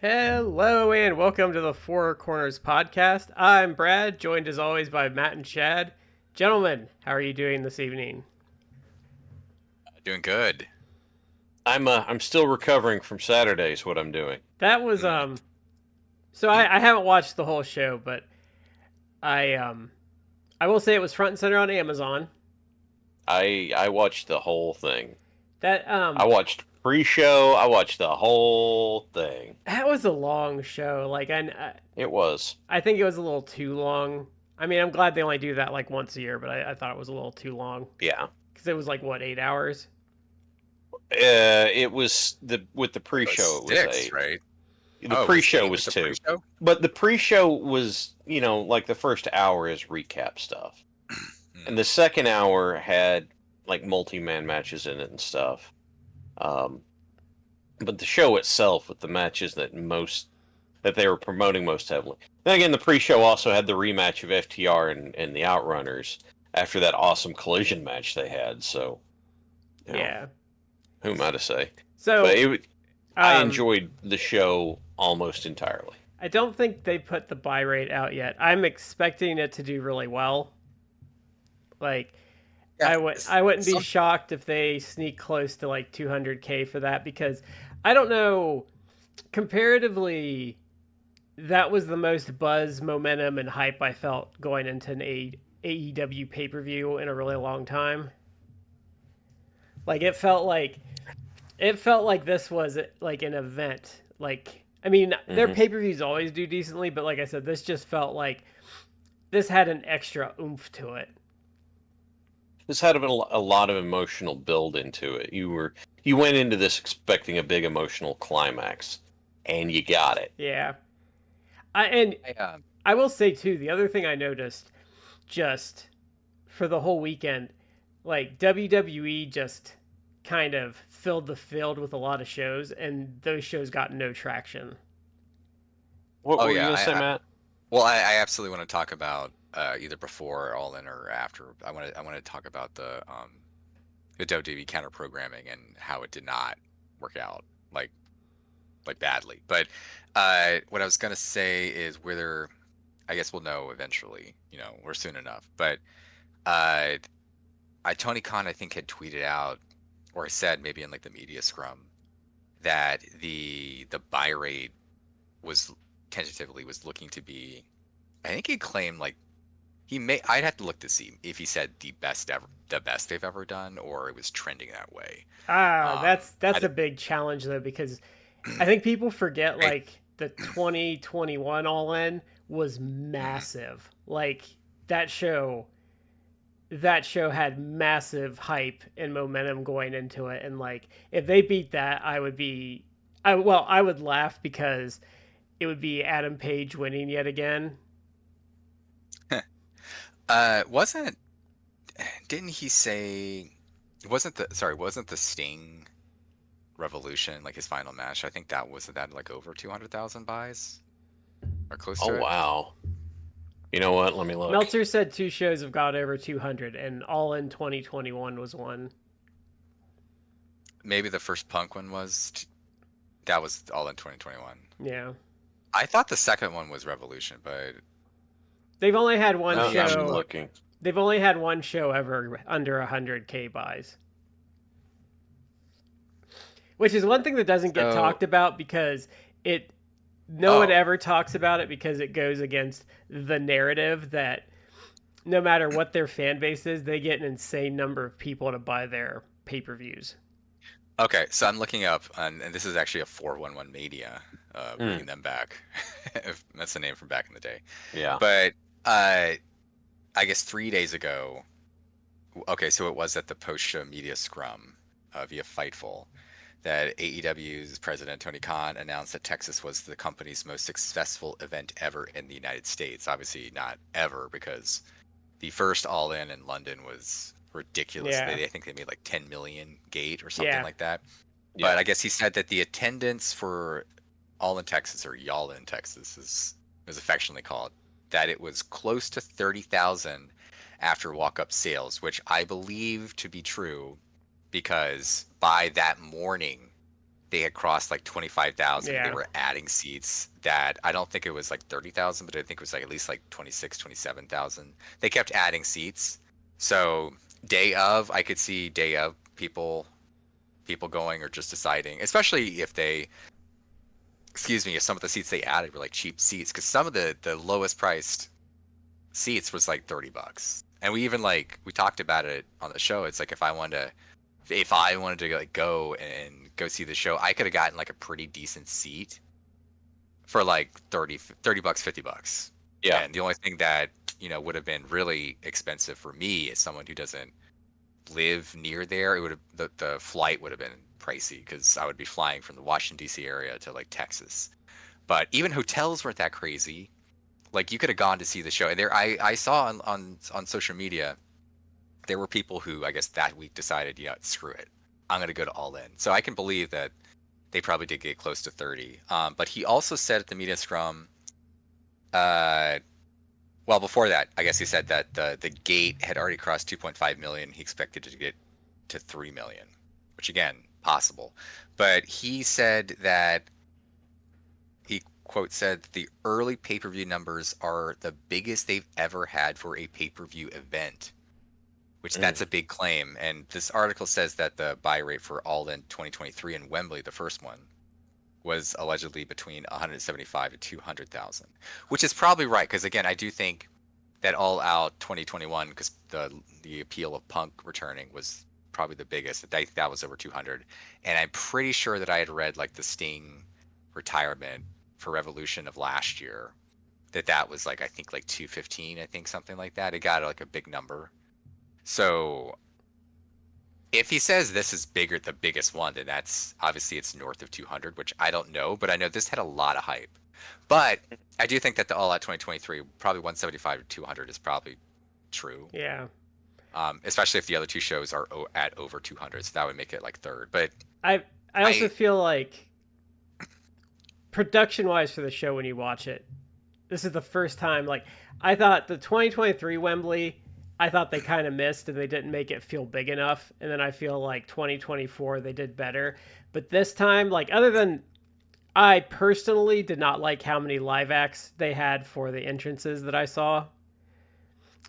Hello and welcome to the 4Corners podcast. I'm Brad, joined as always by Matt and Chad. Gentlemen, how are you doing this evening? Doing good. I'm still recovering from Saturday is what I'm doing. That was so I haven't watched the whole show, but I will say it was front and center on Amazon. I watched the whole thing. That I watched pre-show. I watched the whole thing. that was a long show. It was. I think it was a little too long. I mean, I'm glad they only do that like once a year, but I thought it was a little too long Yeah. because it was like what 8 hours. It was with the pre-show. It was Six, eight. right? The pre-show was the two. pre-show? But the pre-show was, like the first hour is recap stuff, and the second hour had like multi-man matches in it and stuff. But the show itself, with the matches that they were promoting most heavily. Then again, the pre-show also had the rematch of FTR and the Outrunners after that awesome collision match they had. So, Yeah. who am I to say? So But I enjoyed the show almost entirely. I don't think they put the buy rate out yet. I'm expecting it to do really well. Like, Yeah, I wouldn't be shocked if they sneak close to like 200K for that because I don't know. Comparatively, that was the most buzz, momentum, and hype I felt going into an AEW pay per view in a really long time. Like it felt like this was like an event. Like I mean, their pay per views always do decently, but like I said, this just felt like this had an extra oomph to it. This had a lot of emotional build into it. You went into this expecting a big emotional climax, and you got it. Yeah, I will say too, the other thing I noticed just for the whole weekend, like WWE just kind of filled the field with a lot of shows, and those shows got no traction. What Oh were you yeah, gonna say, Matt? I absolutely want to talk about either before All In or after. I want to talk about the WWE counter programming and how it did not work out like badly. But what I was gonna say is whether I guess we'll know eventually. Or soon enough. But uh, Tony Khan I think had tweeted out or said maybe in like the media scrum that the buy rate was tentatively was looking to be, I think he claimed like I'd have to look to see if he said the best they've ever done, or it was trending that way. That's a big challenge though because I think people forget like the 2021 All In was massive. Like that show had massive hype and momentum going into it, and like if they beat that, I would laugh because it would be Adam Page winning yet again. Wasn't didn't he say wasn't the Sting Revolution like his final match? I think that like over 200,000 buys or close to Oh it. wow! You know what? Let me look. Meltzer said 2 shows have got over 200, and All In 2021 was one. Maybe the first Punk one that was All In 2021. Yeah, I thought the second one was Revolution, but they've only had one I'm show. looking. They've only had one show ever under 100K buys. Which is one thing that doesn't get talked about because no one ever talks about it because it goes against the narrative that no matter what their fan base is, they get an insane number of people to buy their pay-per-views. okay, so I'm looking up, and this is actually a 411 Mania, bringing them back. If that's the name from back in the day. Yeah. But I guess 3 days ago, okay, so it was at the post-show media scrum via Fightful that AEW's president Tony Khan announced that Texas was the company's most successful event ever in the United States. Obviously not ever, because the first All In London was ridiculous. Yeah. I think they made like 10 million gate or something like that. Yeah. But I guess he said that the attendance for All In Texas, or Y'all In Texas is affectionately called, that it was close to 30,000 after walk-up sales, which I believe to be true because by that morning, they had crossed like 25,000. Yeah. They were adding seats that I don't think it was like 30,000, but I think it was like at least like 26, 27,000. They kept adding seats. So day of, I could see day of people going or just deciding, especially if they, excuse me, if some of the seats they added were like cheap seats, because some of the lowest priced seats was like $30. And we even we talked about it on the show. It's like if I wanted to like go see the show, I could have gotten like a pretty decent seat for like $30, $50. Yeah. And the only thing that, would have been really expensive for me as someone who doesn't live near there, it would have the flight would have been pricey because I would be flying from the Washington D.C. area to like Texas. But even hotels weren't that crazy. Like you could have gone to see the show, and I saw on social media there were people who I guess that week decided, screw it, I'm gonna go to All In. So I can believe that they probably did get close to 30. But he also said at the media scrum, well, before that, I guess he said that the gate had already crossed 2.5 million. He expected to get to 3 million, which again, possible. But he said that he quote said the early pay-per-view numbers are the biggest they've ever had for a pay-per-view event, which that's a big claim. And this article says that the buy rate for All In 2023 in Wembley, the first one, was allegedly between 175 and 200,000, which is probably right. Because again, I do think that All Out 2021, because the appeal of Punk returning was probably the biggest. I think that was over 200, and I'm pretty sure that I had read like the Sting retirement for Revolution of last year, that was like I think like 215, I think something like that. It got like a big number. So if he says this is the biggest one, then that's obviously it's north of 200, which I don't know, but I know this had a lot of hype. But I do think that the All Out 2023, probably 175 to 200 is probably true. Yeah. Especially if the other two shows are at over 200, so that would make it like third. But I also feel like production-wise for the show, when you watch it, this is the first time, like, I thought the 2023 Wembley, I thought they kind of missed and they didn't make it feel big enough. And then I feel like 2024, they did better. But this time, like, other than, I personally did not like how many live acts they had for the entrances that I saw.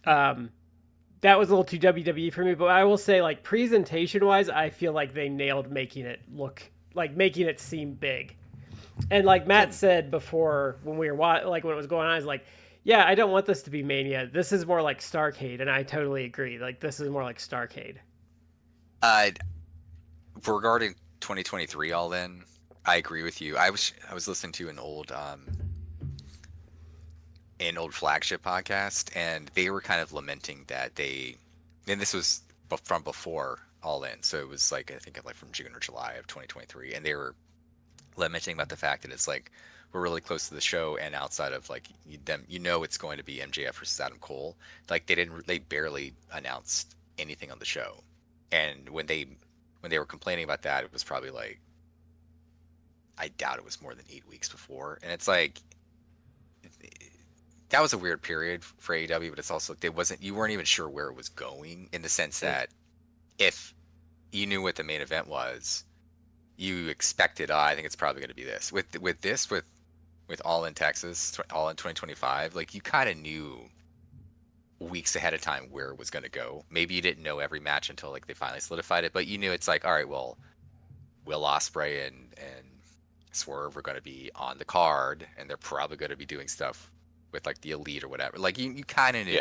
That was a little too WWE for me, but I will say, like, presentation-wise, I feel like they nailed making it seem big. And like Matt said before, when we were when it was going on, I was like, yeah, I don't want this to be Mania. This is more like Starrcade, and I totally agree. Like, this is more like Starrcade. Regarding 2023 All In, I agree with you. I was listening to an old flagship podcast, and they were kind of lamenting that and this was from before All In, so it was like I think like from June or July of 2023, and they were lamenting about the fact that it's like we're really close to the show, and outside of like them, it's going to be MJF versus Adam Cole. Like they barely announced anything on the show, and when they were complaining about that, it was probably like, I doubt it was more than 8 weeks before, and it's like that was a weird period for AEW, but it's also you weren't even sure where it was going, in the sense that if you knew what the main event was, you expected, I think it's probably going to be this. With All In Texas, All In 2025, like you kind of knew weeks ahead of time where it was going to go. Maybe you didn't know every match until like they finally solidified it, but you knew it's like, all right, well, Will Ospreay and Swerve are going to be on the card, and they're probably going to be doing stuff with like the Elite or whatever. Like you kind of knew.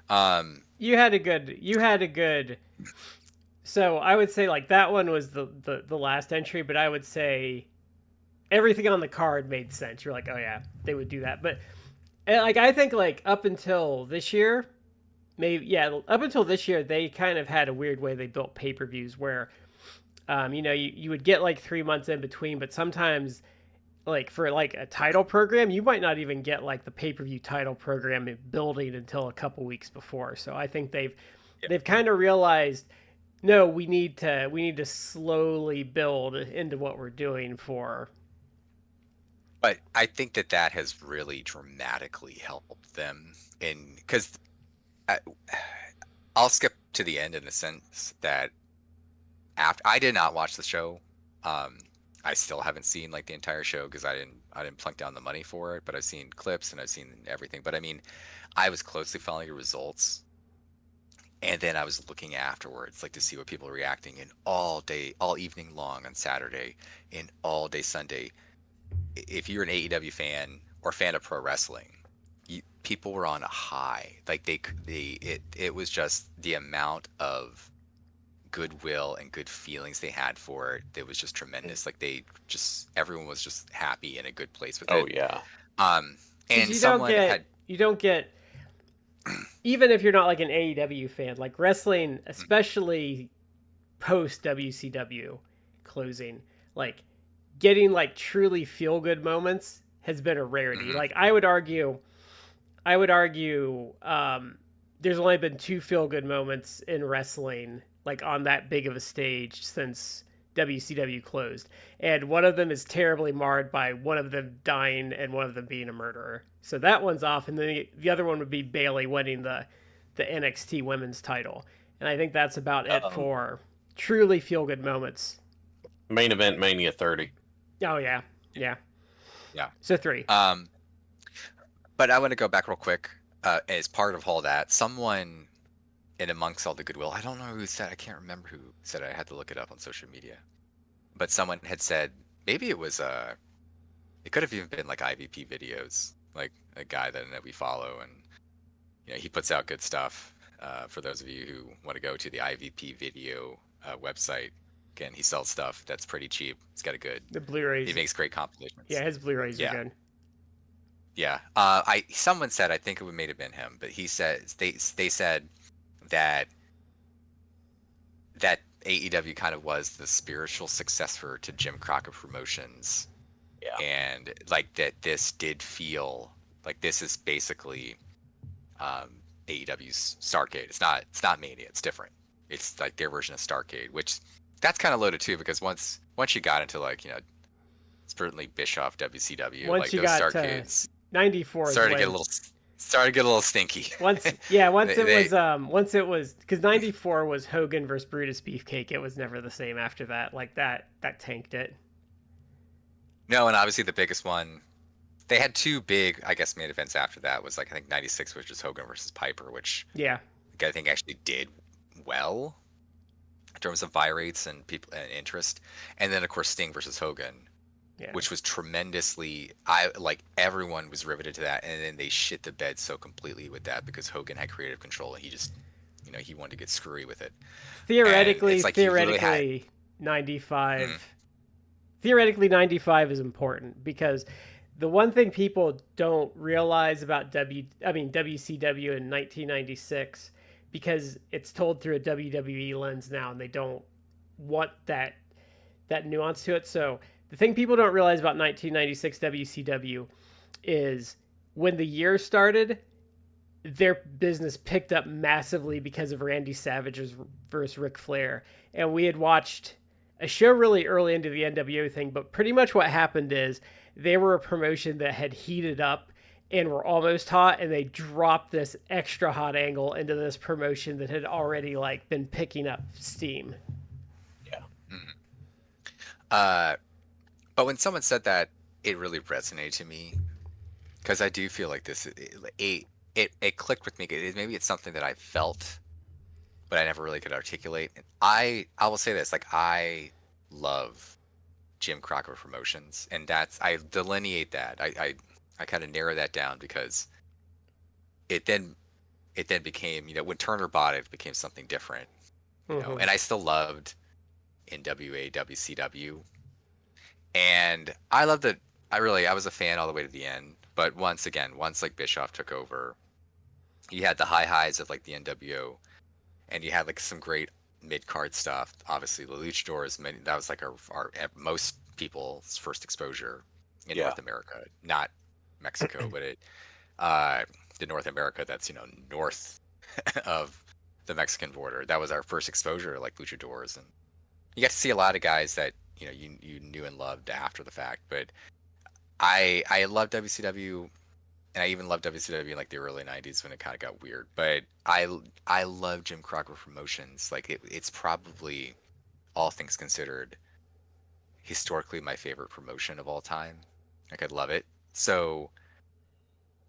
Yeah. You had a good. So I would say like that one was the last entry, but I would say everything on the card made sense. You're like, oh yeah, they would do that. But like I think like up until this year, up until this year, they kind of had a weird way they built pay-per-views where, you would get like 3 months in between, but sometimes like for like a title program, you might not even get like the pay-per-view title program building until a couple weeks before. So I think they've kind of realized, no, we need to slowly build into what we're doing for. But I think that has really dramatically helped them because I'll skip to the end in the sense that after I did not watch the show, I still haven't seen like the entire show because I didn't plunk down the money for it, but I've seen clips and I've seen everything. But I mean, I was closely following the results, and then I was looking afterwards, like to see what people were reacting in all day, all evening long on Saturday, and all day Sunday. If you're an AEW fan or fan of pro wrestling, people were on a high. Like it was just the amount of goodwill and good feelings they had for it. It was just tremendous. Like everyone was just happy in a good place with it. Oh yeah. And you someone had don't get even if you're not like an AEW fan, like wrestling, especially post WCW closing, like getting like truly feel good moments has been a rarity. Like I would argue, there's only been 2 feel good moments in wrestling, like on that big of a stage since WCW closed, and one of them is terribly marred by one of them dying and one of them being a murderer. So that one's off, and then the other one would be Bayley winning the NXT Women's title, and I think that's about it for truly feel good moments. Main event Mania 30. Oh yeah. Yeah. So 3. But I want to go back real quick. As part of all that, someone, and amongst all the goodwill, I don't know who said, I can't remember who said it. I had to look it up on social media. But someone had said, maybe it was, it could have even been like IVP videos, like a guy that we follow, and you know, he puts out good stuff. For those of you who want to go to the IVP video website, again, he sells stuff that's pretty cheap. He's got the Blu-rays. He makes great compilations. Yeah, his Blu-rays are good. Yeah. Someone said, I think it may have been him, but he said they said that AEW kind of was the spiritual successor to Jim Crockett Promotions. Yeah. And like that this did feel like this is basically AEW's Starrcade. It's not Mania, it's different. It's like their version of Starrcade, which that's kind of loaded too, because once you got into like, you know, certainly Bischoff, WCW, once like you those got Starrcades 94 started to get a little stinky. once it was because 94 was Hogan versus Brutus Beefcake. It was never the same after that. Like that tanked it. No, and obviously the biggest one, they had 2 big, I guess, main events after that. Was like, I think 96, which was Hogan versus Piper, which I think actually did well in terms of buy rates and people and interest. And then of course Sting versus Hogan, which was tremendously, everyone was riveted to that, and then they shit the bed so completely with that because Hogan had creative control and he just, you know, he wanted to get screwy with it. Theoretically, like 95. Theoretically, 95 is important because the one thing people don't realize about WCW in 1996, because it's told through a WWE lens now, and they don't want that nuance to it. So the thing people don't realize about 1996 WCW is when the year started, their business picked up massively because of Randy Savage's versus Ric Flair. And we had watched a show really early into the NWO thing, but pretty much what happened is they were a promotion that had heated up and were almost hot, and they dropped this extra hot angle into this promotion that had already like been picking up steam. Yeah. Mm-hmm. But when someone said that, it really resonated to me, because I do feel like this it clicked with me. Maybe it's something that I felt, but I never really could articulate. And I will say this, like, I love Jim Crockett Promotions, and I delineate that. I kind of narrow that down because it then became, you know, when Turner bought it, it became something different. You know, and I still loved NWA, WCW. And I loved it. I was a fan all the way to the end. But once like Bischoff took over, you had the highs of like the NWO, and you had like some great mid-card stuff. Obviously, the Luchadors, that was like our most people's first exposure in North America, not Mexico, but the North America that's, you know, north of the Mexican border. That was our first exposure to like Luchadors, and you got to see a lot of guys that, you know, you knew and loved after the fact. But I love WCW, and I even loved WCW in like the early 90s when it kind of got weird. But I love Jim Crockett Promotions. Like it's probably, all things considered, historically my favorite promotion of all time. Like, I love it. So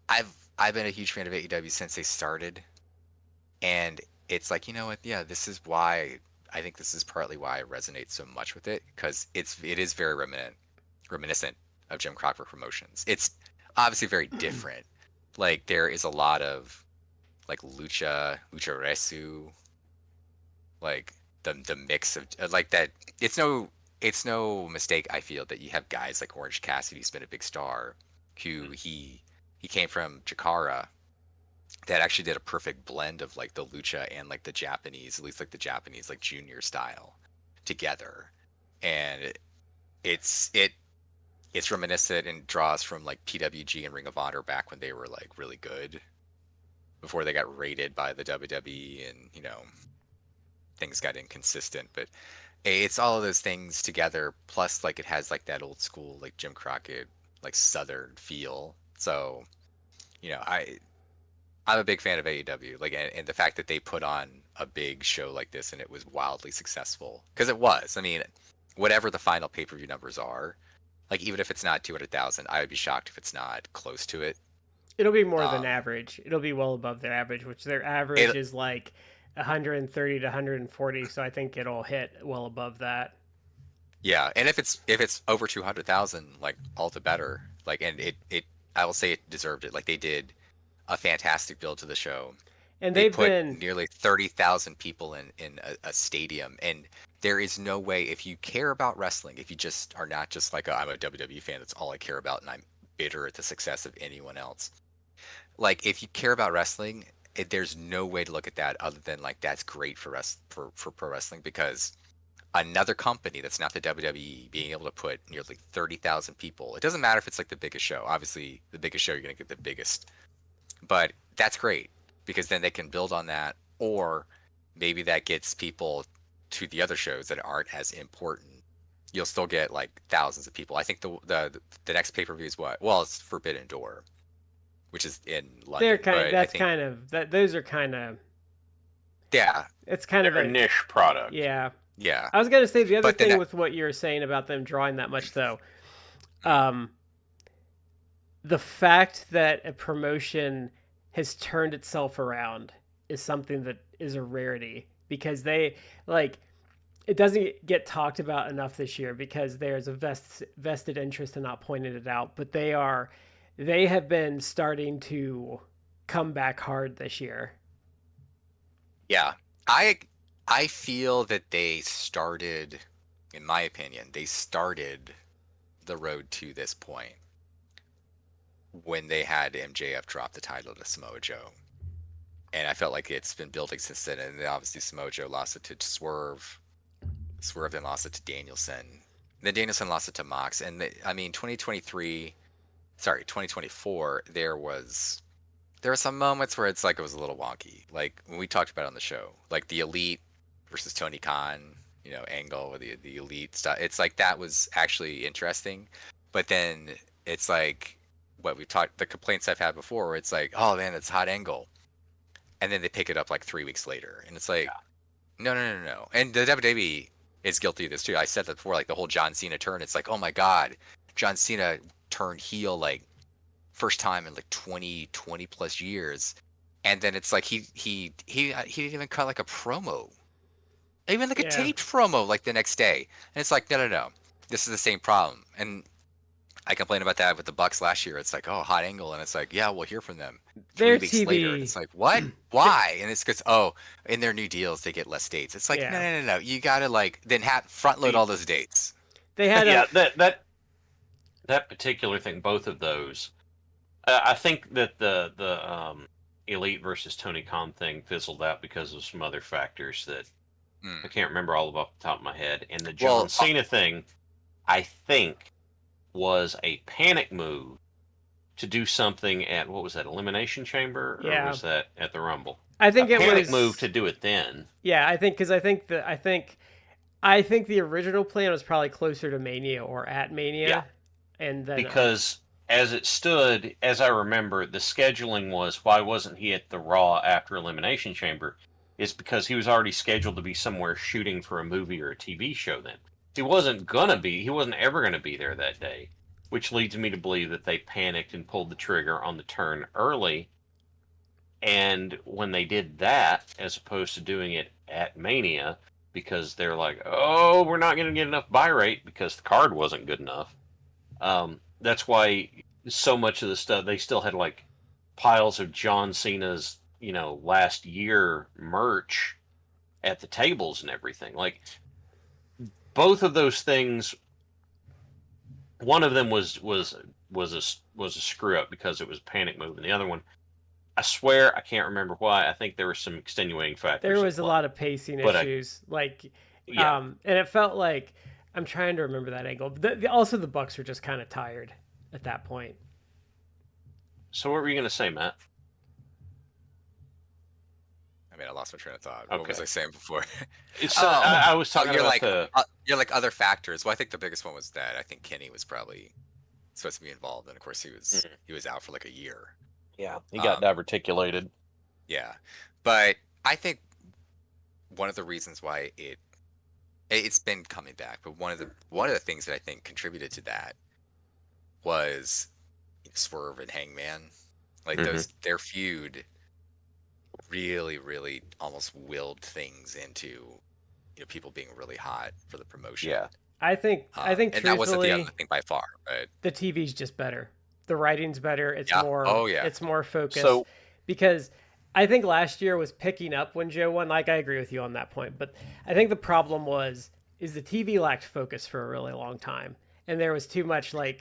I've been a huge fan of AEW since they started, and it's like, you know what? Yeah, this is why I think this is partly why I resonate so much with it, because it is very reminiscent of Jim Crockett Promotions. It's obviously very different. Like, there is a lot of like lucha resu, like the mix of like that. It's no mistake, I feel, that you have guys like Orange Cassidy, who's been a big star, who he came from Chikara, that actually did a perfect blend of like the lucha and like the Japanese, at least like the Japanese like junior style together. And it's reminiscent and draws from like PWG and Ring of Honor back when they were like really good, before they got raided by the WWE and, you know, things got inconsistent. But it's all of those things together, plus like it has like that old school like Jim Crockett like southern feel. So, you know, I'm a big fan of AEW, like, and the fact that they put on a big show like this and it was wildly successful, because it was. I mean, whatever the final pay-per-view numbers are, like, even if it's not 200,000, I would be shocked if it's not close to it. It'll be more than average. It'll be well above their average, which their average is like 130 to 140. So I think it'll hit well above that. Yeah, and if it's over 200,000, like, all the better. Like, and it I will say it deserved it. Like, they did a fantastic build to the show. And They they've put been nearly 30,000 people in a stadium, and there is no way, if you care about wrestling, if you just are not just like, I'm a WWE fan, that's all I care about, and I'm bitter at the success of anyone else. Like, if you care about wrestling, there's no way to look at that other than like, that's great for pro wrestling, because another company that's not the WWE being able to put nearly 30,000 people. It doesn't matter if it's like the biggest show. Obviously, the biggest show, you're going to get the biggest. But that's great, because then they can build on that, or maybe that gets people to the other shows that aren't as important. You'll still get like thousands of people. I think the next pay-per-view is what? Well, it's Forbidden Door, which is in London. they're kind but of that's I think, kind of that those are kind of yeah, it's kind They're of a niche product. yeah. yeah. I was gonna say the other But then thing that- with what you were saying about them drawing that much though, the fact that a promotion has turned itself around is something that is a rarity, because they like it doesn't get talked about enough this year, because there's a vested interest in not pointing it out, but they have been starting to come back hard this year. Yeah, I feel that they started, in my opinion, they started the road to this point when they had MJF drop the title to Samoa Joe, and I felt like it's been building since then. And then obviously Samoa Joe lost it to Swerve, then lost it to Danielson, then Danielson lost it to Mox, and I mean 2024, there were some moments where it's like it was a little wonky. Like when we talked about it on the show, like the Elite versus Tony Khan, you know, angle with the Elite stuff. It's like that was actually interesting, but then it's like what we've talked, the complaints I've had before, where it's like, oh man, it's hot angle, and then they pick it up like 3 weeks later, and it's like, no. And the WWE is guilty of this too. I said that before, like the whole John Cena turn. It's like, oh my god, John Cena turned heel like first time in like 20 plus years, and then it's like he didn't even cut like a promo, even like a taped promo, like the next day, and it's like, no, this is the same problem. And I complained about that with the Bucks last year. It's like, oh, hot angle, and it's like, yeah, we'll hear from them 3 weeks later, and it's like, what? Why? And it's because, oh, in their new deals they get less dates. It's like, no, you gotta like then front load all those dates. They had that particular thing, both of those. I think that the Elite versus Tony Khan thing fizzled out because of some other factors that I can't remember all off the top of my head. And the John Cena thing, I think, was a panic move to do something at, what was that, Elimination Chamber, or was that at the Rumble? I think it was a panic move to do it then. Yeah, I think the original plan was probably closer to Mania or at Mania, and then because as it stood, as I remember, the scheduling was, why wasn't he at the Raw after Elimination Chamber? Is because he was already scheduled to be somewhere shooting for a movie or a TV show then. He wasn't gonna be. He wasn't ever gonna be there that day, which leads me to believe that they panicked and pulled the trigger on the turn early. And when they did that, as opposed to doing it at Mania, because they're like, "Oh, we're not going to get enough buy rate because the card wasn't good enough." That's why so much of the stuff they still had like piles of John Cena's, last year merch at the tables and everything. Like both of those things, one of them was a screw up because it was a panic move, and the other one, I swear I can't remember why. I think there were some extenuating factors. There was a lot of pacing issues, and it felt like I'm trying to remember that angle. Also, the Bucks were just kind of tired at that point. So what were you going to say, Matt? I mean, I lost my train of thought. Okay. What was I saying before? I was talking about you're like other factors. Well, I think the biggest one was that I think Kenny was probably supposed to be involved, and of course he was out for like a year. Yeah, he got diverticulated. Yeah, but I think one of the reasons why it's been coming back, but one of the things that I think contributed to that was Swerve and Hangman, like their feud really, really almost willed things into people being really hot for the promotion. Yeah, I think and that wasn't the other thing by far, but the TV's just better. The writing's better. It's more. It's more focused. So, because I think last year was picking up when Joe won. Like I agree with you on that point, but I think the problem is the TV lacked focus for a really long time, and there was too much like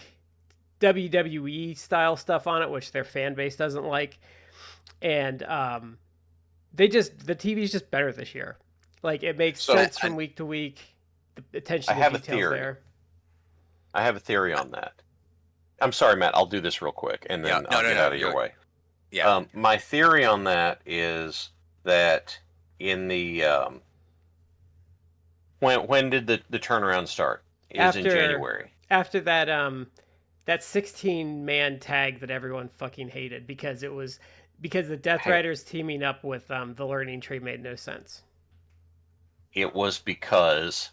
WWE style stuff on it, which their fan base doesn't like, and the TV's just better this year. Like it makes sense from week to week. The attention to details there. I have a theory on that. I'm sorry, Matt. I'll do this real quick, and then I'll get out of your way. Yeah. My theory on that is that in the when did the turnaround start? In January. After that that 16-man tag that everyone fucking hated because the Death Riders teaming up with the Learning Tree made no sense. It was because,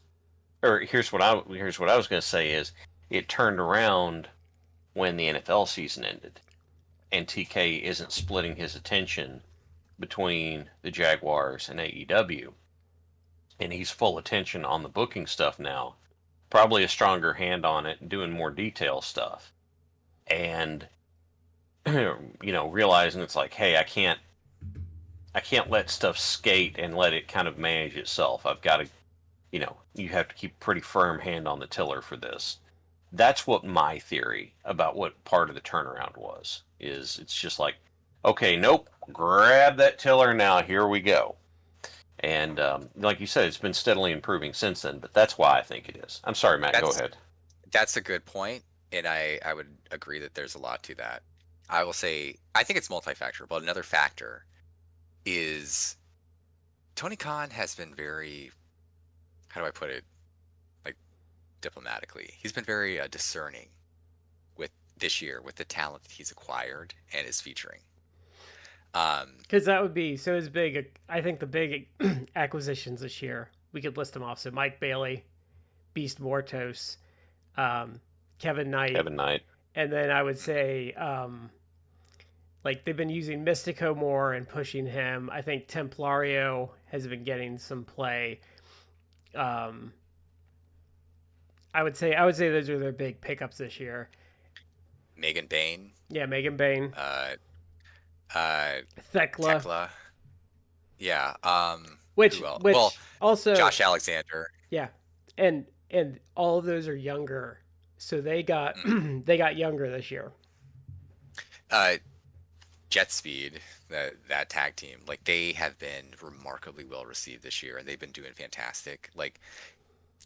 or here's what I was going to say is it turned around when the NFL season ended, and TK isn't splitting his attention between the Jaguars and AEW, and he's full attention on the booking stuff now, probably a stronger hand on it and doing more detail stuff, and realizing it's like, hey, I can't let stuff skate and let it kind of manage itself. I've got to, you have to keep a pretty firm hand on the tiller for this. That's what my theory about what part of the turnaround was. Is it's just like, okay, nope, grab that tiller now, here we go. And like you said, it's been steadily improving since then, but that's why I think it is. I'm sorry, Matt, go ahead. That's a good point, and I would agree that there's a lot to that. I will say, I think it's multifactorial, but another factor is Tony Khan has been very, how do I put it, like diplomatically, he's been very discerning with this year with the talent that he's acquired and is featuring. Because that would be so his big. I think the big acquisitions this year we could list them off. So Mike Bailey, Beast Mortos, Kevin Knight, and then I would say like they've been using Mystico more and pushing him. I think Templario has been getting some play. I would say those are their big pickups this year. Megan Bain. Yeah, Megan Bain. Thekla. Yeah. Which also Josh Alexander. Yeah, and all of those are younger, so they got they got younger this year. Jet Speed, that tag team, like they have been remarkably well received this year, and they've been doing fantastic. Like,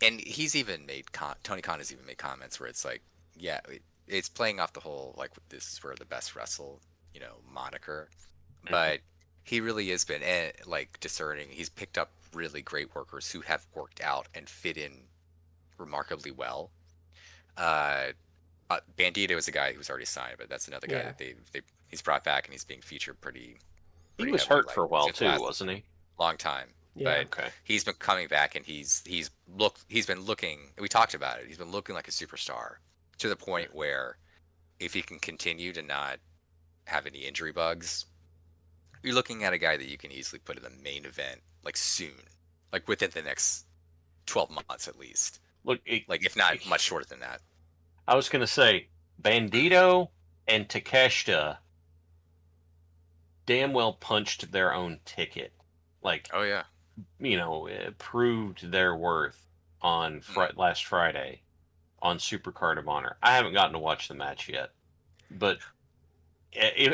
and he's even made Tony Khan has even made comments where it's like, yeah, it's playing off the whole like this is where the best wrestle, moniker, but he really has been like discerning. He's picked up really great workers who have worked out and fit in remarkably well. Bandito is a guy who's already signed, but that's another guy that he's brought back and he's being featured pretty he was hurt for a while too, wasn't he? Long time. Yeah. but Okay. he's been coming back and he's been looking. We talked about it. He's been looking like a superstar to the point where if he can continue to not have any injury bugs, you're looking at a guy that you can easily put in the main event like soon, like within the next 12 months at least. Look, Like if not much shorter than that. I was going to say, Bandito and Takeshita damn well punched their own ticket. Like, Oh yeah. it proved their worth on last Friday on Supercard of Honor. I haven't gotten to watch the match yet, but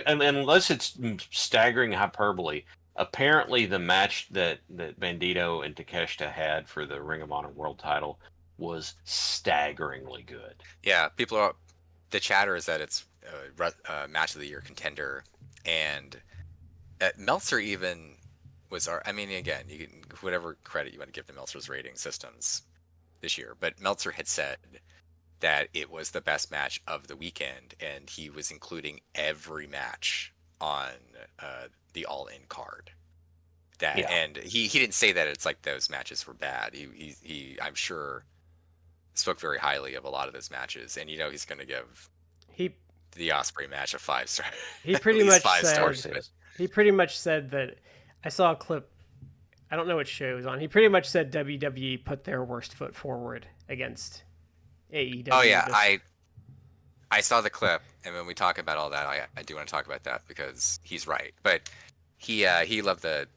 unless it's staggering hyperbole, apparently the match that Bandito and Takeshita had for the Ring of Honor World Title was staggeringly good. Yeah, the chatter is that it's a match of the year contender, and Meltzer even was. I mean, again, you can whatever credit you want to give to Meltzer's rating systems this year, but Meltzer had said that it was the best match of the weekend, and he was including every match on the All In card. And he didn't say that it's like those matches were bad. He I'm sure spoke very highly of a lot of those matches, and he's going to give the Osprey match a 5-star. He pretty much 5 said stars. But... He pretty much said that. I saw a clip. I don't know what show it was on. He pretty much said WWE put their worst foot forward against AEW. Oh yeah, I saw the clip, and when we talk about all that, I do want to talk about that because he's right. But he loved the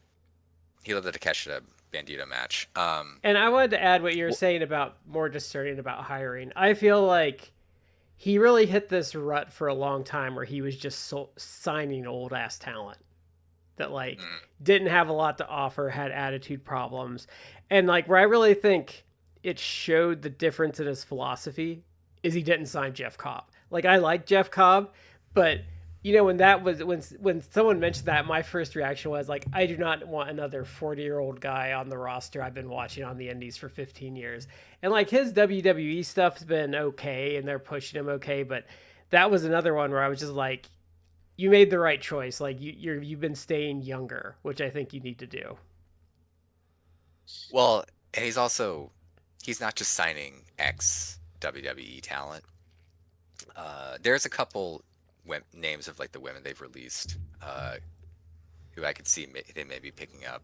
Takeshita Bandito match. And I wanted to add what you were saying about more discerning about hiring. I feel like he really hit this rut for a long time where he was just signing old ass talent that didn't have a lot to offer, had attitude problems, and where I really think it showed the difference in his philosophy is he didn't sign Jeff Cobb. I like Jeff Cobb, but when that was when someone mentioned that, my first reaction was I do not want another 40-year-old guy on the roster I've been watching on the indies for 15 years. And his WWE stuff's been okay and they're pushing him okay, but that was another one where I was just you made the right choice. You've been staying younger, which I think you need to do. Well, and he's not just signing ex WWE talent. There's a couple names of the women they've released who I could see they may be picking up.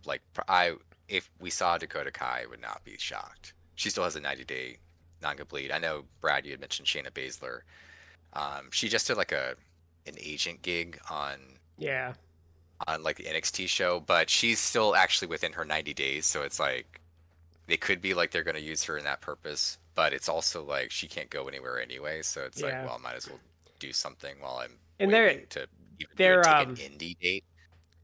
If we saw Dakota Kai, I would not be shocked. She still has a 90-day non-complete. I know, Brad, you had mentioned Shayna Baszler. She just did an agent gig on the NXT show, but she's still actually within her 90 days, so it's they could be they're going to use her in that purpose, but it's also she can't go anywhere anyway, so it's well, I might as well do something while I'm waiting to even take an indie date.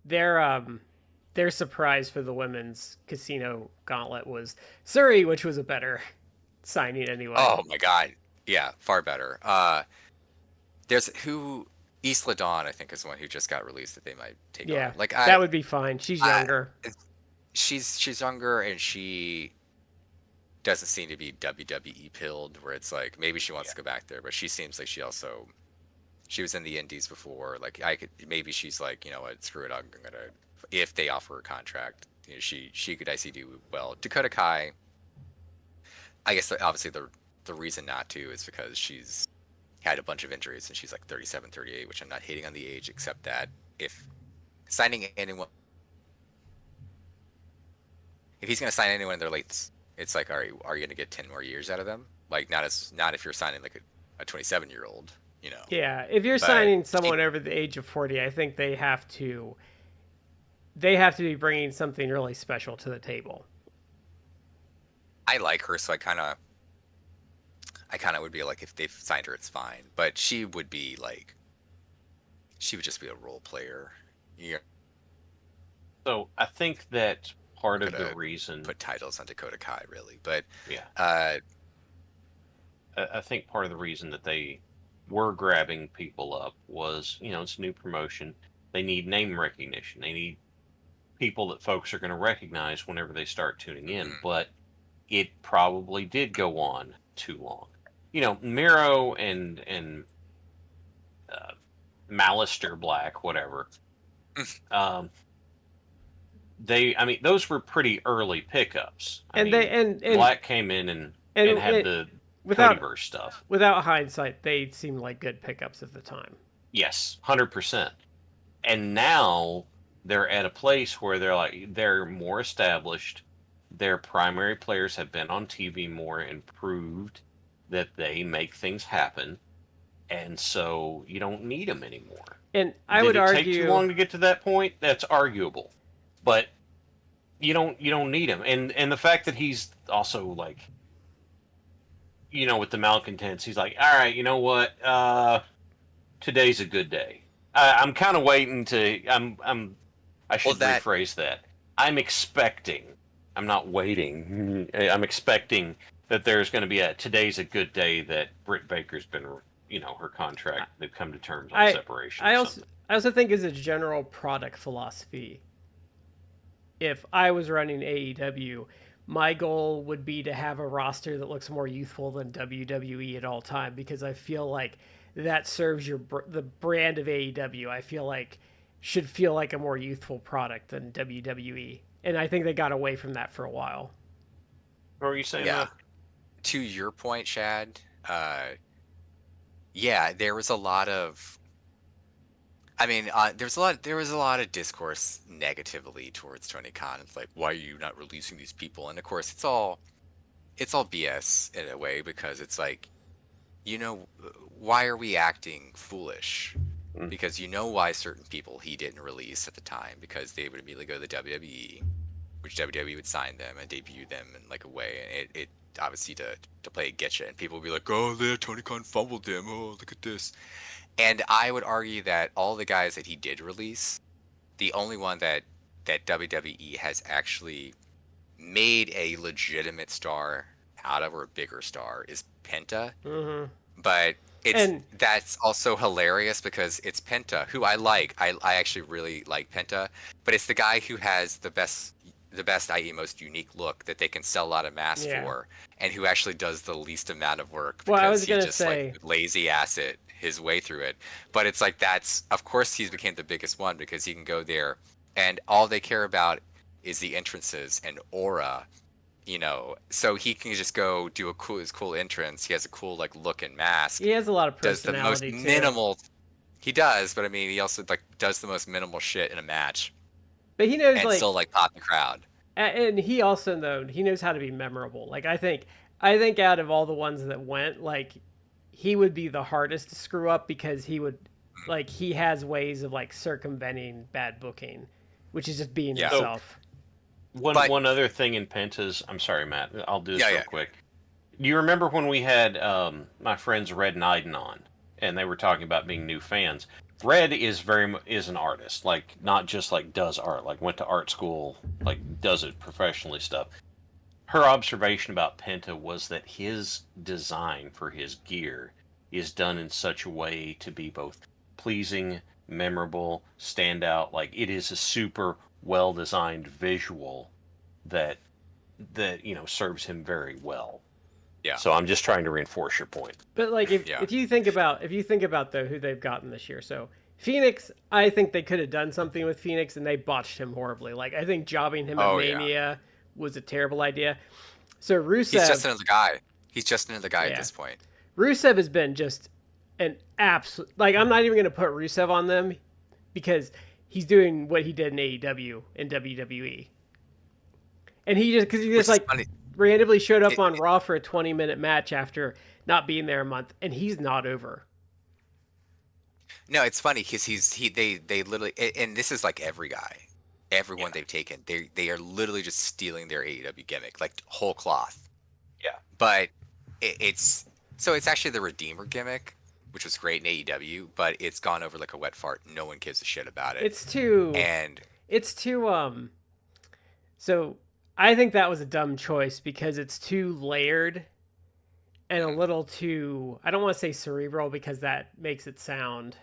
Their surprise for the women's casino gauntlet was Surrey, which was a better signing anyway. Oh my god, yeah, far better. There's Isla Dawn, I think, is the one who just got released that they might take on. That would be fine. She's younger. She's younger, and she doesn't seem to be WWE pilled, where it's maybe she wants to go back there, but she seems like she was in the indies before. Maybe she's you know what, screw it, I'm gonna, if they offer a contract, she could actually do well. Dakota Kai, I guess obviously the reason not to is because she's had a bunch of injuries and she's 37, 38, which I'm not hating on the age, except that if signing anyone, if he's going to sign anyone in their late, it's are you going to get 10 more years out of them? Not if you're signing a 27-year-old, Yeah, if you're signing someone over the age of 40, I think they have to be bringing something really special to the table. I like her, so I kind of would be if they've signed her, it's fine. But she would be she would just be a role player. Yeah. So I think that part of the reason put titles on Dakota Kai, really, but I think part of the reason that they were grabbing people up was, it's a new promotion. They need name recognition. They need people that folks are going to recognize whenever they start tuning in. Mm-hmm. But it probably did go on too long. Miro and Malister Black, whatever. those were pretty early pickups. And they and Black came in and had the without Codyverse stuff. Without hindsight, they seemed like good pickups at the time. Yes, 100%. And now they're at a place where they're more established. Their primary players have been on TV more and proved that they make things happen. And so you don't need them anymore. And I would argue, did it take too long to get to that point? That's arguable, but you don't need him. And the fact that he's also like, with the malcontents, he's like, all right, you know what? Today's a good day. I'm kind of waiting to. I should rephrase that. I'm expecting. I'm not waiting. I'm expecting that there's going to be today's a good day that Britt Baker's been. Her contract, they've come to terms on separation. I also think as a general product philosophy, if I was running AEW, my goal would be to have a roster that looks more youthful than WWE at all time, because I feel like that serves the brand of AEW. I feel like should feel like a more youthful product than WWE, and I think they got away from that for a while. What were you saying? Yeah. To your point, Shad. Yeah, there was a lot of. I mean, there was a lot of discourse negatively towards Tony Khan. It's like, why are you not releasing these people? And of course, it's all BS in a way, because it's like, why are we acting foolish? Because why certain people he didn't release at the time, because they would immediately go to the WWE, which WWE would sign them and debut them in like a way, and it obviously to play a getcha, and people would be like, oh, there, Tony Khan fumbled him, oh, look at this. And I would argue that all the guys that he did release, the only one that WWE has actually made a legitimate star out of, or a bigger star, is Penta. Mm-hmm. But that's also hilarious because it's Penta, who I like. I actually really like Penta, but it's the guy who has the best, i.e. most unique look that they can sell a lot of masks for, and who actually does the least amount of work, because he just like lazy ass it his way through it. But it's like, of course he's became the biggest one, because he can go there and all they care about is the entrances and aura, so he can just go do his cool entrance. He has a cool like look and mask. He has a lot of personality. Does the most minimal. He does, but I mean, he also like does the most minimal shit in a match. But he knows, and like, still like pop the crowd. And he also he knows how to be memorable. Like I think out of all the ones that went, like he would be the hardest to screw up, because he would he has ways of like circumventing bad booking, which is just being himself. One other thing in Penta's, I'm sorry, Matt, I'll do this real quick. Do you remember when we had my friends Red and Iden on, and they were talking about being new fans? Red is an artist, like not just like does art, like went to art school, like does it professionally stuff. Her observation about Penta was that his design for his gear is done in such a way to be both pleasing, memorable, stand out. Like it is a super well-designed visual that serves him very well. Yeah. So I'm just trying to reinforce your point. But like if you think about though who they've gotten this year, so Phoenix, I think they could have done something with Phoenix, and they botched him horribly. Like I think jobbing him at Mania was a terrible idea. So Rusev, he's just another guy. At this point. Rusev has been just an absolute, like I'm not even going to put Rusev on them, because he's doing what he did in AEW and WWE. And he just like funny. Randomly showed up on Raw for a 20-minute match after not being there a month, and he's not over. No, it's funny because they literally, and this is like every guy, everyone they've taken, they are literally just stealing their AEW gimmick, like whole cloth. Yeah. But it's actually the Redeemer gimmick, which was great in AEW, but it's gone over like a wet fart. No one gives a shit about it. It's too. So I think that was a dumb choice, because it's too layered and a little too, I don't want to say cerebral, because that makes it sound.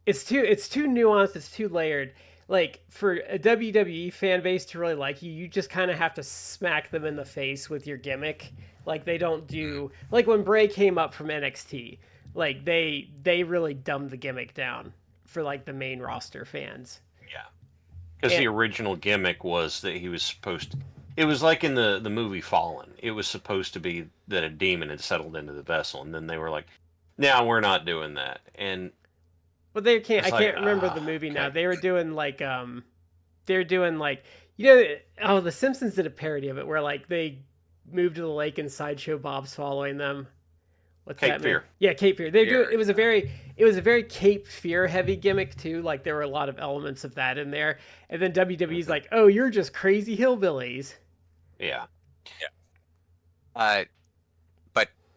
It's too nuanced, it's too layered. Like for a WWE fan base to really like you just kind of have to smack them in the face with your gimmick. Like they don't do, like when Bray came up from NXT, like they really dumbed the gimmick down for like the main roster fans. Because the original gimmick was that he was supposed to... It was like in the movie Fallen. It was supposed to be that a demon had settled into the vessel, and then they were like, "No, we're not doing that." And Well, they can't. I can't remember the movie now. They were doing like The Simpsons did a parody of it where like they moved to the lake and Sideshow Bob's following them. What's Cape that? Fear. Yeah, Cape Fear. It was a very Cape Fear heavy gimmick too. Like there were a lot of elements of that in there. And then WWE's like, "Oh, you're just crazy hillbillies." Yeah. But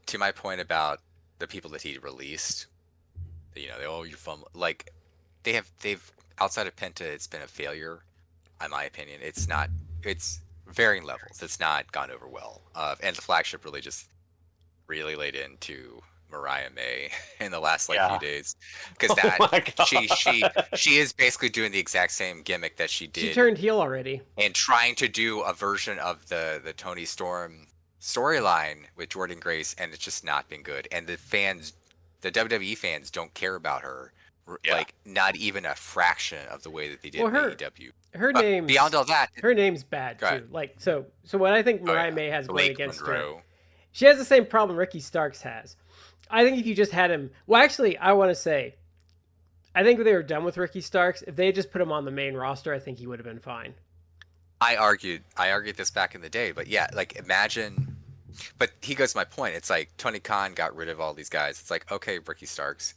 to my point about the people that he released, you're from like they've outside of Penta, it's been a failure, in my opinion. It's varying levels. It's not gone over well. And the flagship really laid into Mariah May in the last few days, because she is basically doing the exact same gimmick that she did. She turned heel already and trying to do a version of the Toni Storm storyline with Jordan Grace, and it's just not been good. And the WWE fans don't care about her, like not even a fraction of the way that they did in AEW. Her name, beyond all that, her name's bad too. Like so what I think Mariah May has going against her, she has the same problem Ricky Starks has. I think if you just had him, well, actually, I want to say, I think they were done with Ricky Starks. If they had just put him on the main roster, I think he would have been fine. I argued this back in the day, but yeah, like imagine. But he goes to my point. It's like Tony Khan got rid of all these guys. It's like, okay, Ricky Starks.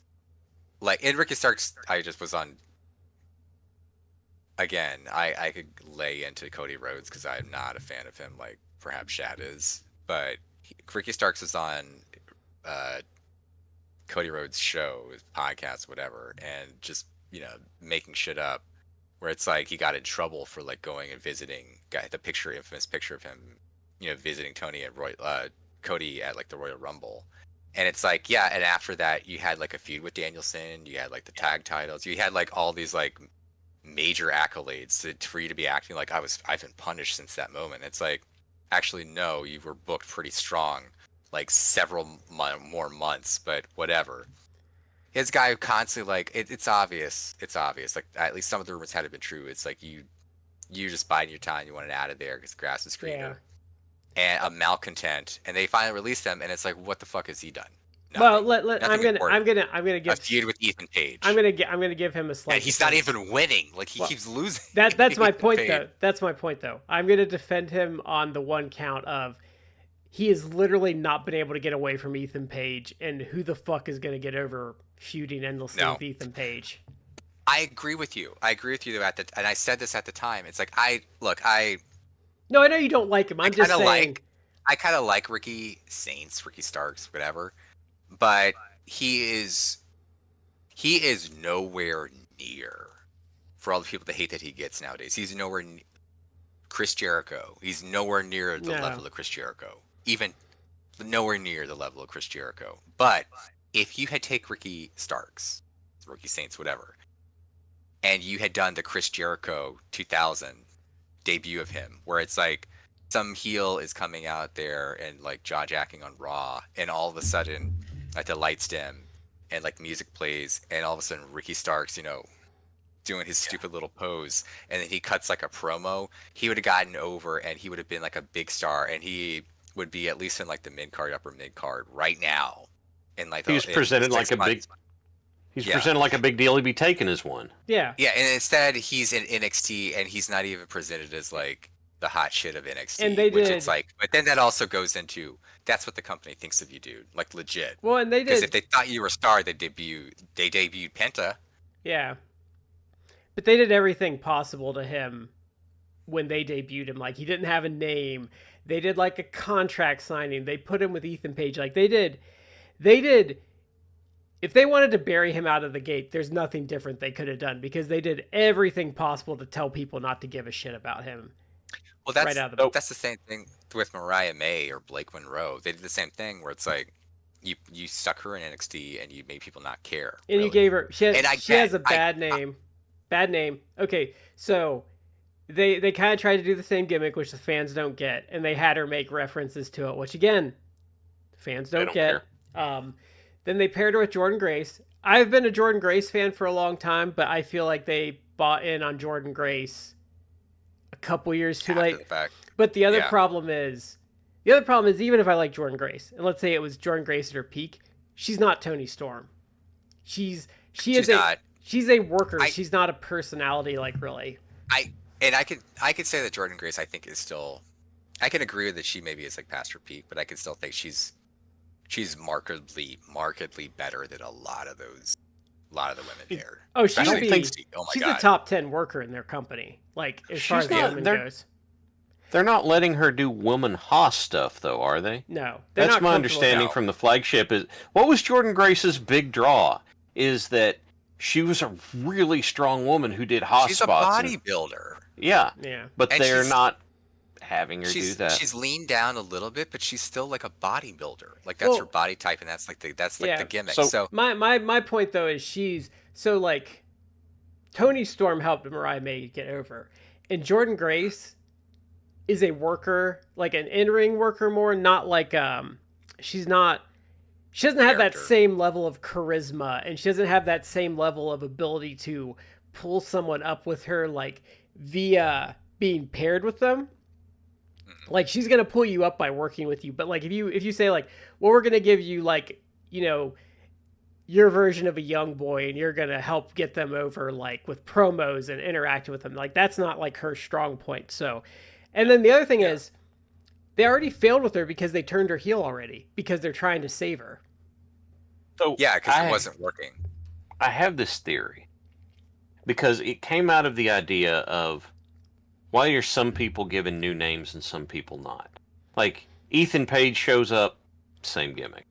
Like in Ricky Starks, I just was on. Again, I could lay into Cody Rhodes because I'm not a fan of him, like perhaps Shad is. But Ricky Starks was on Cody Rhodes' show, his podcast, whatever, and just making shit up. Where it's like he got in trouble for like going and visiting, got the infamous picture of him, visiting Cody at like the Royal Rumble. And it's like, yeah, and after that you had like a feud with Danielson, you had like the tag titles, you had like all these like major accolades for you to be acting like I've been punished since that moment. It's like, actually no, you were booked pretty strong like several more months, but whatever. His guy constantly like it's obvious like at least some of the rumors had been true. It's like you just biding your time, you want it out of there because the grass is greener. And a malcontent, and they finally released him, and it's like, what the fuck has he done? Nothing. Well, I'm gonna give a feud with Ethan Page. I'm gonna give him a slight. And he's not even winning. Like he keeps losing. That's my point though. That's my point though. I'm gonna defend him on the one count of he has literally not been able to get away from Ethan Page, and who the fuck is gonna get over feuding endlessly with Ethan Page? I agree with you. And I said this at the time. It's like No, I know you don't like him. I'm just saying. I kind of like Ricky Starks, whatever. But he is nowhere near, for all the people that hate that he gets nowadays. He's nowhere near Chris Jericho. He's nowhere near the level of Chris Jericho. Even nowhere near the level of Chris Jericho. But if you had take Ricky Starks, Ricky Saints, whatever, and you had done the Chris Jericho 2000 debut of him, where it's like some heel is coming out there and like jaw jacking on Raw, and all of a sudden like the lights dim and like music plays, and all of a sudden Ricky Starks doing his stupid little pose, and then he cuts like a promo, he would have gotten over and he would have been like a big star, and he would be at least in like the upper mid card right now. And like he's presented like a big presented like a big deal. He'd be taken as one. Yeah, and instead he's in NXT, and he's not even presented as like the hot shit of NXT. And it's like, but then that also goes into that's what the company thinks of you, dude. Like legit. Well, and they did, because if they thought you were a star, they debuted Penta. Yeah, but they did everything possible to him when they debuted him. Like he didn't have a name. They did like a contract signing. They put him with Ethan Page. Like they did. If they wanted to bury him out of the gate, there's nothing different they could have done, because they did everything possible to tell people not to give a shit about him. Well, that's the same thing with Mariah May or Blake Monroe. They did the same thing where it's like you stuck her in NXT and you made people not care. And you gave her she has a bad name. Bad name. Okay, so they kind of tried to do the same gimmick, which the fans don't get, and they had her make references to it, which again, fans don't get. Then they paired her with Jordan Grace. I've been a Jordan Grace fan for a long time, but I feel like they bought in on Jordan Grace a couple years too After late. the fact. But the other Yeah. problem is, even if I like Jordan Grace, and let's say it was Jordan Grace at her peak, she's not Toni Storm. She's not. She's a worker. I- She's not a personality, like, really. I could say that Jordan Grace, I think, is still. I can agree that she maybe is like past her peak, but I can still think she's markedly better than a lot of the women there. Oh, she Especially would be. Steve. Oh my She's god. a top 10 worker in their company, like, as far She's as the not- women they're- goes. They're not letting her do woman Haas stuff, though, are they? No, they're That's not my comfortable understanding No. from the flagship. Is what was Jordan Grace's big draw? Is that she was a really strong woman who did Haas She's a spots. and- bodybuilder. yeah, Yeah. but And they're she's- not having her do that. She's leaned down a little bit, but she's still like a bodybuilder. Like that's Well, her body type, and that's like yeah. the gimmick. So- So My point, though, is she's so, like, Toni Storm helped Mariah May get over, and Jordan Grace is a worker, like an in-ring worker more, not like she doesn't have that Character. same level of charisma, and she doesn't have that same level of ability to pull someone up with her, like, via being paired with them. Like, she's gonna pull you up by working with you, but, like, if you say, like, well, we're gonna give you, like, you know, your version of a young boy, and you're gonna help get them over, like, with promos and interact with them, like, that's not, like, her strong point. So, and then the other thing is, they already failed with her because they turned her heel already, because they're trying to save her. So yeah, because I- it wasn't working. I have this theory because it came out of the idea of why are some people given new names and some people not? Like Ethan Page shows up, same gimmick.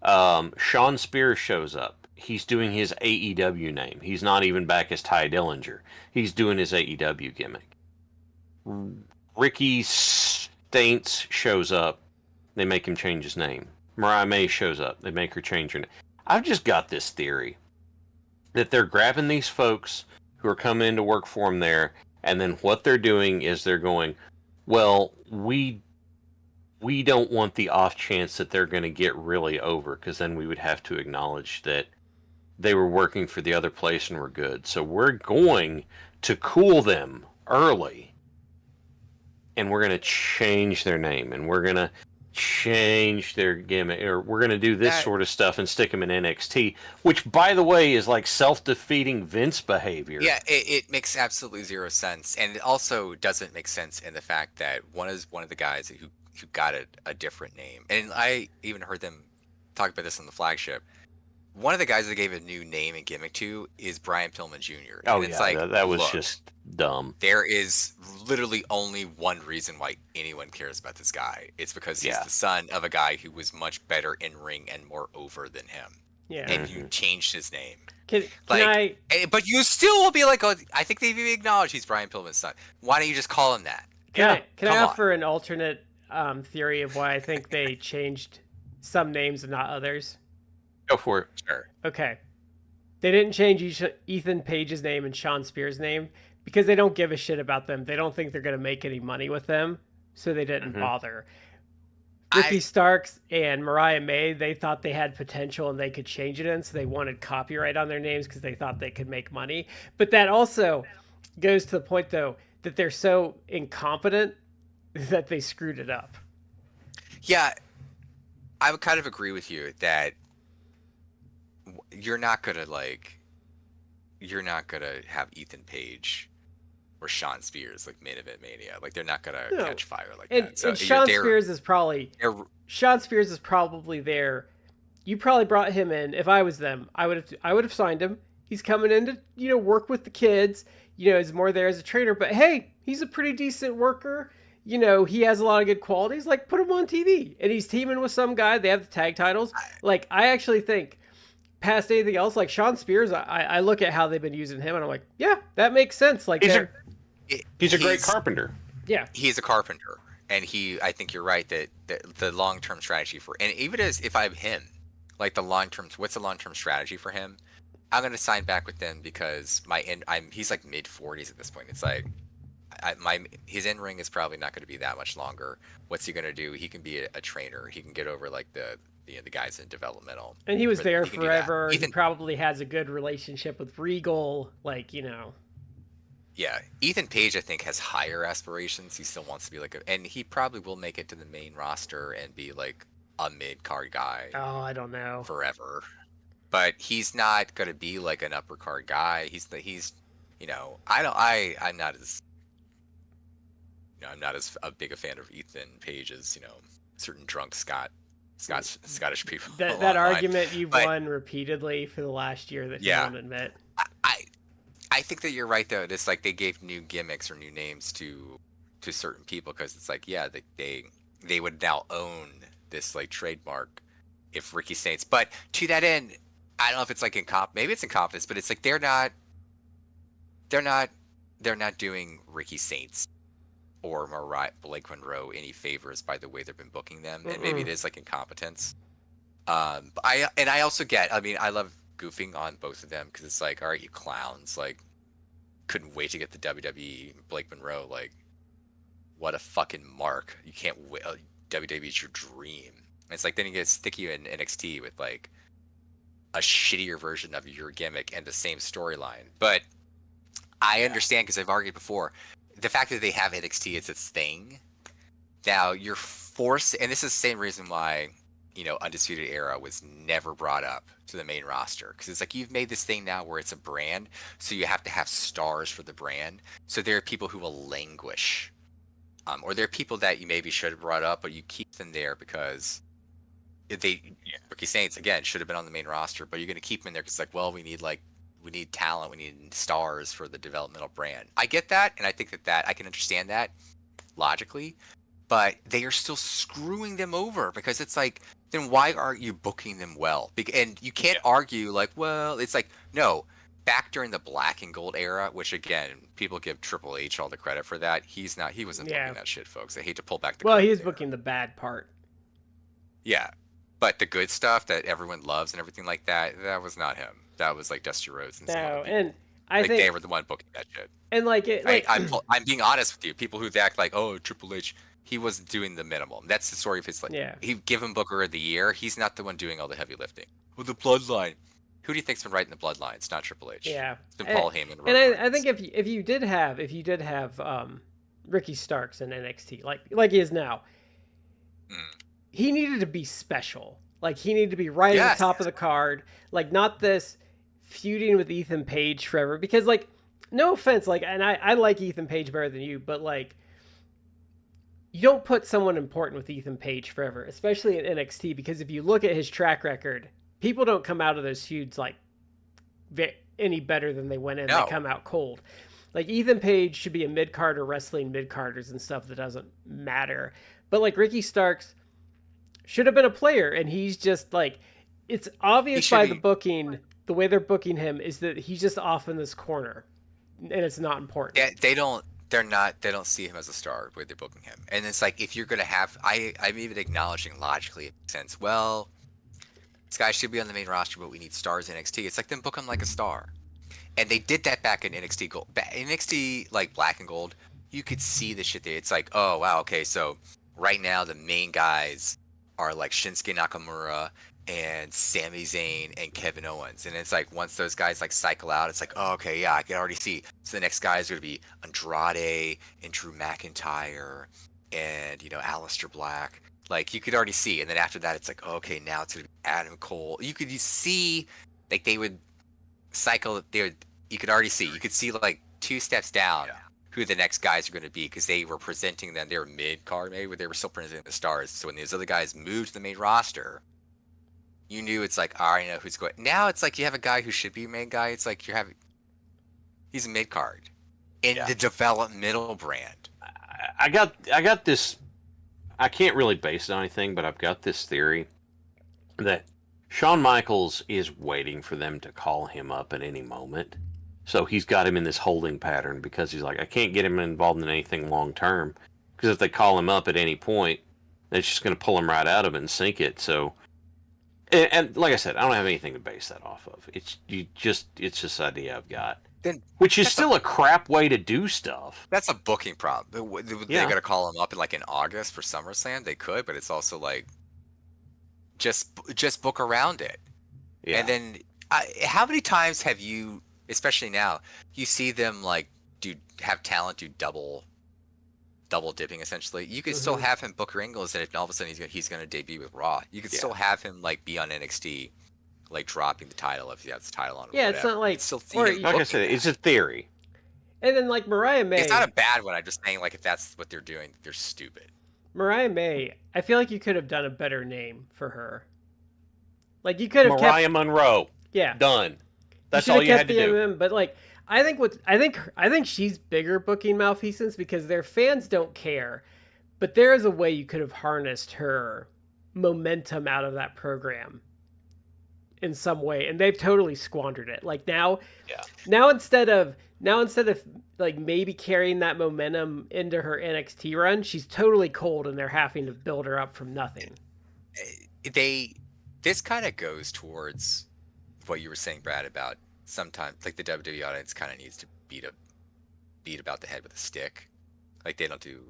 Sean Spears shows up. He's doing his AEW name. He's not even back as Ty Dillinger. He's doing his AEW gimmick. Ricky Staints shows up. They make him change his name. Mariah May shows up. They make her change her name. I've just got this theory that they're grabbing these folks who are coming in to work for them there, and then what they're doing is they're going, well, we don't want the off chance that they're going to get really over, because then we would have to acknowledge that they were working for the other place and were good. So we're going to cool them early, and we're going to change their name, and we're going to change their gimmick, or we're going to do this sort of stuff and stick them in NXT, which, by the way, is like self-defeating Vince behavior. Yeah, it makes absolutely zero sense, and it also doesn't make sense in the fact that one of the guys who got a different name, and I even heard them talk about this on the flagship. One of the guys that gave a new name and gimmick to is Brian Pillman Jr. Oh, and it's yeah, like, that was look, just dumb. there is literally only one reason why anyone cares about this guy. It's because he's the son of a guy who was much better in ring and more over than him. Yeah. And you changed his name. Can Like, but you still will be like, oh, I think they've even acknowledged he's Brian Pillman's son. Why don't you just call him that? Can I come on. offer an alternate theory of why I think they changed some names and not others? Go for it. Sure. Okay. They didn't change Ethan Page's name and Sean Spears' name because they don't give a shit about them. They don't think they're going to make any money with them, so they didn't bother. Ricky Starks and Mariah May, they thought they had potential and they could change it in, so they wanted copyright on their names because they thought they could make money. But that also goes to the point, though, that they're so incompetent that they screwed it up. Yeah, I would kind of agree with you that you're not gonna have Ethan Page or Sean Spears like main event mania. Like they're not gonna catch fire like that. So and Sean Spears is probably there. You probably brought him in. If I was them, I would have signed him. He's coming in to work with the kids. Is more there as a trainer. But hey, he's a pretty decent worker. He has a lot of good qualities. Like, put him on TV. And he's teaming with some guy. They have the tag titles. Like, I actually think, past anything else, like Sean Spears, I look at how they've been using him, and I'm like, yeah, that makes sense. Like, he's a great carpenter. Yeah. He's a carpenter. And I think you're right that the long-term strategy and even if I'm him, like what's the long-term strategy for him? I'm going to sign back with them because he's like mid-40s at this point. It's like, his in-ring is probably not going to be that much longer. What's he going to do? He can be a trainer. He can get over like the guys in developmental. And he was there forever. He Ethan probably has a good relationship with Regal. Like, Yeah, Ethan Page, I think, has higher aspirations. He still wants to be and he probably will make it to the main roster and be like a mid card guy Oh, I don't know. forever. But he's not gonna be like an upper card guy. I'm not as I'm not as a big a fan of Ethan Page as certain drunk Scottish people. That online. argument you've But won repeatedly for the last year that you yeah, won't admit. I think that you're right though. It's like they gave new gimmicks or new names to certain people because it's like they would now own this like trademark if Ricky Saints. But to that end, I don't know if it's like maybe it's incompetence, but it's like they're not doing Ricky Saints or Blake Monroe any favors by the way they've been booking them, and maybe it is like incompetence. But I also get. I mean, I love goofing on both of them because it's like, all right, you clowns, like, couldn't wait to get the WWE Blake Monroe. Like, what a fucking mark! You can't wait. WWE's your dream. And it's like then you stick you in NXT with like a shittier version of your gimmick and the same storyline. But I understand because I've argued before. The fact that they have NXT is its thing. Now you're forced, and this is the same reason why Undisputed Era was never brought up to the main roster because it's like you've made this thing now where it's a brand, so you have to have stars for the brand. So there are people who will languish, or there are people that you maybe should have brought up, but you keep them there because Ricky Saints again should have been on the main roster, but you're going to keep them in there because like, well, we need talent, we need stars for the developmental brand. I get that, and I think that I can understand that logically, but they are still screwing them over because it's like, then why aren't you booking them well? And you can't argue like, well, it's like, no, back during the black and gold era, which again, people give Triple H all the credit for that. He wasn't booking that shit, folks. I hate to pull back the Well, he was there. booking the bad part. Yeah, but the good stuff that everyone loves and everything like that was not him. That was like Dusty Rhodes and some other people. And I think they were the one booking that shit. And like it, like I'm being honest with you. People who act like, oh, Triple H, he was doing the minimum. That's the story of his life. Yeah. He give him Booker of the Year. He's not the one doing all the heavy lifting. Well, the Bloodline. Who do you think's been writing the Bloodline? It's not Triple H. Yeah. It's been Paul Heyman. And I think if you did have Ricky Starks in NXT like he is now, he needed to be special. Like he needed to be right at the top of the card. Like not this feuding with Ethan Page forever. Because like, no offense, like, and I like Ethan Page better than you, but like, you don't put someone important with Ethan Page forever, especially in NXT, because if you look at his track record, people don't come out of those feuds like any better than they went in. No. They come out cold. Like Ethan Page should be a mid-carder wrestling mid-carders and stuff that doesn't matter. But like Ricky Starks should have been a player, and he's just like, it's obvious by the booking, the way they're booking him is that he's just off in this corner, and it's not important. Yeah, they don't see him as a star the way they're booking him. And it's like, if you're going to have, I'm even acknowledging logically it makes sense. Well, this guy should be on the main roster, but we need stars in NXT. It's like, then book him like a star. And they did that back in NXT Gold. NXT, like Black and Gold, you could see the shit there. It's like, oh, wow, okay, so right now the main guys are like Shinsuke Nakamura and Sami Zayn and Kevin Owens. And it's like, once those guys like cycle out, it's like, oh, okay, yeah, I can already see. So the next guys are going to be Andrade and Drew McIntyre and, Aleister Black. Like, you could already see. And then after that, it's like, oh, okay, now it's going to be Adam Cole. You could see, like, they would cycle. You could already see. You could see, like, 2 steps down who the next guys are going to be because they were presenting them. They were mid-card, maybe, but they were still presenting the stars. So when these other guys moved to the main roster, you knew it's like, I already know who's going. Now it's like you have a guy who should be a main guy. It's like he's a mid-card in the developmental brand. I got this. I can't really base it on anything, but I've got this theory that Shawn Michaels is waiting for them to call him up at any moment. So he's got him in this holding pattern because he's like, I can't get him involved in anything long term because if they call him up at any point, it's just going to pull him right out of it and sink it. So, and like I said, I don't have anything to base that off of. It's just this idea I've got. Which is still a crap way to do stuff. That's a booking problem. They're going to call him up in August for SummerSlam. They could, but it's also like just book around it. Yeah. And then how many times have you, especially now, you see them like have talent do double dipping essentially. You could Mm-hmm. still have him book Ingles, and all of a sudden he's gonna debut with Raw. You could still have him like be on NXT, like dropping the title if he has the title on. Or Yeah, whatever. it's not like, still see or him Like I booking said, that. it's a theory. And then like Mariah May, It's not a bad one. I'm just saying like if that's what they're doing, they're stupid. Mariah May, I feel like you could have done a better name for her. Like you could have Mariah kept, Monroe. yeah, Done. That's should have all you had kept to the do. MM, but like I think she's bigger booking malfeasance because their fans don't care. But there is a way you could have harnessed her momentum out of that program in some way, and they've totally squandered it. Like now instead of like maybe carrying that momentum into her NXT run, she's totally cold, and they're having to build her up from nothing. This kind of goes towards what you were saying, Brad, about sometimes like the WWE audience kind of needs to beat about the head with a stick. Like they don't do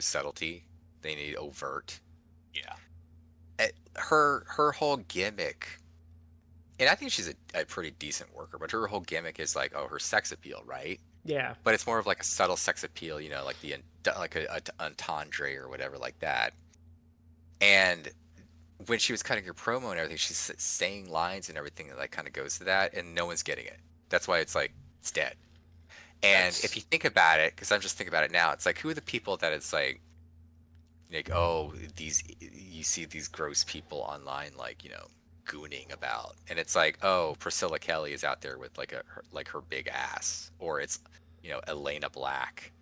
subtlety. They need overt. Yeah. Her whole gimmick, and I think she's a pretty decent worker, but her whole gimmick is like, her sex appeal, right? Yeah. But it's more of like a subtle sex appeal, like a entendre or whatever like that. And when she was cutting her promo and everything, she's saying lines and everything that like kind of goes to that, and no one's getting it. That's why it's like it's dead. And if you think about it, because I'm just thinking about it now, it's like who are the people that it's like you see these gross people online like gooning about, and it's like Priscilla Kelly is out there with like her big ass, or it's Elena Black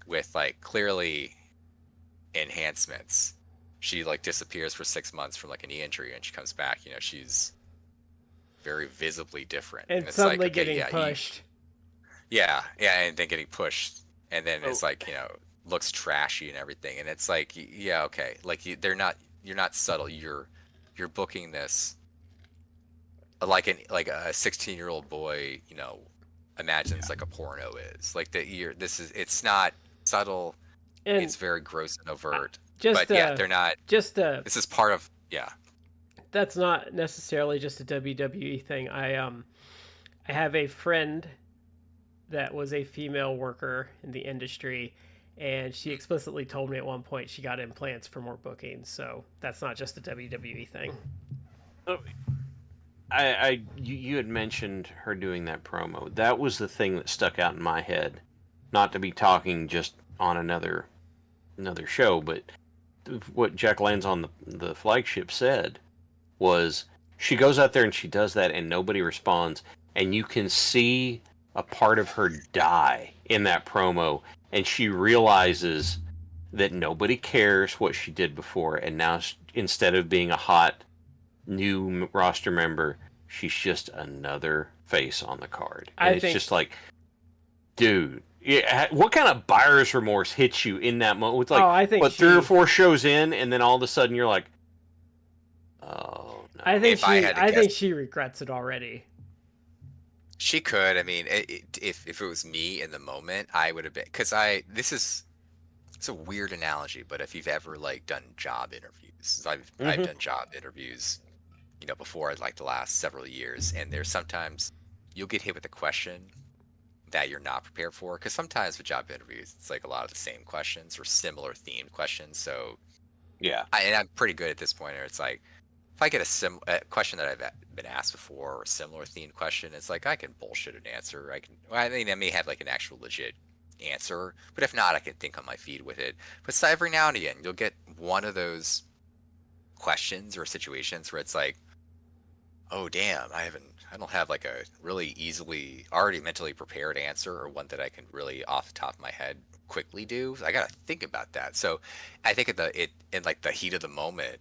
with like clearly enhancements. She like disappears for 6 months from like a knee injury, and she comes back. She's very visibly different, And it's suddenly like, getting pushed. and then getting pushed, and then it's like looks trashy and everything, and it's like okay, like you're not subtle. You're booking this like a 16-year-old boy imagines like a porno is like it's not subtle, And it's very gross and overt. They're not. This is part of That's not necessarily just a WWE thing. I have a friend that was a female worker in the industry, and she explicitly told me at one point she got implants for more bookings. So that's not just a WWE thing. You had mentioned her doing that promo. That was the thing that stuck out in my head. Not to be talking just on another show, but what Jack Lands on the flagship said was she goes out there and she does that and nobody responds, and you can see a part of her die in that promo, and she realizes that nobody cares what she did before, and now instead of being a hot new roster member, she's just another face on the card. And it's just like, dude, what kind of buyer's remorse hits you in that moment? It's like, I think 3 or 4 shows in, and then all of a sudden you're like, oh no. I think she regrets it already. She could. I mean, if it was me in the moment, I would have been, because it's a weird analogy, but if you've ever like done job interviews, I've done job interviews, before like the last several years, and there's sometimes you'll get hit with a question that you're not prepared for, because sometimes with job interviews it's like a lot of the same questions or similar themed questions. So and I'm pretty good at this point, where it's like if I get a question that I've been asked before or a similar themed question, it's like I can bullshit an answer. I may have like an actual legit answer, but if not, I can think on my feet with it. But so every now and again you'll get one of those questions or situations where it's like, oh damn, I don't have like a really easily already mentally prepared answer, or one that I can really off the top of my head quickly do. So I gotta think about that. So I think in like the heat of the moment,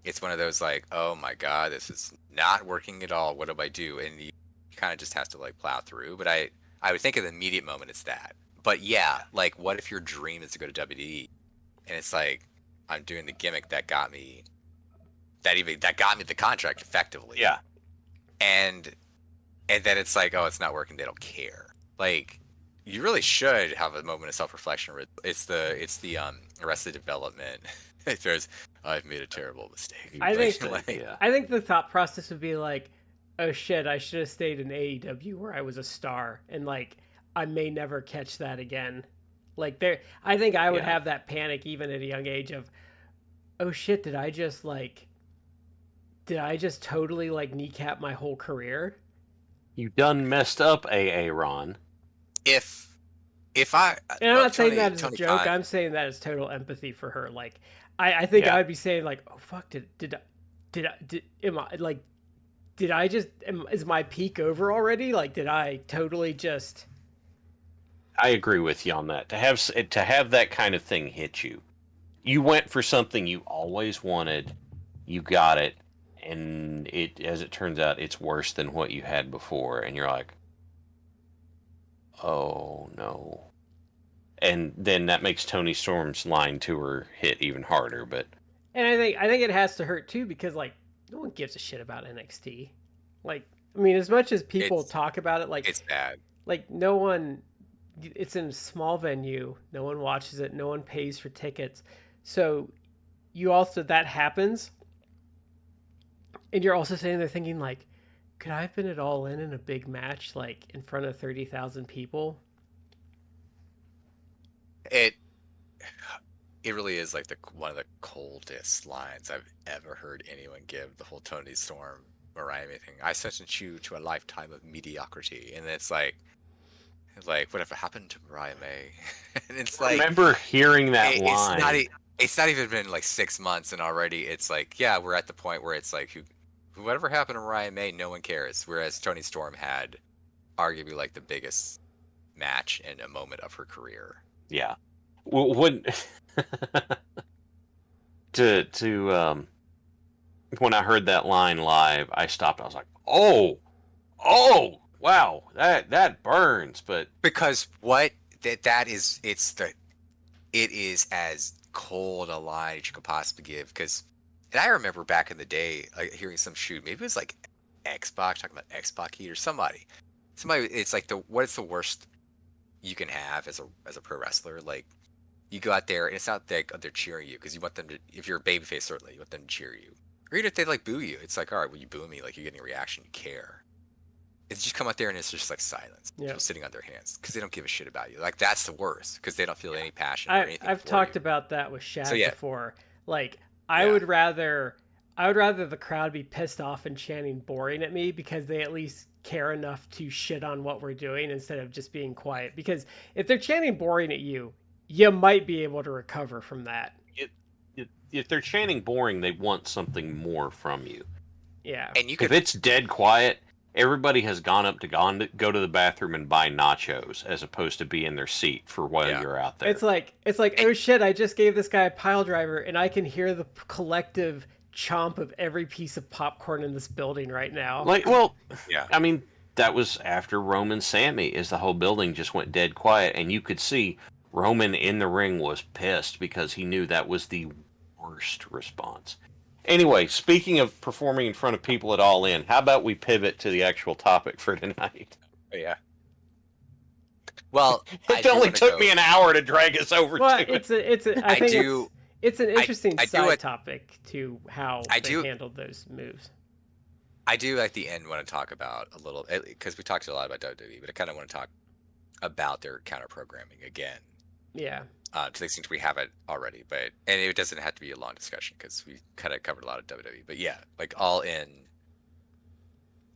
it's one of those like, oh my god, this is not working at all. What do I do? And you kind of just have to like plow through. But I would think in the immediate moment it's that. But yeah, like what if your dream is to go to WWE, and it's like I'm doing the gimmick that got me the contract effectively. Yeah. And then it's like, oh, it's not working. They don't care. Like, you really should have a moment of self-reflection. It's the Arrested Development. I've made a terrible mistake. I think the thought process would be like, oh shit, I should have stayed in AEW where I was a star, and like I may never catch that again. Like I think I would Yeah. have that panic even at a young age of, oh shit, did I just totally like kneecap my whole career? You done messed up, AA Ron. If I And I'm look, not saying that as a Tony joke. Khan, I'm saying that as total empathy for her. Like, I think Yeah. I would be saying like, oh fuck, am I like, is my peak over already? Like, did I totally just? I agree with you on that. To have that kind of thing hit you, you went for something you always wanted, you got it, and as it turns out, it's worse than what you had before, and you're like, oh no. And then that makes Tony Storm's line to her hit even harder. But And I think it has to hurt too because like no one gives a shit about NXT. Like, I mean, as much as people it's talk about it, it's bad. like no one. It's in a small venue. No one watches it. No one pays for tickets. So you also that happens, and you're also sitting there thinking like, could I have been at All In a big match like in front of 30,000 people? It it really is like one of the coldest lines I've ever heard anyone give. The whole Tony Storm Mariah May thing. I sentenced you to a lifetime of mediocrity, and it's like whatever happened to Mariah May, and it's I like remember hearing that line. it's not even been like 6 months, and already it's like, yeah, we're at the point where it's like whatever happened to Mariah May, no one cares. Whereas Tony Storm had arguably like the biggest match and a moment of her career. Yeah. When when I heard that line live, I stopped. I was like, "Oh, wow, that burns." But Because it is as cold a line as you could possibly give. Because, and I remember back in the day, like hearing some shoot, maybe it was like Xbox talking about Xbox Heat or somebody. It's like what is the worst you can have as a pro wrestler? Like, you go out there and it's not like they're cheering you because you want them to. If you're a babyface, certainly you want them to cheer you. Or even if they like boo you, it's like, all right, well, you boo me, like you're getting a reaction, you care. It's just come out there and it's just like silence, people sitting on their hands because they don't give a shit about you. Like, that's the worst because they don't feel any passion or anything. I've talked about that with Shad So, yeah. before. Like, I would rather the crowd be pissed off and chanting boring at me because they at least care enough to shit on what we're doing instead of just being quiet. Because if they're chanting boring at you, you might be able to recover from that. if they're chanting boring, they want something more from you. Yeah. And If it's dead quiet, everybody has gone to go to the bathroom and buy nachos as opposed to be in their seat for while you're out there. It's like, oh shit, I just gave this guy a pile driver and I can hear the collective chomp of every piece of popcorn in this building right now. Like, well, Yeah. I mean, that was after Roman Sammy, as the whole building just went dead quiet, and you could see Roman in the ring was pissed because he knew that was the worst response. Anyway, speaking of performing in front of people at All In, how about we pivot to the actual topic for tonight? Yeah. Well, It only took me an hour to drag us over Well, to it. I think it's an interesting side topic to how they handled those moves. I do at the end want to talk about a little, because we talked a lot about WWE, but I kind of want to talk about their counter programming again. Yeah. To the extent we have it already, and it doesn't have to be a long discussion because we kind of covered a lot of WWE. But yeah, like All In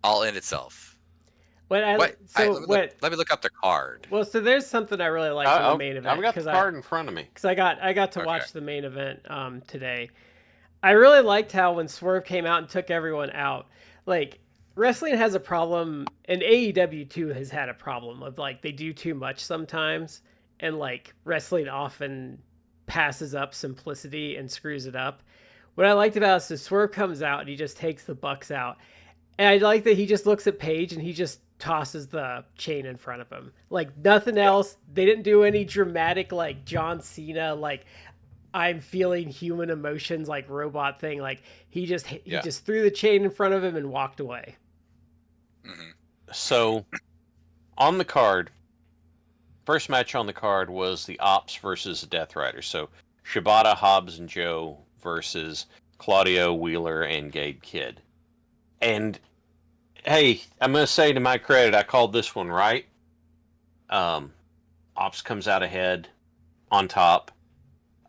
itself. Let me look up the card. Well, so there's something I really like in the main event. I've got the card in front of me. Because I got to watch the main event today. I really liked how when Swerve came out and took everyone out, like, wrestling has a problem, and AEW too has had a problem of like they do too much sometimes, and like wrestling often passes up simplicity and screws it up. What I liked about it is Swerve comes out and he just takes the Bucks out, and I like that he just looks at Paige and he just tosses the chain in front of him, like nothing else. They didn't do any dramatic like John Cena like I'm feeling human emotions like robot thing. Like he just threw the chain in front of him and walked away. Mm-hmm. So, on the card, first match on the card was the Ops versus the Death Riders. So, Shibata, Hobbs, and Joe versus Claudio, Wheeler, and Gabe Kidd. And, hey, I'm going to say to my credit, I called this one right. Ops comes out ahead on top.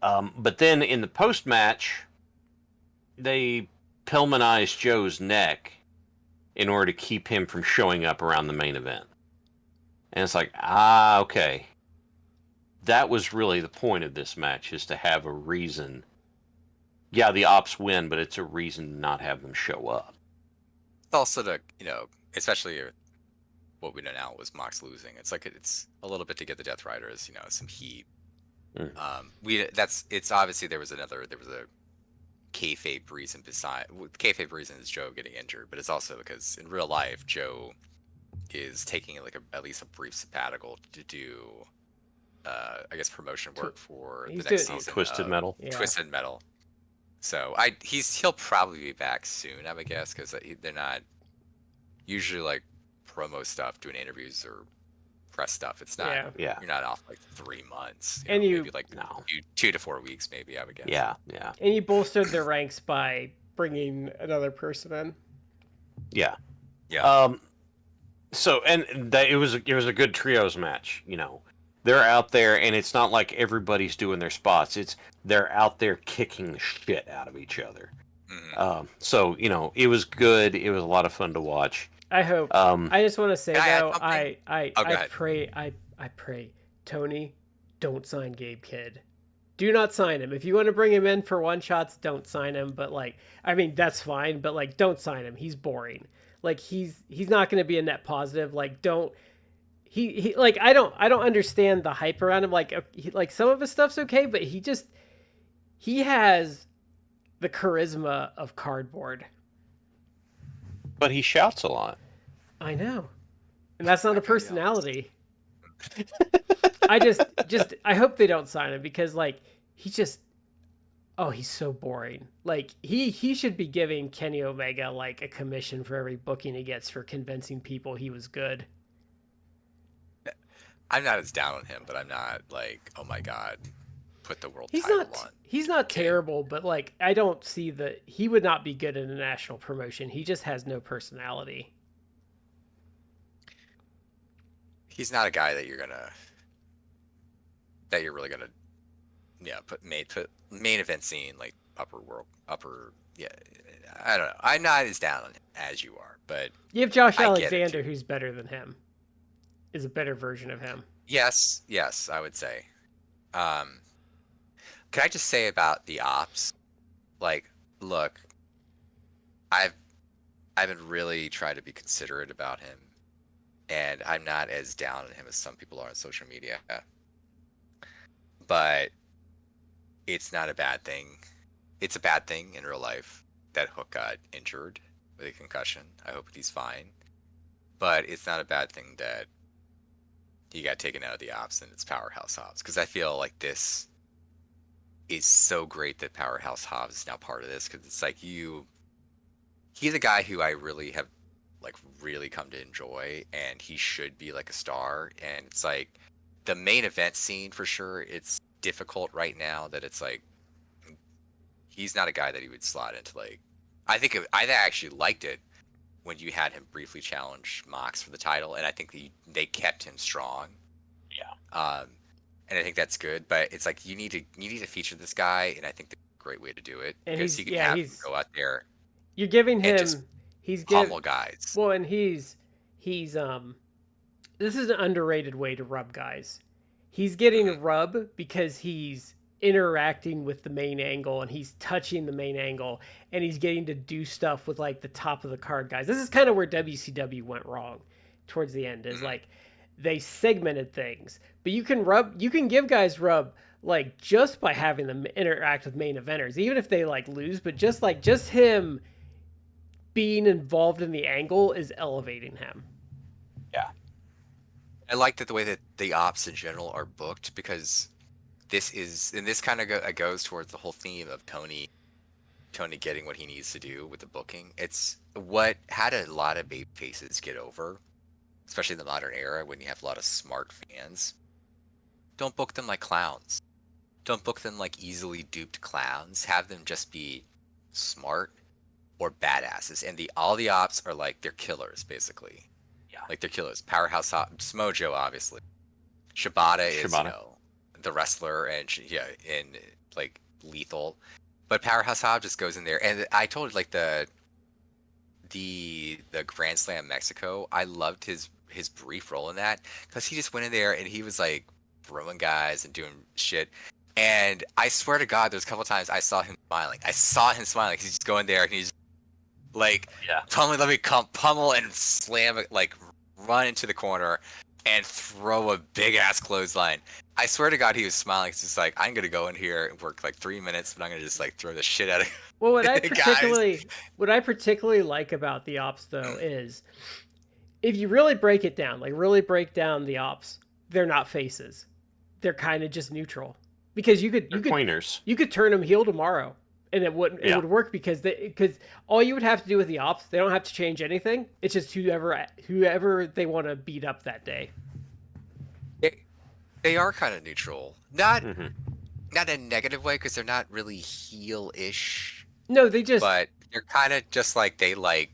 But then in the post match, they Pillmanize Joe's neck in order to keep him from showing up around the main event. And it's like, okay. That was really the point of this match, is to have a reason. Yeah, the Ops win, but it's a reason to not have them show up. It's also to, especially what we know now was Mox losing. It's like it's a little bit to get the Death Riders, some heat. It's obviously there was a kayfabe reason beside. Kayfabe reason is Joe getting injured, but it's also because in real life Joe is taking at least a brief sabbatical to do, I guess, promotion work for the next season. Twisted Metal. Yeah. Twisted Metal. So he'll probably be back soon, I would guess, because they're not usually like promo stuff, doing interviews or press stuff. It's not. Yeah. You're not off like 3 months. And maybe like 2 to 4 weeks, maybe, I would guess. Yeah. And you bolstered their ranks by bringing another person in. Yeah. Yeah. So it was a good trios match. They're out there, and it's not like everybody's doing their spots. They're out there kicking the shit out of each other. Mm-hmm. So it was good. It was a lot of fun to watch. I hope. I just want to say though, I pray, Tony, don't sign Gabe Kidd. Do not sign him. If you want to bring him in for one shots, don't sign him. But that's fine. But don't sign him. He's boring. He's not going to be a net positive. Don't. He I don't understand the hype around him. Some of his stuff's okay, but he has the charisma of cardboard. But he shouts a lot. I know, and that's not a personality. I I hope they don't sign him because he's so boring. He should be giving Kenny Omega a commission for every booking he gets for convincing people he was good. I'm not as down on him, but I'm not oh my god, put the world title on. He's not terrible, but I don't see that he would not be good in a national promotion. He just has no personality. He's not a guy that you're really gonna put main event scene, upper. Yeah, I don't know. I'm not as down on him as you are, but you have Josh Alexander, who's better than him. Is a better version of him. Yes, I would say. Can I just say about the Ops? Look, I've been really trying to be considerate about him, and I'm not as down on him as some people are on social media. But it's not a bad thing. It's a bad thing in real life that Hook got injured with a concussion. I hope he's fine. But it's not a bad thing that he got taken out of the Ops and it's Powerhouse Hobbs. Because I feel like this is so great that Powerhouse Hobbs is now part of this. Because it's he's a guy who I really have really come to enjoy, and he should be a star. And it's the main event scene for sure. It's difficult right now that it's he's not a guy that he would slot into I actually liked it when you had him briefly challenge Mox for the title, and I think they kept him strong. Yeah. And I think that's good, but it's you need to feature this guy, and I think that's a great way to do it, because he can have him go out there. You're giving him pummel guys. Well, and he's this is an underrated way to rub guys. He's getting a rub because he's interacting with the main angle and he's touching the main angle and he's getting to do stuff with the top of the card guys. This is kind of where WCW went wrong towards the end, is they segmented things, but you can give guys rub just by having them interact with main eventers, even if they lose, but just him being involved in the angle is elevating him. Yeah. I like the way that the Ops in general are booked, because this kind of goes towards the whole theme of Tony getting what he needs to do with the booking. It's what had a lot of baby faces get over, especially in the modern era when you have a lot of smart fans. Don't book them like clowns. Don't book them like easily duped clowns. Have them just be smart or badasses. And all the Ops are they're killers, basically. Yeah. They're killers. Powerhouse Ops, Mojo, obviously. Shibata is Shibata. the wrestler and like lethal, but Powerhouse Hobbs just goes in there. And I told like the Grand Slam Mexico, I loved his brief role in that because he just went in there and he was like throwing guys and doing shit. And I swear to God, there's a couple times I saw him smiling. He's just going there and he's like, let me come pummel and slam it, like run into the corner and throw a big ass clothesline. I swear to God, he was smiling. It's just like, I'm gonna go in here and work like 3 minutes, but I'm gonna just like throw the shit out of. Well, what I guys. particularly like about the ops though is, if you really break it down, like really break down the ops, they're not faces. They're kind of just neutral. Because you could turn them heel tomorrow, and it would work because all you would have to do with the ops, they don't have to change anything. It's just whoever they want to beat up that day. They are kind of neutral, not in a negative way because they're not really heel-ish. No, but they're kind of just like they like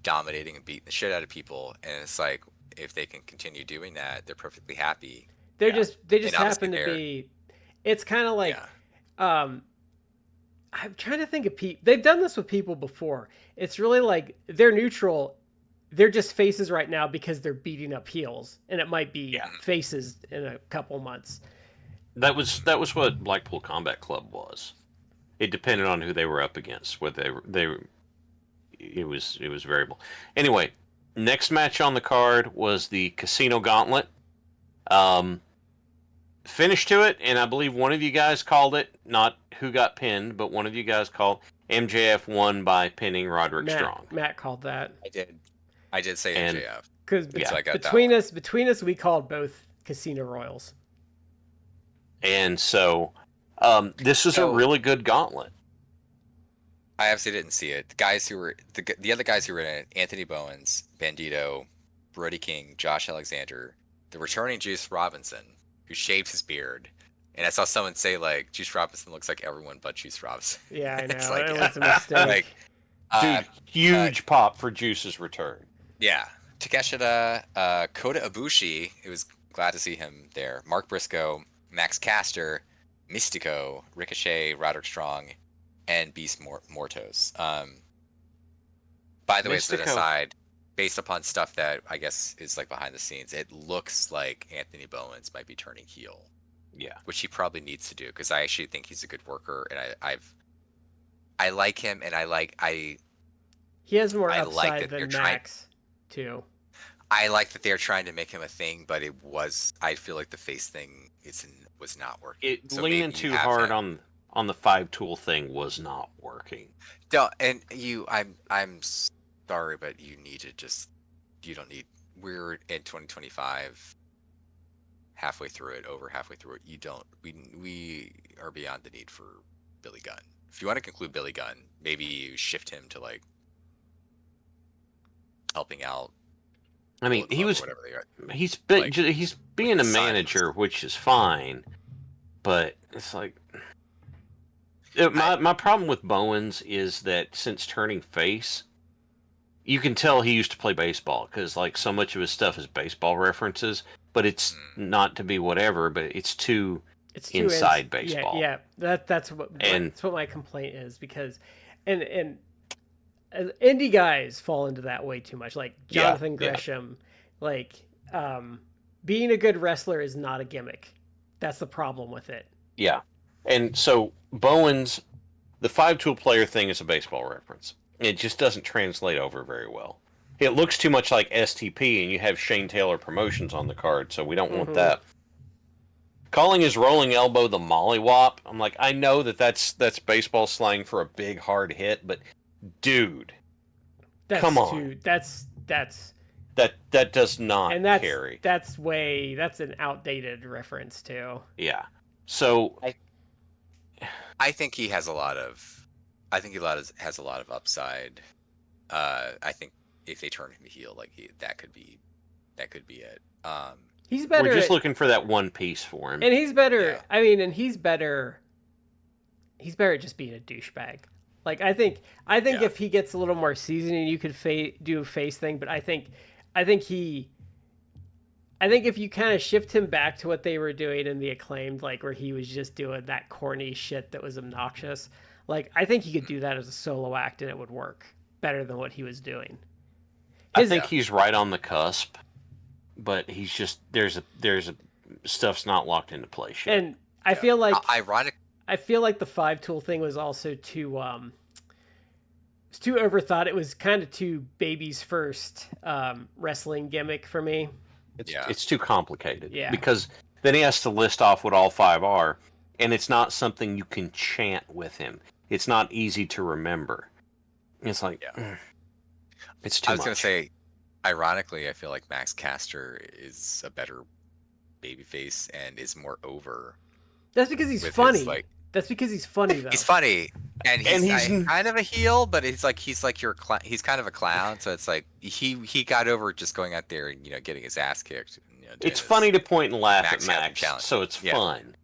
dominating and beating the shit out of people, and it's like if they can continue doing that, they're perfectly happy. They just happen to be. It's kind of like, I'm trying to think of people. They've done this with people before. It's really like they're neutral. They're just faces right now because they're beating up heels, and it might be faces in a couple months. That was what Blackpool Combat Club was. It depended on who they were up against. Whether it was variable. Anyway, next match on the card was the Casino Gauntlet. Finish to it, and I believe one of you guys called it, not who got pinned, but one of you guys called MJF won by pinning Roderick Strong. Matt called that. I did say MJF. Because between us, we called both Casino Royals. And so, this was a really good gauntlet. I absolutely didn't see it. The guys who were the other guys who were in it: Anthony Bowens, Bandito, Brody King, Josh Alexander, the returning Juice Robinson, who shaved his beard. And I saw someone say, like, Juice Robinson looks like everyone but Juice Robinson. Yeah, I know. It's like, it was a mistake. Dude, huge pop for Juice's return. Yeah. Takeshita, Kota Ibushi, it was glad to see him there. Mark Briscoe, Max Caster, Mystico, Ricochet, Roderick Strong, and Beast Mortos. By the way, as an aside, based upon stuff that I guess is like behind the scenes, it looks like Anthony Bowens might be turning heel. Yeah, which he probably needs to do because I actually think he's a good worker, and I like him, and he has more upside than Max too. I like that they're trying to make him a thing, but I feel like the face thing was not working. Leaning too hard on the 5-tool thing was not working. No, and I'm sorry, but you don't need. We're in 2025. Halfway through it, we are beyond the need for Billy Gunn. If you want to conclude Billy Gunn, maybe you shift him to like helping out. I mean, he's being a manager, which is fine, but it's like my problem with Bowens is that since turning face, you can tell he used to play baseball because like so much of his stuff is baseball references. But it's not to be whatever, but it's too inside baseball. Yeah, that's what my complaint is because, and indie guys fall into that way too much. Like Jonathan Gresham, like being a good wrestler is not a gimmick. That's the problem with it. Yeah, and so Bowens, the 5-tool player thing is a baseball reference. It just doesn't translate over very well. It looks too much like STP, and you have Shane Taylor Promotions on the card, so we don't want that. Calling his rolling elbow the mollywop, I'm like, I know that's baseball slang for a big hard hit, but dude, come on, that does not carry. That's an outdated reference too. Yeah, so I think he has a lot of upside. I think. If they turn him heel, that could be it. He's better. We're just looking for that one piece for him, and he's better. Yeah. I mean, and he's better. He's better at just being a douchebag. Like I think if he gets a little more seasoning, you could do a face thing. But I think I think if you kind of shift him back to what they were doing in the Acclaimed, like where he was just doing that corny shit that was obnoxious, like I think he could do that as a solo act and it would work better than what he was doing. I think he's right on the cusp, but he's just there's a stuff's not locked into place yet. And I feel like ironic. I feel like the 5-tool thing was also too it's too overthought. It was kind of too baby's first wrestling gimmick for me. It's too complicated. Yeah. Because then he has to list off what all 5 are, and it's not something you can chant with him. It's not easy to remember. It's like it's too much. I was going to say, ironically, I feel like Max Caster is a better babyface and is more over. That's because he's funny. That's because he's funny, though. He's funny, and he's kind of a heel, but he's like he's kind of a clown. So it's like he got over just going out there and getting his ass kicked. It's funny to point and laugh at Max, so it's fun.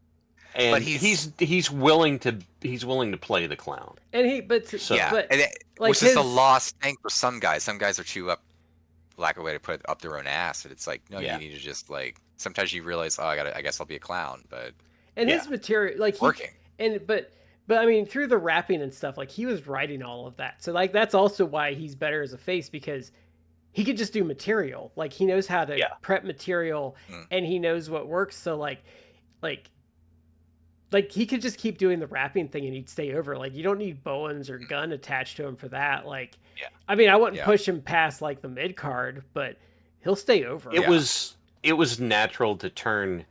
And but he's willing to play the clown. And which is a lost thing for some guys. Some guys are too lack of a way to put it, up their own ass. And it's like you need to just sometimes you realize I guess I'll be a clown, but his material working. But I mean, through the rapping and stuff, he was writing all of that. So that's also why he's better as a face, because he could just do material. He knows how to prep material and he knows what works. So he could just keep doing the rapping thing and he'd stay over. You don't need Bowens or Gunn attached to him for that. I mean, I wouldn't push him past the mid card, but he'll stay over. It was natural to turn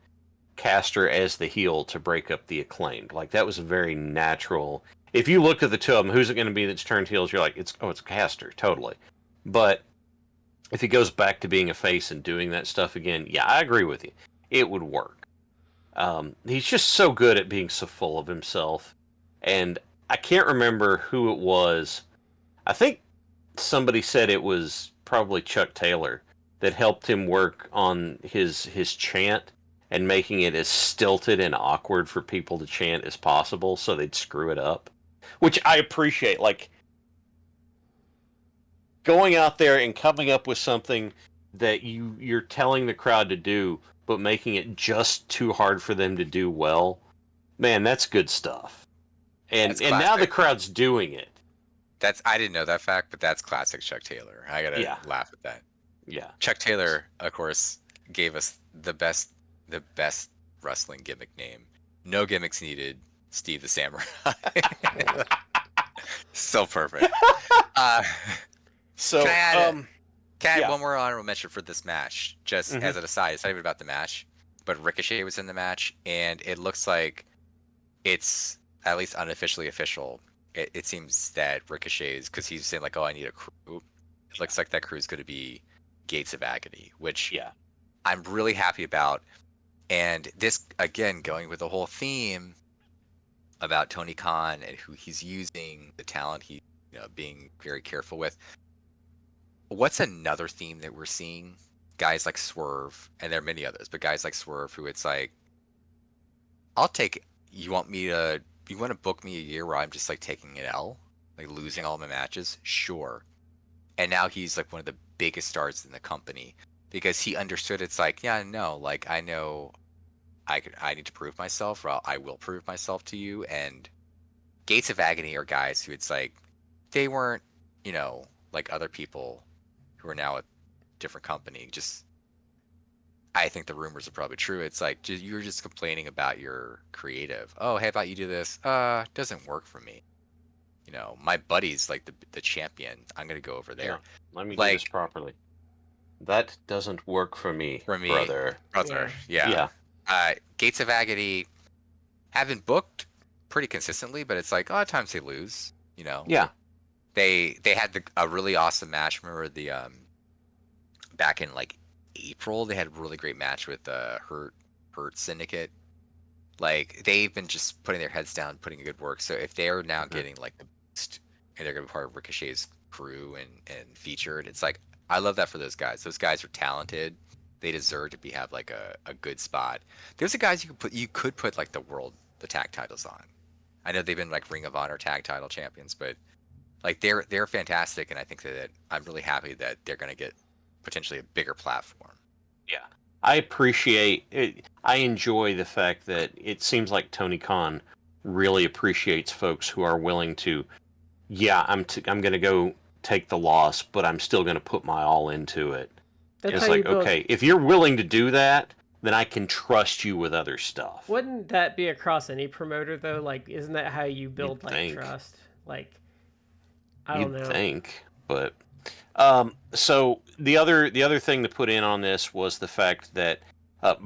Caster as the heel to break up the Acclaimed. That was a very natural. If you look at the two of them, who's it going to be that's turned heels? You're like, it's Caster, totally. But if he goes back to being a face and doing that stuff again, I agree with you. It would work. He's just so good at being so full of himself. And I can't remember who it was. I think somebody said it was probably Chuck Taylor that helped him work on his chant and making it as stilted and awkward for people to chant as possible so they'd screw it up. Which I appreciate. Going out there and coming up with something that you're telling the crowd to do, but making it just too hard for them to do well. Man, that's good stuff. And now the crowd's doing it. I didn't know that fact, but that's classic Chuck Taylor. I gotta laugh at that. Yeah. Chuck Taylor, of course, gave us the best wrestling gimmick name. No gimmicks needed. Steve the Samurai. So perfect. So can I add one more honorable mention for this match? Just as an aside, it's not even about the match, but Ricochet was in the match, and it looks like it's at least unofficially official. It seems that Ricochet is, because he's saying I need a crew. It looks like that crew is going to be Gates of Agony, which I'm really happy about. And this, again, going with the whole theme about Tony Khan and who he's using, the talent he's being very careful with. What's another theme that we're seeing? Guys like Swerve, and there are many others, but guys like Swerve, who it's I'll take it. You want to book me a year where I'm just taking an L, losing all my matches? Sure. And now he's one of the biggest stars in the company, because he understood I know I need to prove myself, or I will prove myself to you. And Gates of Agony are guys who they weren't, like other people who are now at different company. Just, I think the rumors are probably true. It's you're just complaining about your creative. Oh, hey, about you do this? Doesn't work for me. My buddy's the champion. I'm gonna go over there. Yeah, let me do this properly. That doesn't work for me, brother. Yeah. Gates of Agony have been booked pretty consistently, but it's at times they lose. Yeah. They had a really awesome match. Remember the back in April, they had a really great match with the Hurt Syndicate. They've been just putting their heads down, putting in good work. So if they are now getting the boost, and they're gonna be part of Ricochet's crew and featured, it's I love that for those guys. Those guys are talented. They deserve to have a good spot. There's the guys you could put the tag titles on. I know they've been Ring of Honor tag title champions, but they're fantastic, and I think that I'm really happy that they're gonna get potentially a bigger platform. Yeah. I appreciate it. I enjoy the fact that it seems like Tony Khan really appreciates folks who are willing to, yeah, I'm going to go take the loss, but I'm still going to put my all into it. That's It's how you like, build. okay, if you're willing to do that, then I can trust you with other stuff. Wouldn't that be across any promoter though? Like, isn't that how you build You'd like think. trust? Like, I don't You'd know. think, but so the other thing to put in on this was the fact that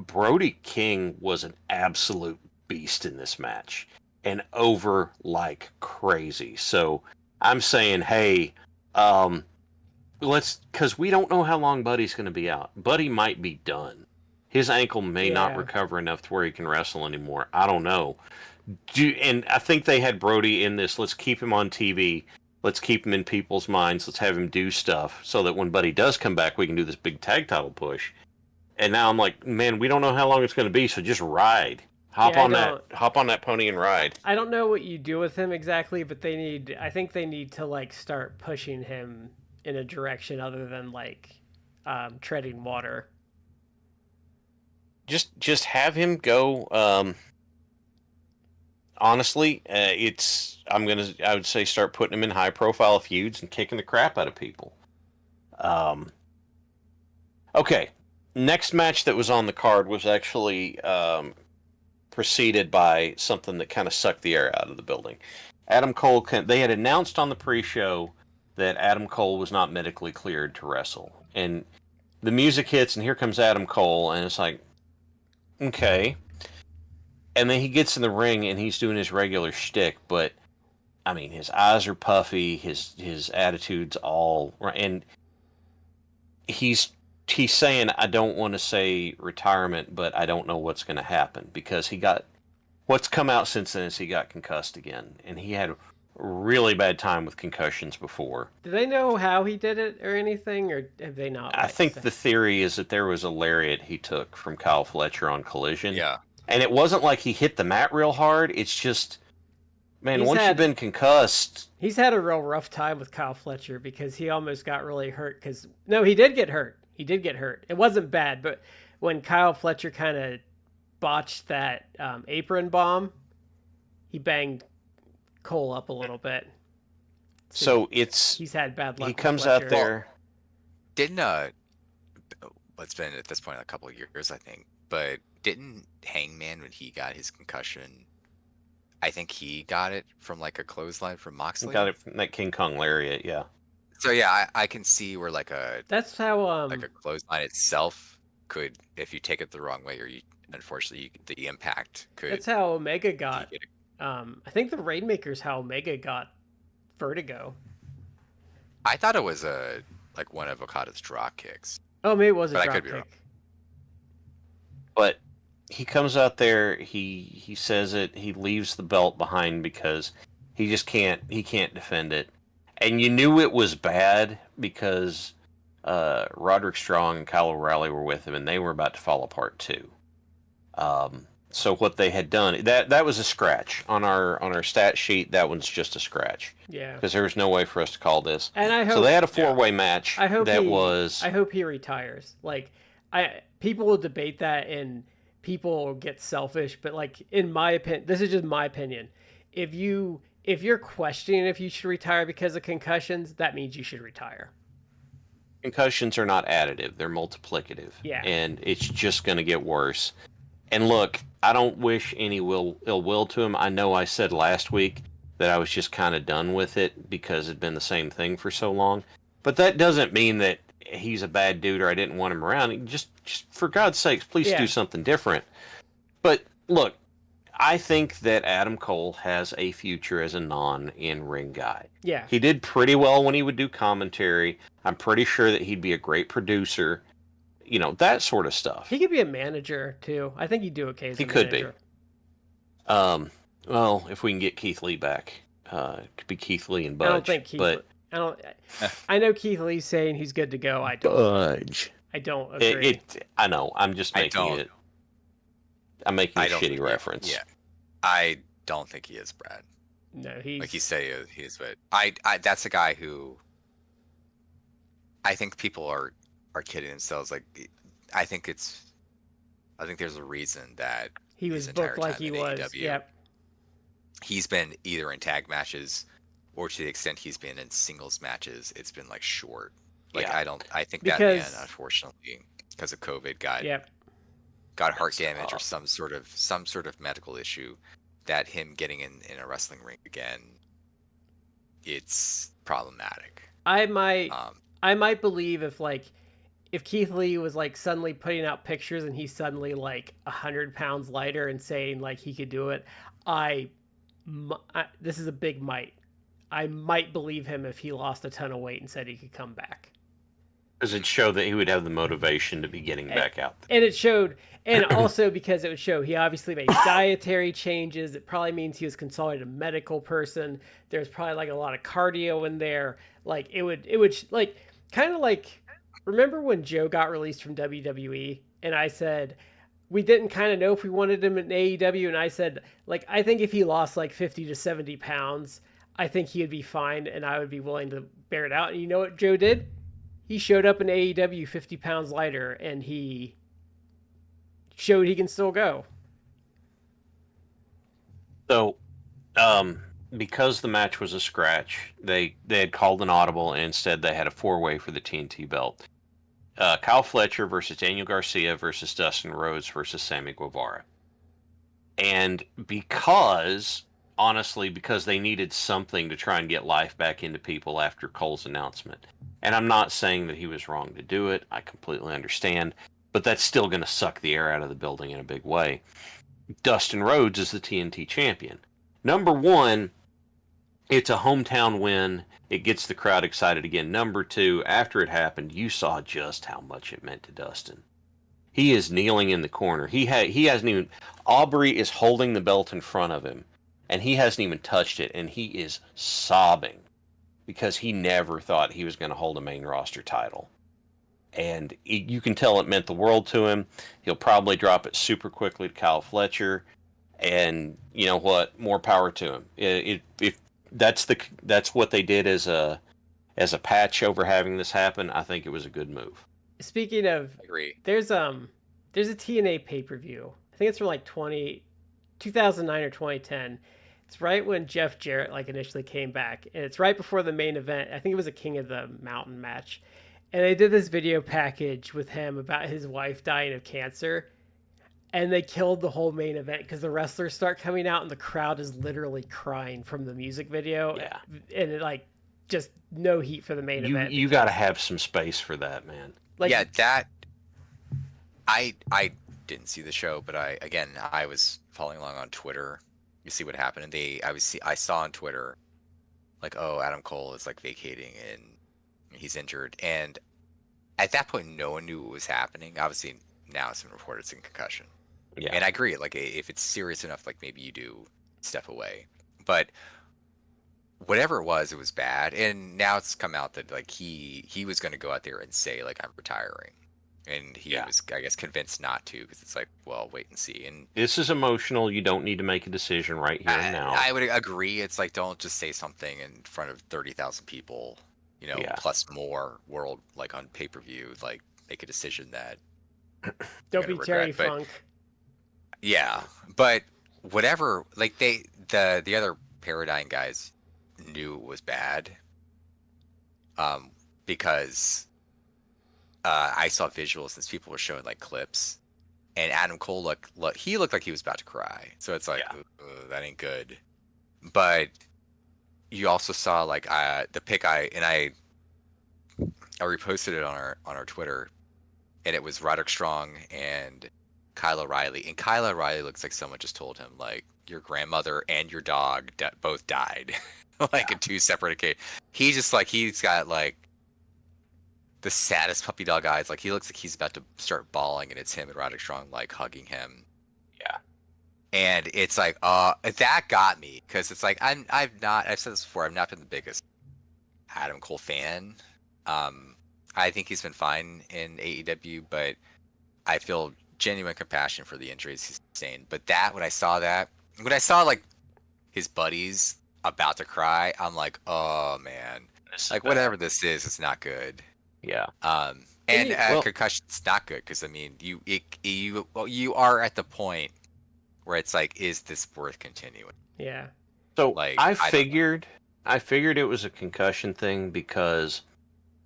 Brody King was an absolute beast in this match and over like crazy. So I'm saying, hey, because we don't know how long Buddy's going to be out. Buddy might be done. His ankle may not Yeah. recover enough to where he can wrestle anymore. I don't know. And I think they had Brody in this. Let's keep him on TV. Let's keep him in people's minds. Let's have him do stuff so that when Buddy does come back, we can do this big tag title push. And now I'm like, man, we don't know how long it's going to be, so just ride. Hop Yeah, on that pony and ride. I don't know what you do with him exactly, but I think they need to like start pushing him in a direction other than like treading water. Just have him go. Honestly, I would say start putting him in high profile feuds and kicking the crap out of people. Okay, next match that was on the card was actually preceded by something that kind of sucked the air out of the building. Adam Cole, they had announced on the pre-show that Adam Cole was not medically cleared to wrestle, and the music hits, and here comes Adam Cole, and it's like, okay. And then he gets in the ring and he's doing his regular shtick, but I mean, his eyes are puffy, his attitude's all, and he's saying, I don't want to say retirement, but I don't know what's going to happen, because what's come out since then is he got concussed again, and he had a really bad time with concussions before. Do they know how he did it or anything, or have they not? I think the theory is that there was a lariat he took from Kyle Fletcher on Collision. Yeah. And it wasn't like he hit the mat real hard. It's just, man, He's once you've been concussed. He's had a real rough time with Kyle Fletcher because he almost got really hurt. No, he did get hurt. He did get hurt. It wasn't bad, but when Kyle Fletcher kind of botched that apron bomb, he banged Cole up a little bit. So he's had bad luck. He comes out there. Didn't it's been at this point a couple of years, I think, but didn't Hangman, when he got his concussion, I think he got it from like a clothesline from Moxley? He got it from that King Kong lariat, yeah. So yeah, I can see where that's how like a clothesline itself could, if you take it the wrong way, or the impact could. That's how Omega got. I think the Rainmaker's how Omega got vertigo. I thought it was like one of Okada's drop kicks. Oh, maybe it was a But I drop could be kick. wrong. But he comes out there, he says it, he leaves the belt behind because he just can't defend it. And you knew it was bad because Roderick Strong and Kyle O'Reilly were with him, and they were about to fall apart too. So what they had done, that was a scratch on our stat sheet. That one's just a scratch. Yeah. Because there was no way for us to call this. And I hope, so they had a 4-way match. I hope I hope he retires. Like, people will debate that and people get selfish, but like, in my opinion, this is just my opinion. If you're questioning if you should retire because of concussions, that means you should retire. Concussions are not additive; they're multiplicative. Yeah. And it's just going to get worse. And look, I don't wish any ill will to him. I know I said last week that I was just kind of done with it because it'd been the same thing for so long. But that doesn't mean that he's a bad dude or I didn't want him around. Just for God's sakes, please do something different. But look, I think that Adam Cole has a future as a non-in-ring guy. Yeah. He did pretty well when he would do commentary. I'm pretty sure that he'd be a great producer. You know, that sort of stuff. He could be a manager too. I think he'd do okay as a manager. He could be. Well, if we can get Keith Lee back, it could be Keith Lee and Budge. I don't think I know Keith Lee's saying he's good to go. I don't. Budge. I don't agree. I know. I'm just making it. I'm making a shitty reference. Yeah, I don't think he is, Brad. No, he's like you say he is, but I that's a guy who I think people are kidding themselves. Like, I think it's I think there's a reason that He his was entire booked like time he in was. AEW, Yep. he's been either in tag matches or to the extent he's been in singles matches, it's been like short. Like Yeah. I think that man, Because unfortunately, because of COVID, got yep. heart Messed damage or up. some sort of medical issue that him getting in a wrestling ring again, it's problematic. I Um, might believe if Keith Lee was like suddenly putting out pictures and he's suddenly like 100 pounds lighter and saying like he could do it, this is a big might. I might believe him if he lost a ton of weight and said he could come back. Because it showed that he would have the motivation to be getting back out there. And it showed, and also because it would show he obviously made dietary changes. It probably means he was consulting a medical person. There's probably like a lot of cardio in there. Like it would like kind of like, remember when Joe got released from WWE and I said we didn't kind of know if we wanted him in AEW, and I said like I think if he lost like 50 to 70 pounds, I think he would be fine and I would be willing to bear it out. And you know what Joe did? He showed up in AEW 50 pounds lighter and he showed he can still go. So, because the match was a scratch, they had called an audible, and instead they had a 4-way for the TNT belt. Kyle Fletcher versus Daniel Garcia versus Dustin Rhodes versus Sammy Guevara. And honestly, because they needed something to try and get life back into people after Cole's announcement. And I'm not saying that he was wrong to do it. I completely understand. But that's still going to suck the air out of the building in a big way. Dustin Rhodes is the TNT champion. Number one, it's a hometown win. It gets the crowd excited again. Number two, after it happened, you saw just how much it meant to Dustin. He is kneeling in the corner. He hasn't even... Aubrey is holding the belt in front of him, and he hasn't even touched it, and he is sobbing because he never thought he was going to hold a main roster title. And you can tell it meant the world to him. He'll probably drop it super quickly to Kyle Fletcher, and you know what? More power to him. If that's what they did as a patch over having this happen, I think it was a good move. Speaking of, I agree. there's a TNA pay-per-view. I think it's from like 2009 or 2010. It's right when Jeff Jarrett like initially came back, and it's right before the main event. I think it was a King of the Mountain match, and they did this video package with him about his wife dying of cancer, and they killed the whole main event because the wrestlers start coming out and the crowd is literally crying from the music video. Yeah. And it like just no heat for the main event. You got to have some space for that, man. Like, yeah, that I didn't see the show, but I was following along on Twitter. You see what happened, and I saw on Twitter like, oh, Adam Cole is like vacating and he's injured, and at that point, no one knew what was happening. Obviously, now it's been reported it's a concussion. Yeah. And I agree. Like, if it's serious enough, like maybe you do step away. But whatever it was bad. And now it's come out that like he was going to go out there and say like I'm retiring, and he was, I guess, convinced not to because it's like, well, wait and see. And this is emotional. You don't need to make a decision right here and now. I would agree. It's like, don't just say something in front of 30,000 people, plus more world, like on pay-per-view. Like, make a decision that don't be Terry Funk. Yeah, but whatever. Like the other Paradigm guys knew it was bad, because I saw visuals since people were showing like clips, and Adam Cole looked like he was about to cry. So it's like, that ain't good. But you also saw like the pic I reposted it on our Twitter, and it was Roderick Strong and Kyle O'Reilly, and Kyle O'Reilly looks like someone just told him like your grandmother and your dog both died, like in two separate occasions. He's got like the saddest puppy dog eyes. Like, he looks like he's about to start bawling, and it's him and Roderick Strong like hugging him. Yeah. And it's like, that got me, because it's like I've said this before, I've not been the biggest Adam Cole fan. I think he's been fine in AEW, but I feel genuine compassion for the injuries he's sustained. But when I saw like his buddies about to cry, I'm like, oh man, like whatever this is, it's not good. Yeah. And Well, concussion's not good because I mean, you are at the point where it's like, is this worth continuing? Yeah. so Like, I I don't know. figured it was a concussion thing because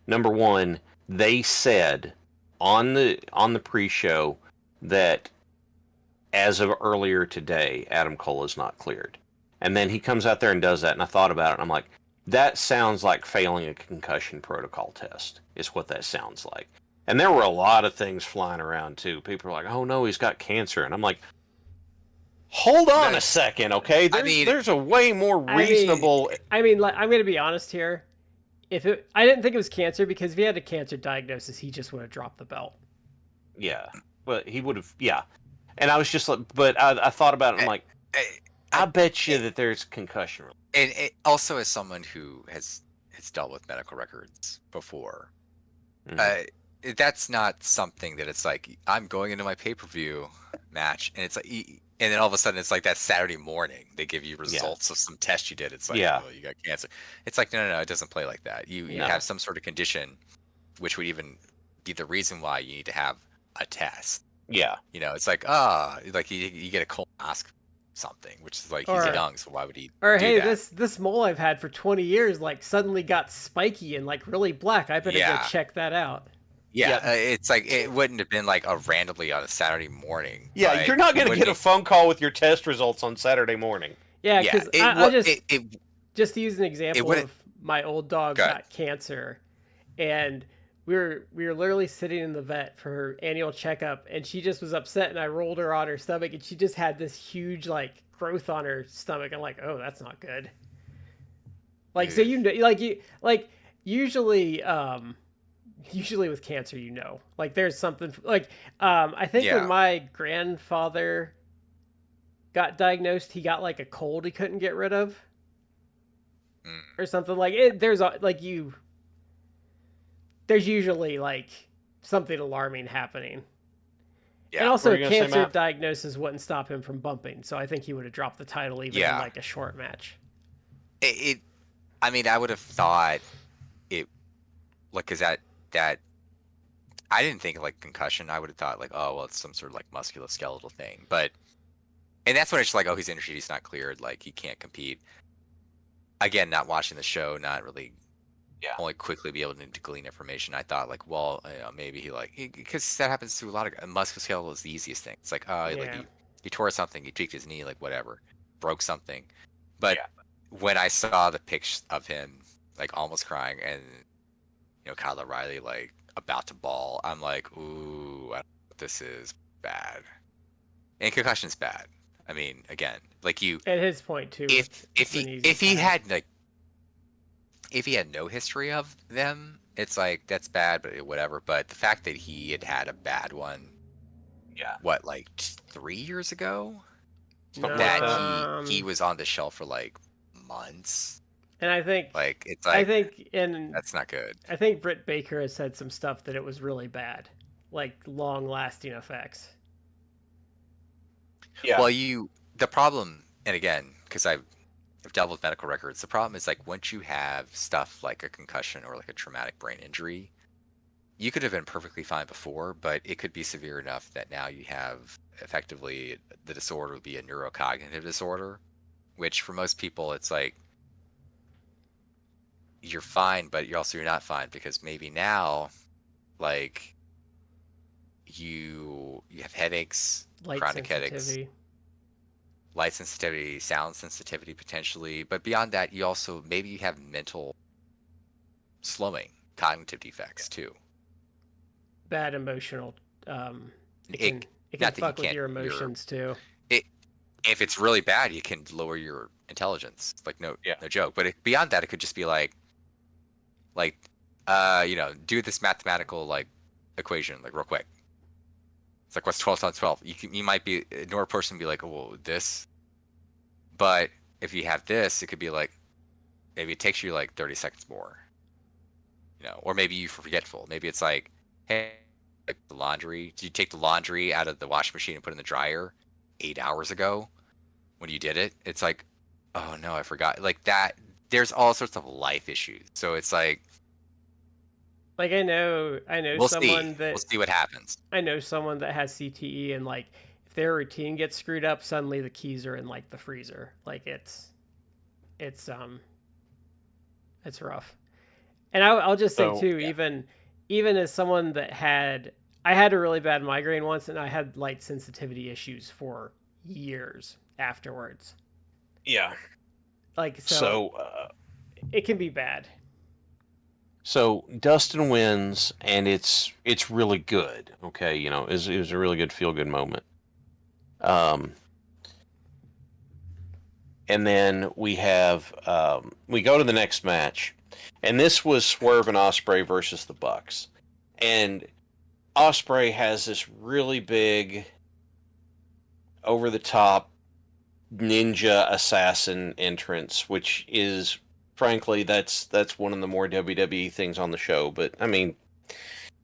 number one, they said on the pre-show that as of earlier today, Adam Cole is not cleared. And then he comes out there and does that, and I thought about it, and I'm like, that sounds like failing a concussion protocol test, is what that sounds like. And there were a lot of things flying around, too. People are like, oh no, he's got cancer. And I'm like, hold on a second, okay? There's a way more reasonable... I mean, like, I'm going to be honest here. I didn't think it was cancer, because if he had a cancer diagnosis, he just would have dropped the belt. Yeah, but he would have, yeah. And I was just like, but I thought about it, I'm like, I bet you that there's concussion. And also, as someone who has dealt with medical records before, that's not something that it's like I'm going into my pay-per-view match, and it's like, and then all of a sudden it's like that Saturday morning they give you results of some test you did. It's like, oh, you got cancer. It's like, no, it doesn't play like that. You have some sort of condition, which would even be the reason why you need to have a test. Yeah. You know, it's like, like you get a colonoscopy, something, which is like, he's young, so why would he or do hey, that? this mole I've had for 20 years like suddenly got spiky and like really black. I better go check that out. Yeah, it's like, it wouldn't have been like a randomly on a Saturday morning. Yeah, you're not going to get a phone call with your test results on Saturday morning. Yeah, because just to use an example of my old dog got cancer, and we were literally sitting in the vet for her annual checkup, and she just was upset, and I rolled her on her stomach, and she just had this huge like growth on her stomach. I'm like, oh, that's not good. Like, so usually with cancer, like there's something like, I think when my grandfather got diagnosed, he got like a cold he couldn't get rid of or something like it. There's usually like something alarming happening. Yeah. And also a cancer diagnosis wouldn't stop him from bumping. So I think he would have dropped the title even in like a short match. I mean, I would have thought it, like, cause that I didn't think like concussion. I would have thought like, oh, well, it's some sort of like musculoskeletal thing. But, and that's when it's like, oh, he's injured, he's not cleared, like he can't compete. Again, not watching the show, not really, only quickly be able to glean information. I thought like, well, maybe because that happens to a lot of musculoskeletal is the easiest thing. It's like, like he tore something, he tweaked his knee, like whatever, broke something. But when I saw the picture of him like almost crying and Kyle O'Reilly like about to bawl, I'm like, ooh, this is bad. And concussion's bad. I mean, again, like at his point too. If he had no history of them, it's like that's bad, but whatever. But the fact that he had a bad one, what, like 3 years ago, that he was on the shelf for like months. And I think, like, it's like, that's not good. I think Britt Baker has said some stuff that it was really bad, like long-lasting effects. Yeah. Well, the problem, and again, because I've dealt with medical records, the problem is like once you have stuff like a concussion or like a traumatic brain injury, you could have been perfectly fine before, but it could be severe enough that now you have effectively the disorder would be a neurocognitive disorder, which for most people it's like you're fine, but you're not fine because maybe now, like you have headaches, chronic headaches, light sensitivity, sound sensitivity potentially, but beyond that, you also maybe you have mental slowing, cognitive defects too. Bad emotional. It can fuck with your emotions too. If it's really bad, you can lower your intelligence. Like no joke. But beyond that, it could just be like do this mathematical like equation like real quick. It's like, what's 12 times 12? You might be a normal person be like, oh, well, this. But if you have this, it could be like maybe it takes you like 30 seconds more. Or maybe you're forgetful. Maybe it's like, hey, like the laundry. Did you take the laundry out of the washing machine and put it in the dryer 8 hours ago when you did it? It's like, oh no, I forgot. Like that. There's all sorts of life issues. So it's like, Like I know We'll someone see. that We'll see what happens. I know someone that has CTE, and like if their routine gets screwed up, suddenly the keys are in like the freezer. Like it's it's rough. And I'll just say So too, yeah, even as someone that I had a really bad migraine once, and I had light sensitivity issues for years afterwards. yeah. Like so, So it can be bad. so Dustin wins, and it's really good. Okay, it was a really good feel good moment. Um, and then we go to the next match, and this was Swerve and Ospreay versus the Bucks, and Ospreay has this really big, over the top ninja assassin entrance, which is frankly that's one of the more WWE things on the show. But I mean,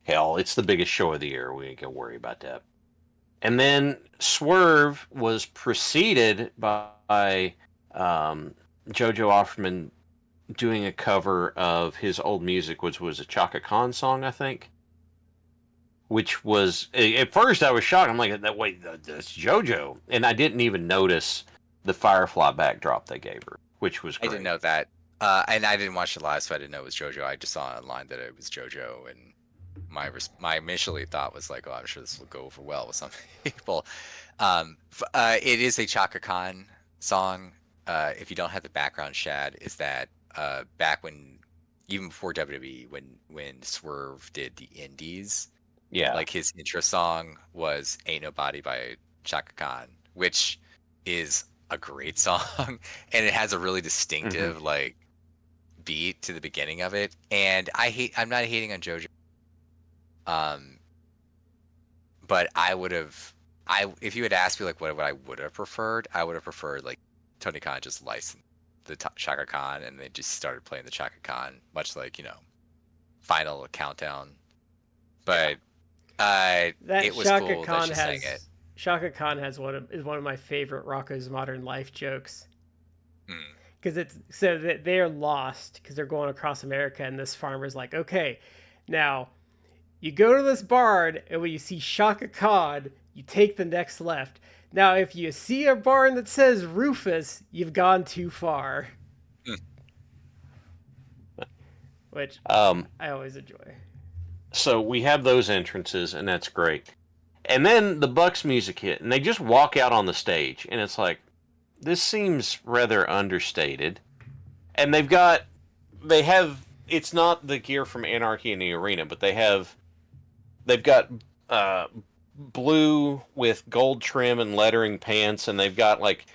hell, it's the biggest show of the year. We ain't gonna worry about that. And then Swerve was preceded by JoJo Offerman doing a cover of his old music, which was a Chaka Khan song, I think. Which was at first I was shocked. I'm like, "That wait, that's JoJo," and I didn't even notice the Firefly backdrop they gave her, which was I great. didn't know that, and I didn't watch it live, so I didn't know it was JoJo. I just saw online that it was JoJo, and my initially thought was like, oh, I'm sure this will go over well with some people. It is a Chaka Khan song. If you don't have the background, Shad, is that back when, even before WWE, when Swerve did the Indies, Yeah. like his intro song was "Ain't Nobody" by Chaka Khan, which is a great song, and it has a really distinctive like beat to the beginning of it. And I'm not hating on JoJo, but if you had asked me like what I would have preferred, I would have preferred like Tony Khan just licensed the Chaka Khan and they just started playing the Chaka Khan, much like Final Countdown. But That it was Shaka cool Khan that she sang it. Shaka Khan is one of my favorite Rocco's Modern Life jokes. Because it's so that they're lost because they're going across America, and this farmer's like, okay, now you go to this barn, and when you see Shaka Khan, you take the next left. Now, if you see a barn that says Rufus, you've gone too far. Which I always enjoy. So we have those entrances, and that's great. And then the Bucks music hit, and they just walk out on the stage, and it's like, this seems rather understated. And it's not the gear from Anarchy in the Arena, but they've got blue with gold trim and lettering pants, and they've got like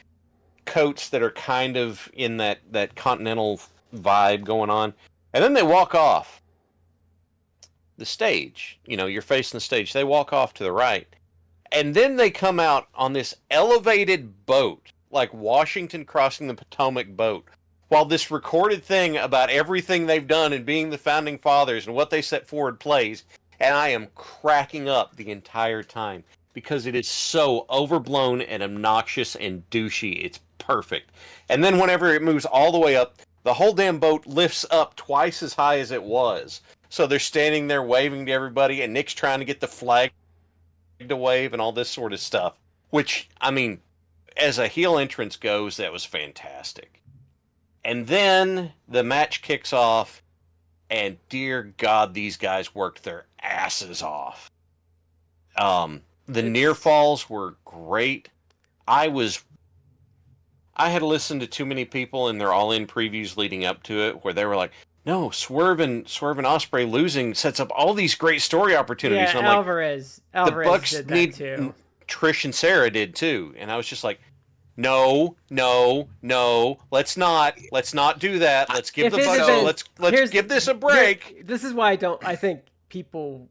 coats that are kind of in that continental vibe going on. And then they walk off the stage. You're facing the stage. They walk off to the right. And then they come out on this elevated boat, like Washington crossing the Potomac boat, while this recorded thing about everything they've done and being the founding fathers and what they set forward plays. And I am cracking up the entire time because it is so overblown and obnoxious and douchey. It's perfect. And then whenever it moves all the way up, the whole damn boat lifts up twice as high as it was. So they're standing there waving to everybody, and Nick's trying to get the flag to wave and all this sort of stuff. Which, I mean, as a heel entrance goes, that was fantastic. And then the match kicks off, and dear God, these guys worked their asses off. The near falls were great. I had listened to too many people in their All In previews leading up to it, where they were like, "No, Swerve and Ospreay losing sets up all these great story opportunities." Yeah, and I'm like, the Bucks did that need too. Trish and Sarah did too, and I was just like, "No, let's not do that. Let's give the Bucks let's give this a break." This is why I think people,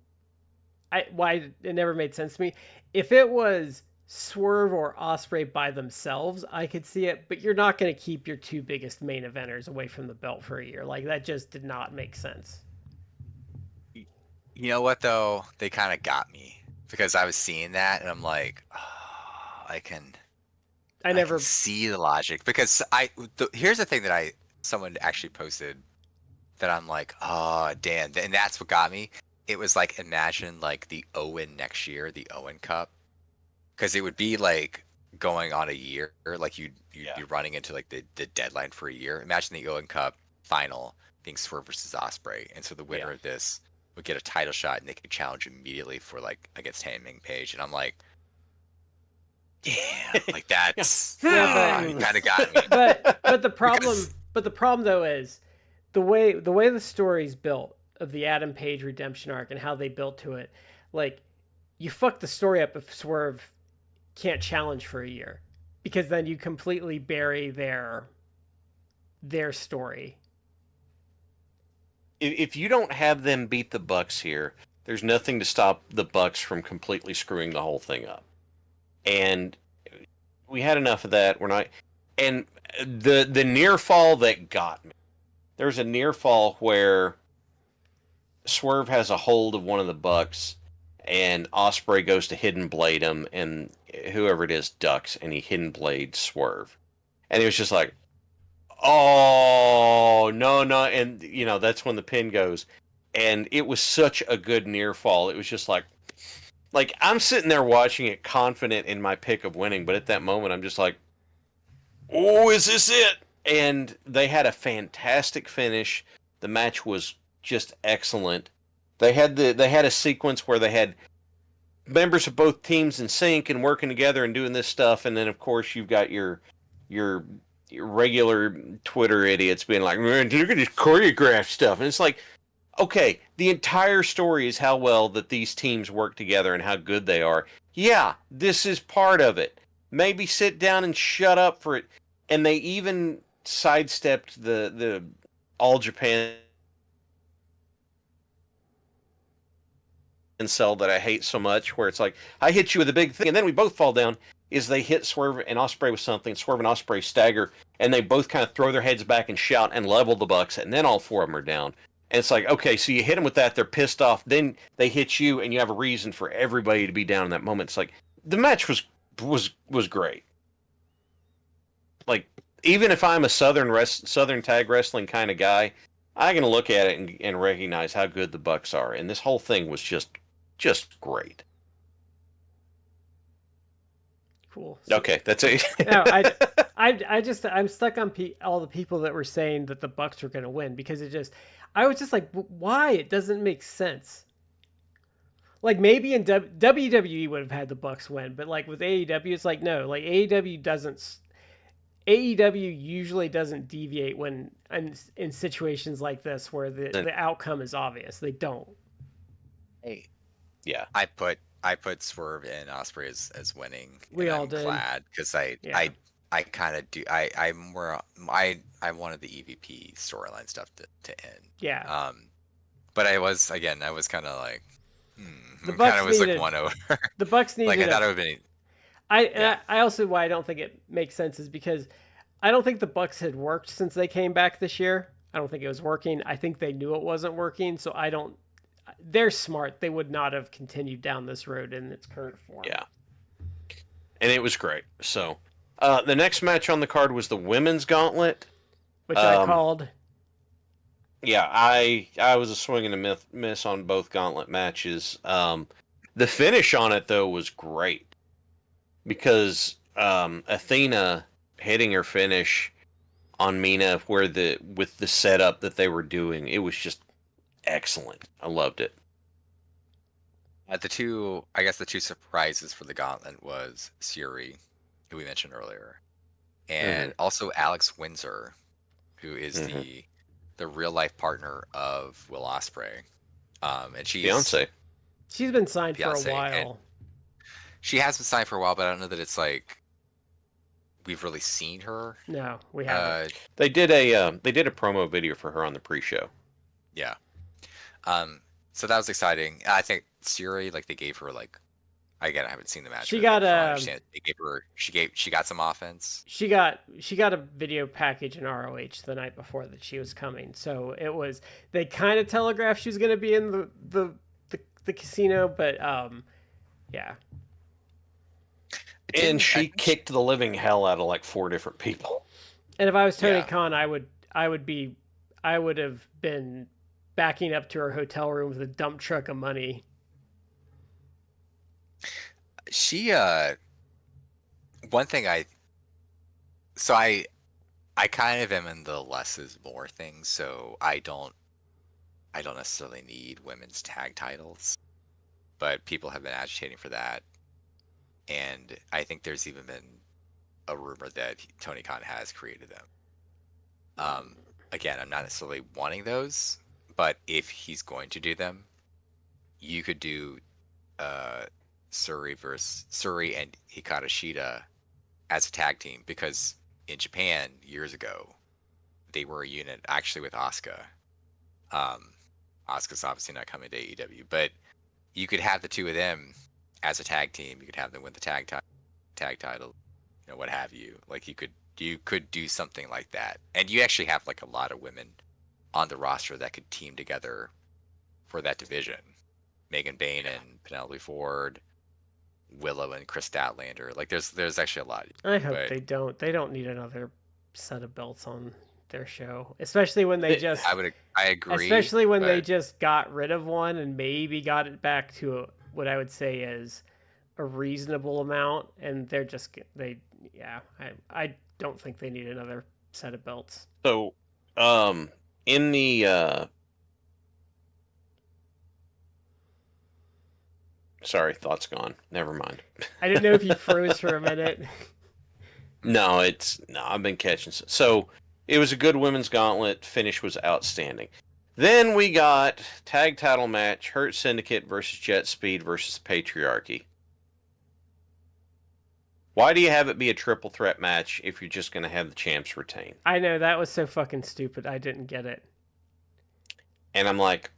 why it never made sense to me. If it was Swerve or Ospreay by themselves, I could see it, but you're not going to keep your two biggest main eventers away from the belt for a year. Like, that just did not make sense. You know what though? They kind of got me because I was seeing that and I'm like, oh, I can see the logic because here's the thing that someone actually posted that I'm like, oh damn, and that's what got me. It was like, imagine like the Owen next year, the Owen Cup, because it would be like going on a year, like you'd be running into like the deadline for a year. Imagine the Owen Cup final being Swerve versus Ospreay, and so the winner of this would get a title shot, and they could challenge immediately for like against Hangman Page, and I'm like, damn, like that's you kind of got me. But the problem though is the way the story's built of the Adam Page redemption arc and how they built to it. Like, you fuck the story up if Swerve can't challenge for a year, because then you completely bury their story. If you don't have them beat the Bucks here, there's nothing to stop the Bucks from completely screwing the whole thing up. And we had enough of that. We're not. And the near fall that got me. There's a near fall where Swerve has a hold of one of the Bucks, and Ospreay goes to hidden blade him, and whoever it is ducks, and he hidden blade Swerve, and he was just like, oh no, and that's when the pin goes, and it was such a good near fall. It was just like I'm sitting there watching it, confident in my pick of winning, but at that moment I'm just like, oh, is this it? And they had a fantastic finish. The match was just excellent. They had a sequence where they had members of both teams in sync and working together and doing this stuff, and then of course you've got your regular Twitter idiots being like, man, look at this choreographed stuff, and it's like, okay, the entire story is how well that these teams work together and how good they are. Yeah, this is part of it. Maybe sit down and shut up for it. And they even sidestepped the All Japan cell that I hate so much, where it's like, I hit you with a big thing, and then we both fall down. Is they hit Swerve and Ospreay with something, Swerve and Ospreay stagger, and they both kind of throw their heads back and shout and level the Bucks, and then all four of them are down. And it's like, okay, so you hit them with that, they're pissed off, then they hit you, and you have a reason for everybody to be down in that moment. It's like, the match was great. Like, even if I'm a Southern tag wrestling kind of guy, I can look at it and recognize how good the Bucks are, and this whole thing was just great. Cool. Okay, that's it. No, I'm stuck on all the people that were saying that the Bucks were going to win, because I was just like, why? It doesn't make sense. Like, maybe in WWE would have had the Bucks win, but like with AEW, it's like, no, like AEW usually doesn't deviate when in situations like this where the outcome is obvious. They don't. Hey, yeah, I put Swerve and Ospreay as winning. We all I'm did. glad, because I kind of do. I wanted the EVP storyline stuff to end. Yeah. But I was kind of like, The Bucks kind of was needed, like won over. The Bucks needed. Like, I thought it would be. I also, why I don't think it makes sense is because I don't think the Bucks had worked since they came back this year. I don't think it was working. I think they knew it wasn't working, so they're smart. They would not have continued down this road in its current form. Yeah. And it was great. So, the next match on the card was the women's gauntlet, which I called. Yeah, I was a swing and a miss on both gauntlet matches. The finish on it, though, was great, because Athena hitting her finish on Mina with the setup that they were doing, it was just excellent. I loved it. The two surprises for the gauntlet was Suri, who we mentioned earlier, and also Alex Windsor, who is the real life partner of Will Ospreay, and she's Beyonce. She's been signed for a while. She has been signed for a while, but I don't know that it's like we've really seen her. No, we haven't. They did a promo video for her on the pre-show. Yeah. So that was exciting. I think Suri, like, they gave her, like, again, I haven't seen the match. She got she got some offense. She got a video package in ROH the night before that she was coming. So they kind of telegraphed she was going to be in the casino, but yeah. And she kicked the living hell out of like 4 different people. And if I was Tony Khan, I I would have been backing up to her hotel room with a dump truck of money. She one thing I kind of am in the less is more thing, so I don't necessarily need women's tag titles, but people have been agitating for that, and I think there's even been a rumor that Tony Khan has created them. Again, I'm not necessarily wanting those, but if he's going to do them, you could do Suri and Hikaru Shida as a tag team, because in Japan years ago they were a unit actually with Asuka. Asuka's obviously not coming to AEW, but you could have the two of them as a tag team. You could have them win the tag title, what have you. Like you could do something like that, and you actually have like a lot of women on the roster that could team together for that division. Megan Bain and Penelope Ford, Willow and Chris Statlander. Like there's actually a lot. I hope they don't. They don't need another set of belts on their show, especially when they just. I agree. Especially when they just got rid of one and maybe got it back to what I would say is a reasonable amount, and I don't think they need another set of belts. So, in the sorry, thoughts gone. Never mind. I didn't know if you froze for a minute. No, I've been catching. So it was a good women's gauntlet. Finish was outstanding. Then we got tag title match: Hurt Syndicate versus Jet Speed versus Patriarchy. Why do you have it be a triple threat match if you're just going to have the champs retain? I know, that was so fucking stupid. I didn't get it. And I'm like,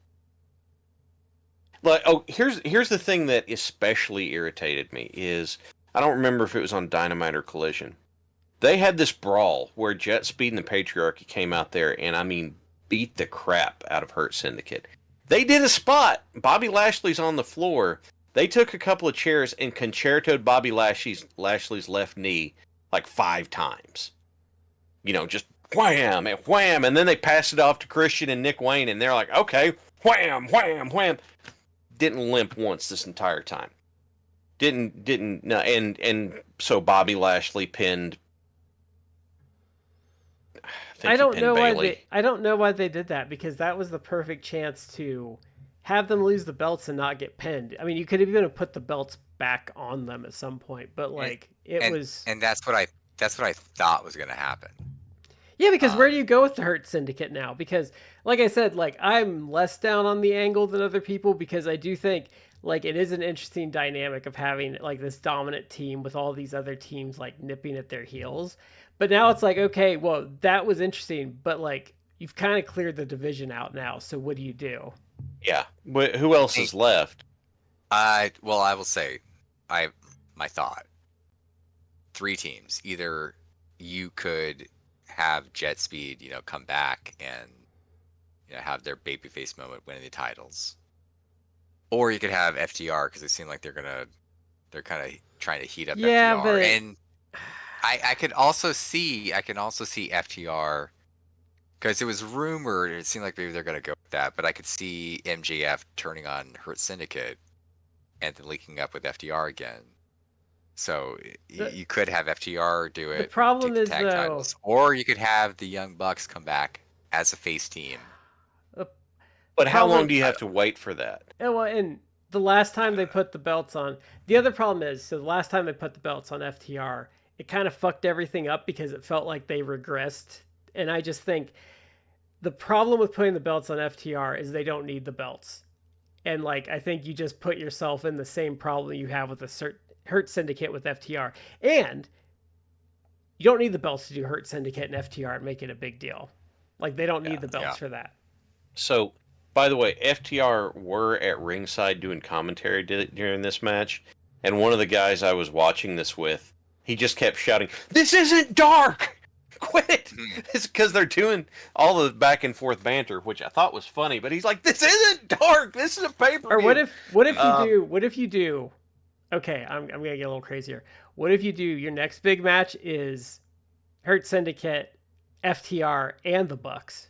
here's the thing that especially irritated me is, I don't remember if it was on Dynamite or Collision. They had this brawl where Jet Speed and the Patriarchy came out there and, I mean, beat the crap out of Hurt Syndicate. They did a spot. Bobby Lashley's on the floor. They took a couple of chairs and concertoed Bobby Lashley's left knee like 5 times. Just wham and wham, and then they passed it off to Christian and Nick Wayne, and they're like, okay, wham, wham, wham. Didn't limp once this entire time. No, and so Bobby Lashley pinned. I don't know why they did that, because that was the perfect chance to have them lose the belts and not get pinned. I mean, you could have even put the belts back on them at some point, but and that's what I thought was going to happen. Yeah, because where do you go with the Hurt Syndicate now? Because, like I said, I'm less down on the angle than other people, because I do think it is an interesting dynamic of having this dominant team with all these other teams nipping at their heels. But now it's okay, well, that was interesting, but you've kind of cleared the division out now. So what do you do? Yeah, but who else is left? I will say, my thought: 3 teams. Either you could have Jet Speed, come back and have their babyface moment winning the titles, or you could have FTR, because it seemed like they're kind of trying to heat up FTR. But... And I can also see FTR, because it was rumored, it seemed like maybe they're going to go with that, but I could see MJF turning on Hurt Syndicate and then linking up with FTR again. So you could have FTR do it. The problem is, tag titles, or you could have the Young Bucks come back as a face team. But how long do you have to wait for that? Well, and the last time they put the belts on, the other problem is, so the last time they put the belts on FTR, it kind of fucked everything up because it felt like they regressed. And I just think the problem with putting the belts on FTR is they don't need the belts. And I think you just put yourself in the same problem you have with the Hurt Syndicate with FTR. And you don't need the belts to do Hurt Syndicate and FTR and make it a big deal. They don't need the belts for that. So, by the way, FTR were at ringside doing commentary during this match. And one of the guys I was watching this with, he just kept shouting, "This isn't dark! Quit it!" It's because they're doing all the back and forth banter, which I thought was funny. But he's like, "This isn't dark! This is a pay-per-view!" Or what if you do... Okay, I'm going to get a little crazier. What if you do your next big match is Hurt Syndicate, FTR, and the Bucks?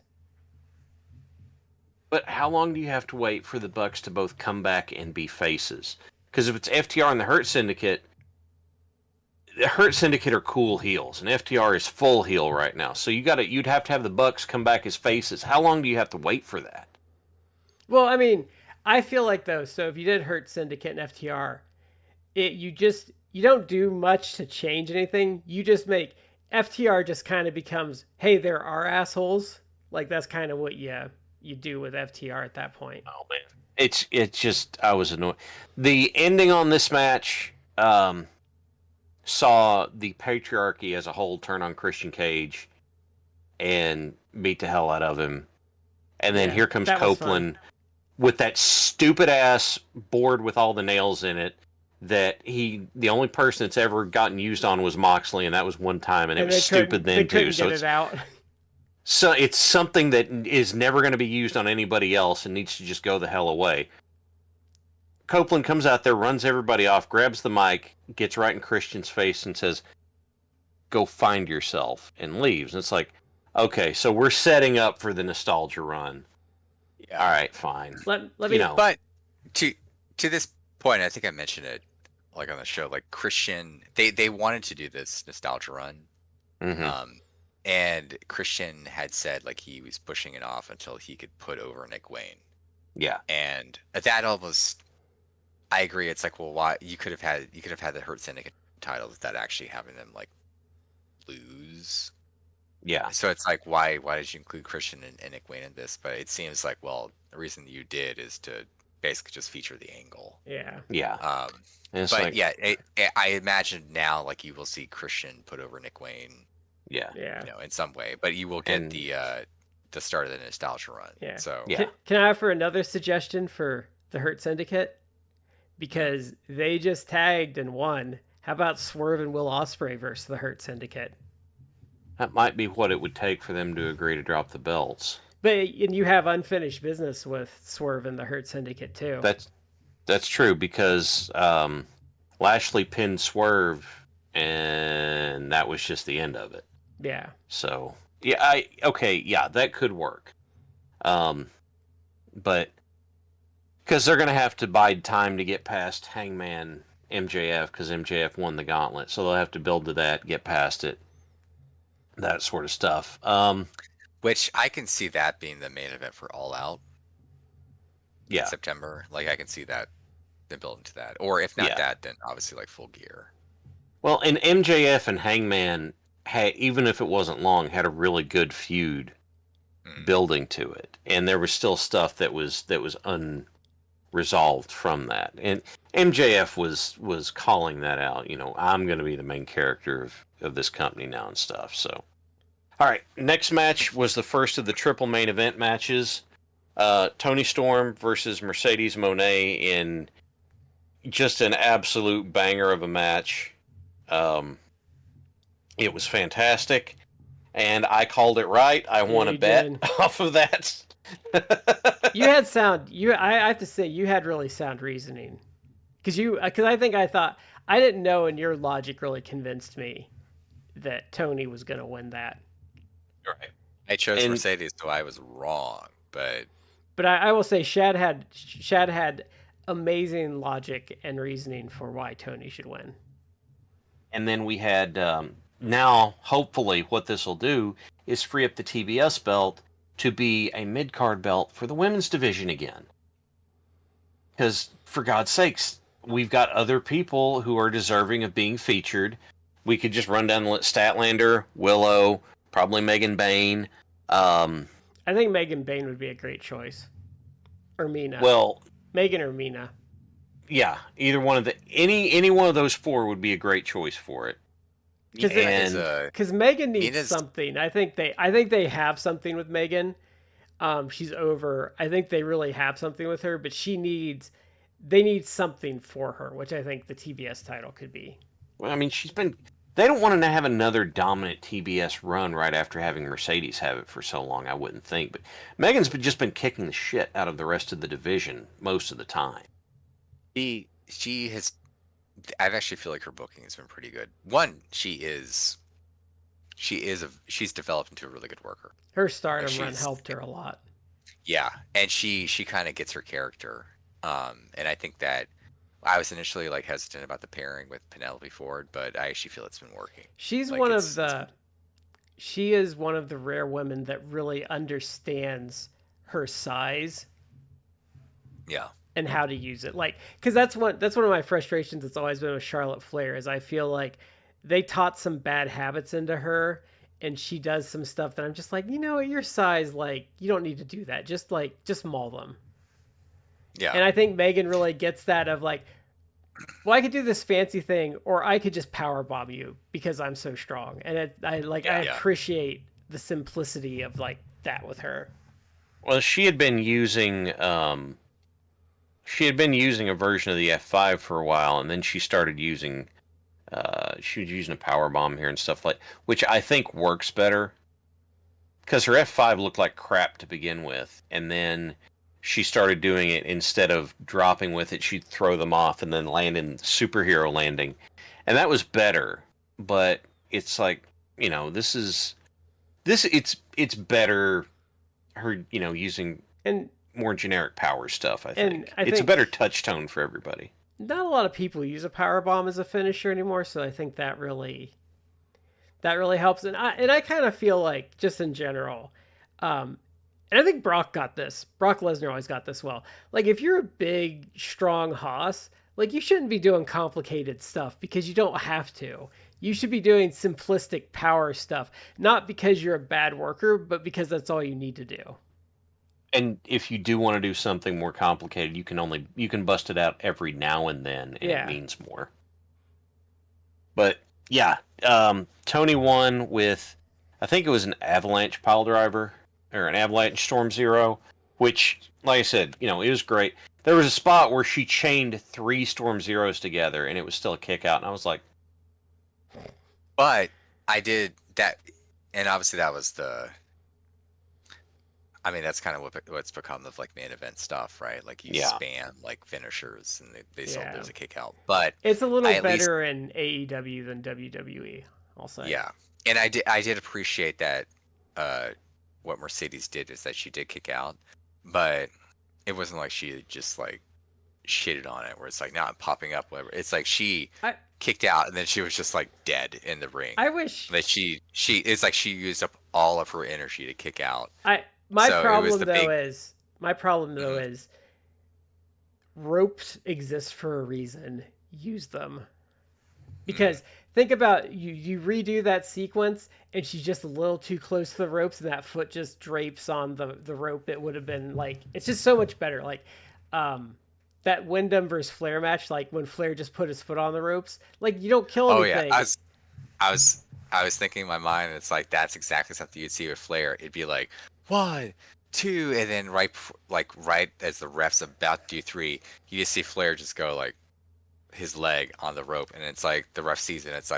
But how long do you have to wait for the Bucks to both come back and be faces? Because if it's FTR and the Hurt Syndicate are cool heels, and FTR is full heel right now. So you'd have to have the Bucks come back as faces. How long do you have to wait for that? Well, I mean, I feel like though, so if you did Hurt Syndicate and FTR, you don't do much to change anything. You just make FTR just kind of becomes, hey, there are assholes. Like that's kind of what you do with FTR at that point. Oh man, it's just I was annoyed. The ending on this match saw the patriarchy as a whole turn on Christian Cage and beat the hell out of him, and then here comes Copeland with that stupid ass board with all the nails in it. That the only person that's ever gotten used on was Moxley, and that was one time, and it was stupid then too. So it's out. So it's something that is never going to be used on anybody else and needs to just go the hell away. Copeland comes out there, runs everybody off, grabs the mic, gets right in Christian's face and says, "Go find yourself," and leaves. And it's like, okay, so we're setting up for the nostalgia run. Yeah. All right, fine. Let me know. But to this point, I think I mentioned it like on the show, like Christian, they wanted to do this nostalgia run. Mm-hmm. And Christian had said like he was pushing it off until he could put over Nick Wayne. Yeah. And that almost, I agree. It's like, well, why you could have had the Hurt Syndicate title without actually having them like lose. Yeah. So it's like, why did you include Christian and Nick Wayne in this? But it seems like, well, the reason you did is to basically just feature the angle. Yeah. Yeah. But like, yeah, I imagine now like you will see Christian put over Nick Wayne. Yeah. You know, in some way, but you will get the start of the nostalgia run. Yeah. So yeah. Can I offer another suggestion for the Hurt Syndicate? Because they just tagged and won. How about Swerve and Will Ospreay versus the Hurt Syndicate? That might be what it would take for them to agree to drop the belts. But you have unfinished business with Swerve and the Hurt Syndicate too. That's true because Lashley pinned Swerve, and that was just the end of it. Yeah. So yeah, that could work. But because they're gonna have to bide time to get past Hangman MJF because MJF won the gauntlet, so they'll have to build to that, get past it, that sort of stuff. Which I can see that being the main event for All Out. Yeah. In September, like I can see that them building to that, or if not that, then obviously like Full Gear. Well, and MJF and Hangman had, even if it wasn't long, had a really good feud building to it, and there was still stuff that was unresolved from that. And MJF was calling that out. You know, I'm going to be the main character of this company now and stuff. So, all right, next match was the first of the triple main event matches. Toni Storm versus Mercedes Moné in just an absolute banger of a match. It was fantastic, and I called it right. I won a bet off of that. You had sound. I have to say, you had really sound reasoning, because I thought I didn't know, and your logic really convinced me that Tony was going to win that. Right. I chose Mercedes, so I was wrong, but I will say Shad had amazing logic and reasoning for why Tony should win. And then we had now, hopefully, what this will do is free up the TBS belt to be a mid-card belt for the women's division again. Because, for God's sakes, we've got other people who are deserving of being featured. We could just run down Statlander, Willow, probably Megan Bayne. I think Megan Bayne would be a great choice. Or Mina. Well, Megan or Mina. Yeah, either one of any one of those four would be a great choice for it. Because Megan needs something. I think they have something with Megan. She's over. I think they really have something with her, but they need something for her, which I think the TBS title could be. Well, I mean, they don't want to have another dominant TBS run right after having Mercedes have it for so long, I wouldn't think. But Megan's just been kicking the shit out of the rest of the division most of the time. She has. I actually feel like her booking has been pretty good. One, she's developed into a really good worker. Her stardom run helped her a lot. Yeah, and she kind of gets her character, and I think that I was initially like hesitant about the pairing with Penelope Ford, but I actually feel it's been working. She's Like one of the she is one of the rare women that really understands her size yeah, and how to use it. Like, because that's one of my frustrations. It's always been with Charlotte Flair is I feel like they taught some bad habits into her, and she does some stuff that I'm just like, at your size, like you don't need to do that. Just maul them. yeah, And I think Megan really gets that of like, well, I could do this fancy thing, or I could just power bomb you because I'm so strong. And I yeah. appreciate the simplicity of like that with her. Well, she had been using a version of the F5 for a while, and then she started using she was using a power bomb here and stuff like, which I think works better because her F5 looked like crap to begin with, and then she started doing it instead of dropping with it, she'd throw them off and then land in superhero landing, and that was better. But it's like, it's better her using And more generic power stuff. I and think I it's a think better touch tone for everybody. not a lot of people use a power bomb as a finisher anymore, so I think that really helps. And I kind of feel like just in general, um, and I think Brock got this. Brock Lesnar always got this well. Like if you're a big, strong hoss, like you shouldn't be doing complicated stuff because you don't have to. You should be doing simplistic power stuff, not because you're a bad worker, but because that's all you need to do. And if you do want to do something more complicated, you can bust it out every now and then, and Yeah. it means more. But yeah, Tony won with, I think it was an Avalanche pile driver or an Avalanche Storm Zero, which, like I said, it was great. There was a spot where she chained 3 Storm Zeros together, and it was still a kick out, and I was like, But I did that, and obviously that was the. I mean, that's kind of what's become of like main event stuff, right? Like you Yeah. spam like finishers, and they still Yeah. there's a kick out. But It's a little I at least better in AEW than WWE, I'll say. yeah, and I did appreciate that. What Mercedes did is that she did kick out, but it wasn't like she just like shitted on it, where it's like not popping up, whatever. It's like she I kicked out, and then she was just like dead in the ring. I wish That it's like she used up all of her energy to kick out. my So it was problem the though big. is my problem though Mhm. is ropes exist for a reason. Use them. Because think about you redo that sequence and she's just a little too close to the ropes and that foot just drapes on the rope. It would have been like it's just so much better. Like that Wyndham versus Flair match, like when Flair just put his foot on the ropes, like you don't kill Oh yeah, anything. I was thinking in my mind, it's like that's exactly something you'd see with Flair. It'd be like 1, 2, and then right as the ref's about to do 3, you just see Flair just go like his leg on the rope, and it's like the ref sees it. It's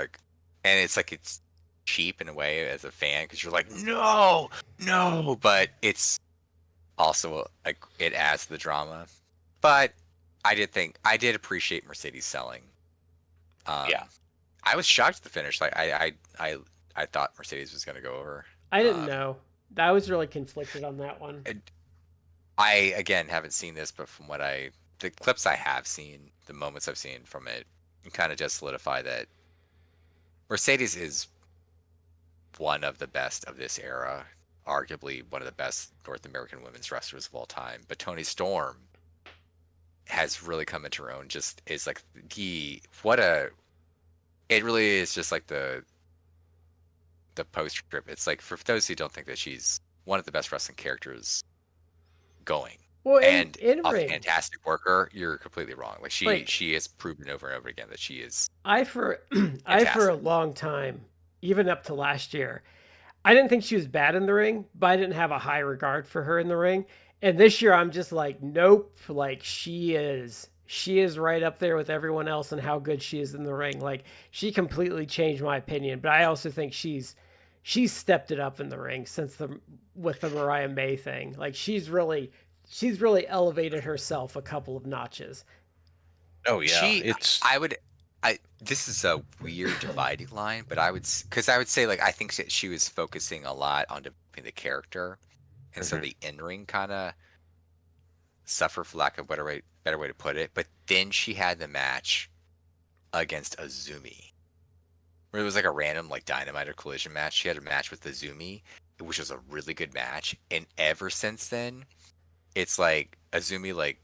cheap in a way as a fan because you're like no, no, but it's also like it adds to the drama. But I did appreciate Mercedes selling. Yeah. I was shocked at the finish. Like I thought Mercedes was going to go over. I didn't know. I was really conflicted on that one. I again haven't seen this, but from the clips I have seen, the moments I've seen from it, kind of just solidify that Mercedes is one of the best of this era, arguably one of the best North American women's wrestlers of all time. But Toni Storm has really come into her own. Just is like it really is just like the post script. It's like for those who don't think that she's one of the best wrestling characters going. Well, And in a ring, fantastic worker, you're completely wrong. Like she has proven over and over again that she is I for a fantastic. long time, even up to last year, I didn't think she was bad in the ring, but I didn't have a high regard for her in the ring. And this year, I'm just like, nope. Like she is right up there with everyone else and how good she is in the ring. Like she completely changed my opinion. But I also think she's stepped it up in the ring with the Mariah May thing. Like she's really elevated herself a couple of notches. oh yeah, This is a weird dividing line, but I would say like I think that she was focusing a lot on developing the character, and so the in-ring kind of suffered, for lack of a better way to put it. But then she had the match against Azumi, where it was like a random like Dynamite or Collision match. She had a match with Azumi, which was a really good match, and ever since then, it's like Azumi like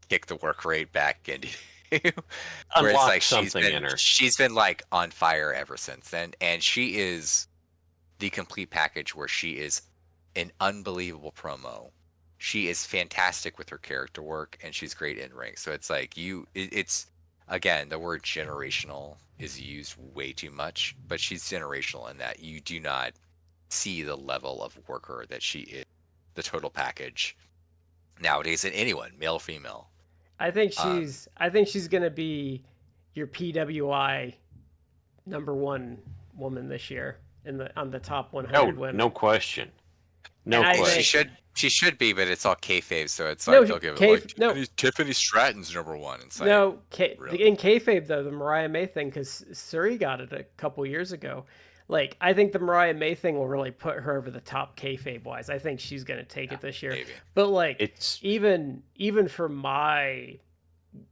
kicked the work rate back into where it's like she's been like on fire ever since then, and she is the complete package where she is an unbelievable promo. She is fantastic with her character work, and she's great in ring. So it's like it's again, the word generational is used way too much, but she's generational in that you do not see the level of worker that she is, the total package nowadays in anyone, male or female. I think she's gonna be your PWI #1 woman this year on the top 100 women. No question. She should be, but it's all kayfabe, so it's like they'll give it like Tiffany Stratton's #1. It's like, really? In kayfabe though, the Mariah May thing, because Suri got it a couple years ago. Like, I think the Mariah May thing will really put her over the top kayfabe wise. I think she's gonna take it this year. Maybe. But like, even for my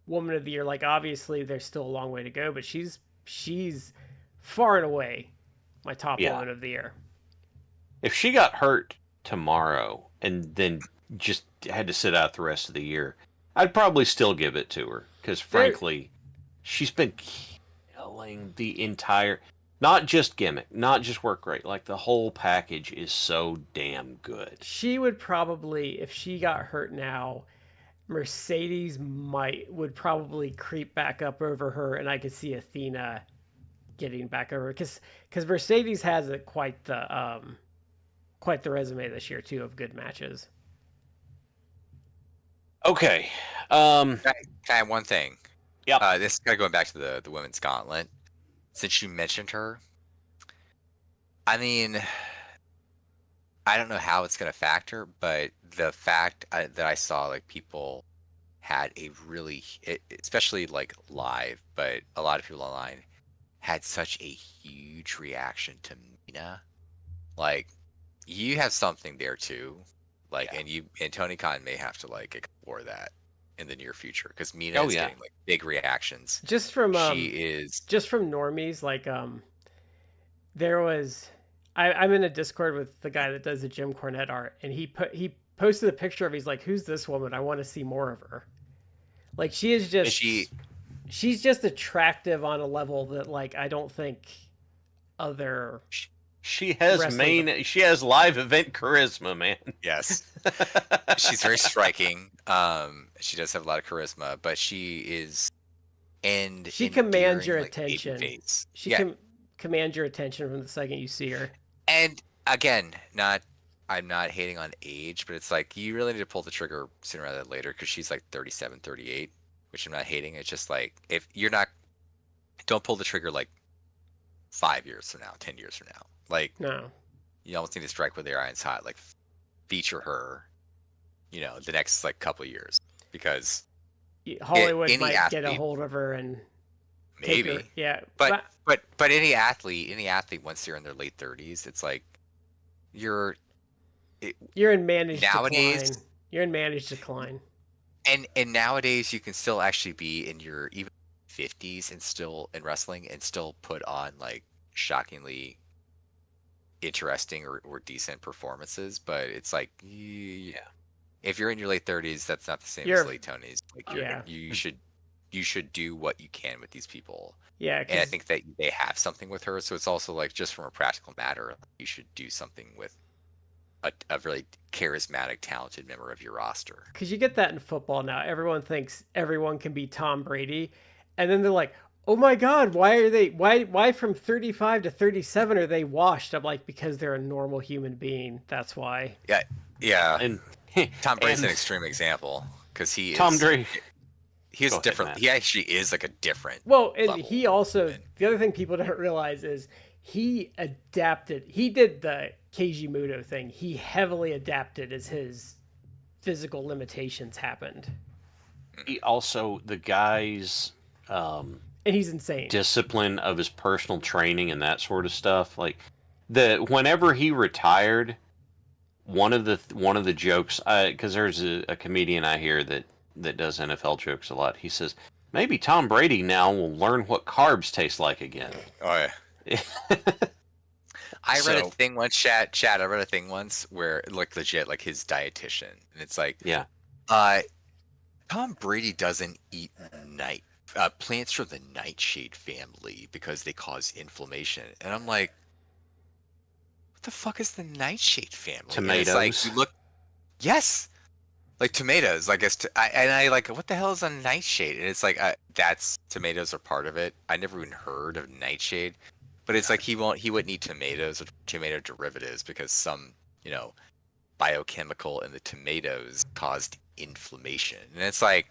Woman of the Year, like obviously there's still a long way to go, but she's far and away my top Woman of the Year. If she got hurt tomorrow and then just had to sit out the rest of the year, I'd probably still give it to her, because frankly, she's been killing the entire, not just gimmick, not just work rate, like the whole package is so damn good. She would probably, if she got hurt now, Mercedes would probably creep back up over her, and I could see Athena getting back over, because Mercedes has quite the resume this year too of good matches. Okay. Can I have one thing? Yeah. This is kind of going back to the women's gauntlet. Since you mentioned her, I mean, I don't know how it's going to factor, but the fact that I saw like people had a really, especially like live, but a lot of people online had such a huge reaction to Mina. Like, you have something there too, like, and Tony Khan may have to like explore that in the near future, because Mina is getting like big reactions. Just from normies, like there was, I'm in a Discord with the guy that does the Jim Cornette art, and he posted a picture of, he's like, who's this woman? I want to see more of her. Like, she is just she's just attractive on a level that like I don't think other. She has she has live event charisma, man. Yes. She's very striking. She does have a lot of charisma, but she is, and she commands your attention. She can command your attention from the second you see her. And again, I'm not hating on age, but it's like you really need to pull the trigger sooner rather than later, because she's like 37, 38, which I'm not hating. It's just like, if you're not, don't pull the trigger like 5 years from now, 10 years from now. Like, no, you almost need to strike with your irons hot, like feature her, the next like couple of years, because Hollywood might get a hold of her and maybe her. Yeah, but any athlete once they're in their late 30s, it's like you're in managed nowadays decline. You're in managed decline, and nowadays you can still actually be in your even 50s and still in wrestling and still put on like shockingly interesting or decent performances. But it's like, if you're in your late 30s, that's not the same as late 20s. Like, you should do what you can with these people. Yeah, and I think that they have something with her, so it's also like, just from a practical matter, you should do something with a really charismatic, talented member of your roster. Because you get that in football now. Everyone thinks everyone can be Tom Brady, and then they're like, oh my God, why from 35 to 37 are they washed? I'm like, because they're a normal human being. That's why. Yeah. And Tom Brady's an extreme example, because he is different. Ahead, he actually is like a different. Well, and he also, the other thing people don't realize is he adapted. He did the Keiji Muto thing. He heavily adapted as his physical limitations happened. He also, the guy's and he's insane. Discipline of his personal training and that sort of stuff. Like, whenever he retired, one of the jokes, because there's a comedian I hear that does NFL jokes a lot. He says maybe Tom Brady now will learn what carbs taste like again. Oh yeah. I read a thing once, Chad. I read a thing once where, like, legit, like his dietitian, and it's like, yeah, Tom Brady doesn't eat plants from the nightshade family because they cause inflammation, and I'm like, what the fuck is the nightshade family? tomatoes. And it's like, you look, yes, like tomatoes. Like, I like, what the hell is a nightshade? And it's like, that's, tomatoes are part of it. I never even heard of nightshade. But it's like he wouldn't eat tomatoes or tomato derivatives because some, biochemical in the tomatoes caused inflammation. And it's like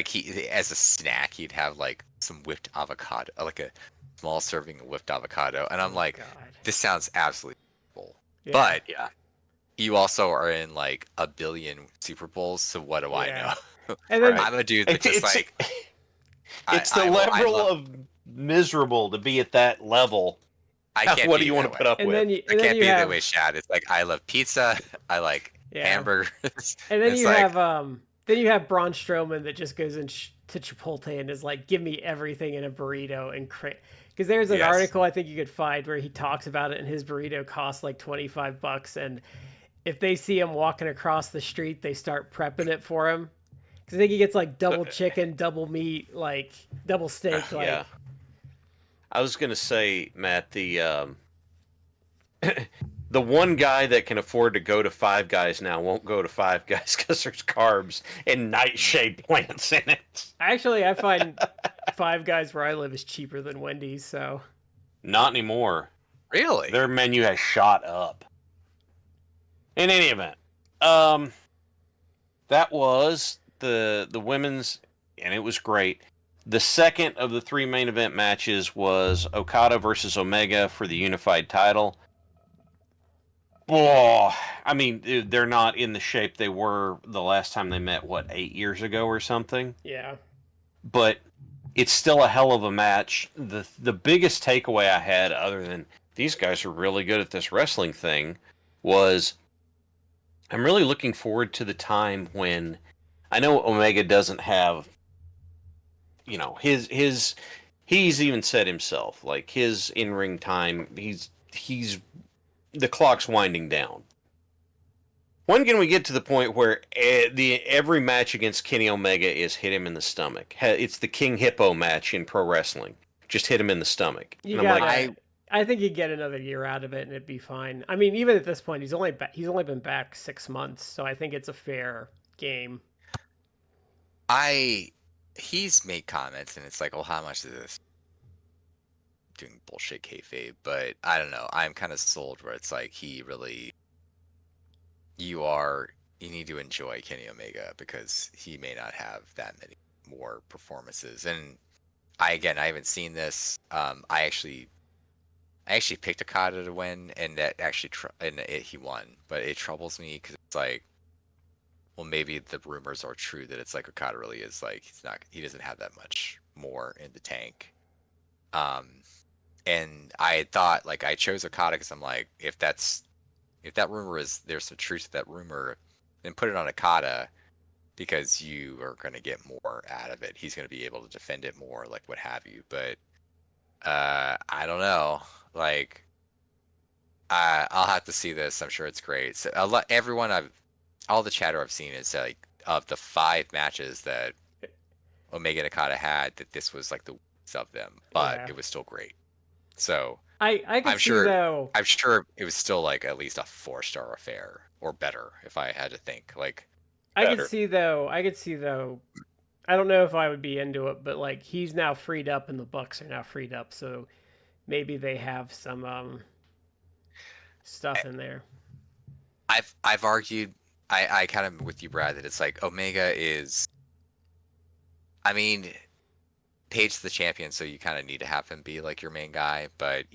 he, as a snack, he'd have like some whipped avocado, like a small serving of whipped avocado. And I'm like, God. this sounds absolutely terrible. Yeah. But yeah, you also are in like a billion Super Bowls, so what do I know? And then I'm a dude that just like, it's the level of miserable to be at that level. I can't. What do you want to put up with? I can't be that way, Chad. It's like, I love pizza. I like hamburgers. And then you have Braun Strowman that just goes into Chipotle and is like, give me everything in a burrito, and because there's an article I think you could find where he talks about it, and his burrito costs like $25, and if they see him walking across the street, they start prepping it for him. Because I think he gets like double chicken, double meat, like double steak. Like, yeah. I was gonna say, Matt, the one guy that can afford to go to Five Guys now won't go to Five Guys because there's carbs and nightshade plants in it. Actually, I find Five Guys where I live is cheaper than Wendy's, so. Not anymore. Really? Their menu has shot up. In any event, that was the women's, and it was great. The second of the 3 main event matches was Okada versus Omega for the unified title. Oh, I mean, they're not in the shape they were the last time they met, 8 years ago or something? Yeah. But it's still a hell of a match. The biggest takeaway I had, other than these guys are really good at this wrestling thing, was I'm really looking forward to the time when, I know Omega doesn't have, he's even said himself, like, his in-ring time, he's the clock's winding down. When can we get to the point where every match against Kenny Omega is hit him in the stomach? It's the King Hippo match in pro wrestling. Just hit him in the stomach. I think he'd get another year out of it and it'd be fine. I mean, even at this point, he's only been back 6 months, so I think it's a fair game. He's made comments, and it's like, well, how much is this doing bullshit kayfabe? But I don't know. I'm kind of sold where it's like, you need to enjoy Kenny Omega because he may not have that many more performances. And I haven't seen this. I actually picked Okada to win, and that actually he won. But it troubles me because it's like, well, maybe the rumors are true that it's like Okada really is like, he doesn't have that much more in the tank. And I thought, like, I chose Okada because I'm like, if that rumor there's some truth to that rumor, then put it on Okada because you are going to get more out of it. He's going to be able to defend it more, like, what have you. But I don't know. Like, I'll have to see this. I'm sure it's great. So all the chatter I've seen is like, of the 5 matches that Omega and Okada had, that this was like the weakest of them, but it was still great. So I'm sure it was still like at least a 4-star affair or better, if I had to think. Like, I could see though. I don't know if I would be into it, but like, he's now freed up and the Bucks are now freed up, so maybe they have some stuff in there. I've argued. I kind of with you, Brad, that it's like Omega is. I mean, Page's the champion, so you kind of need to have him be like your main guy. But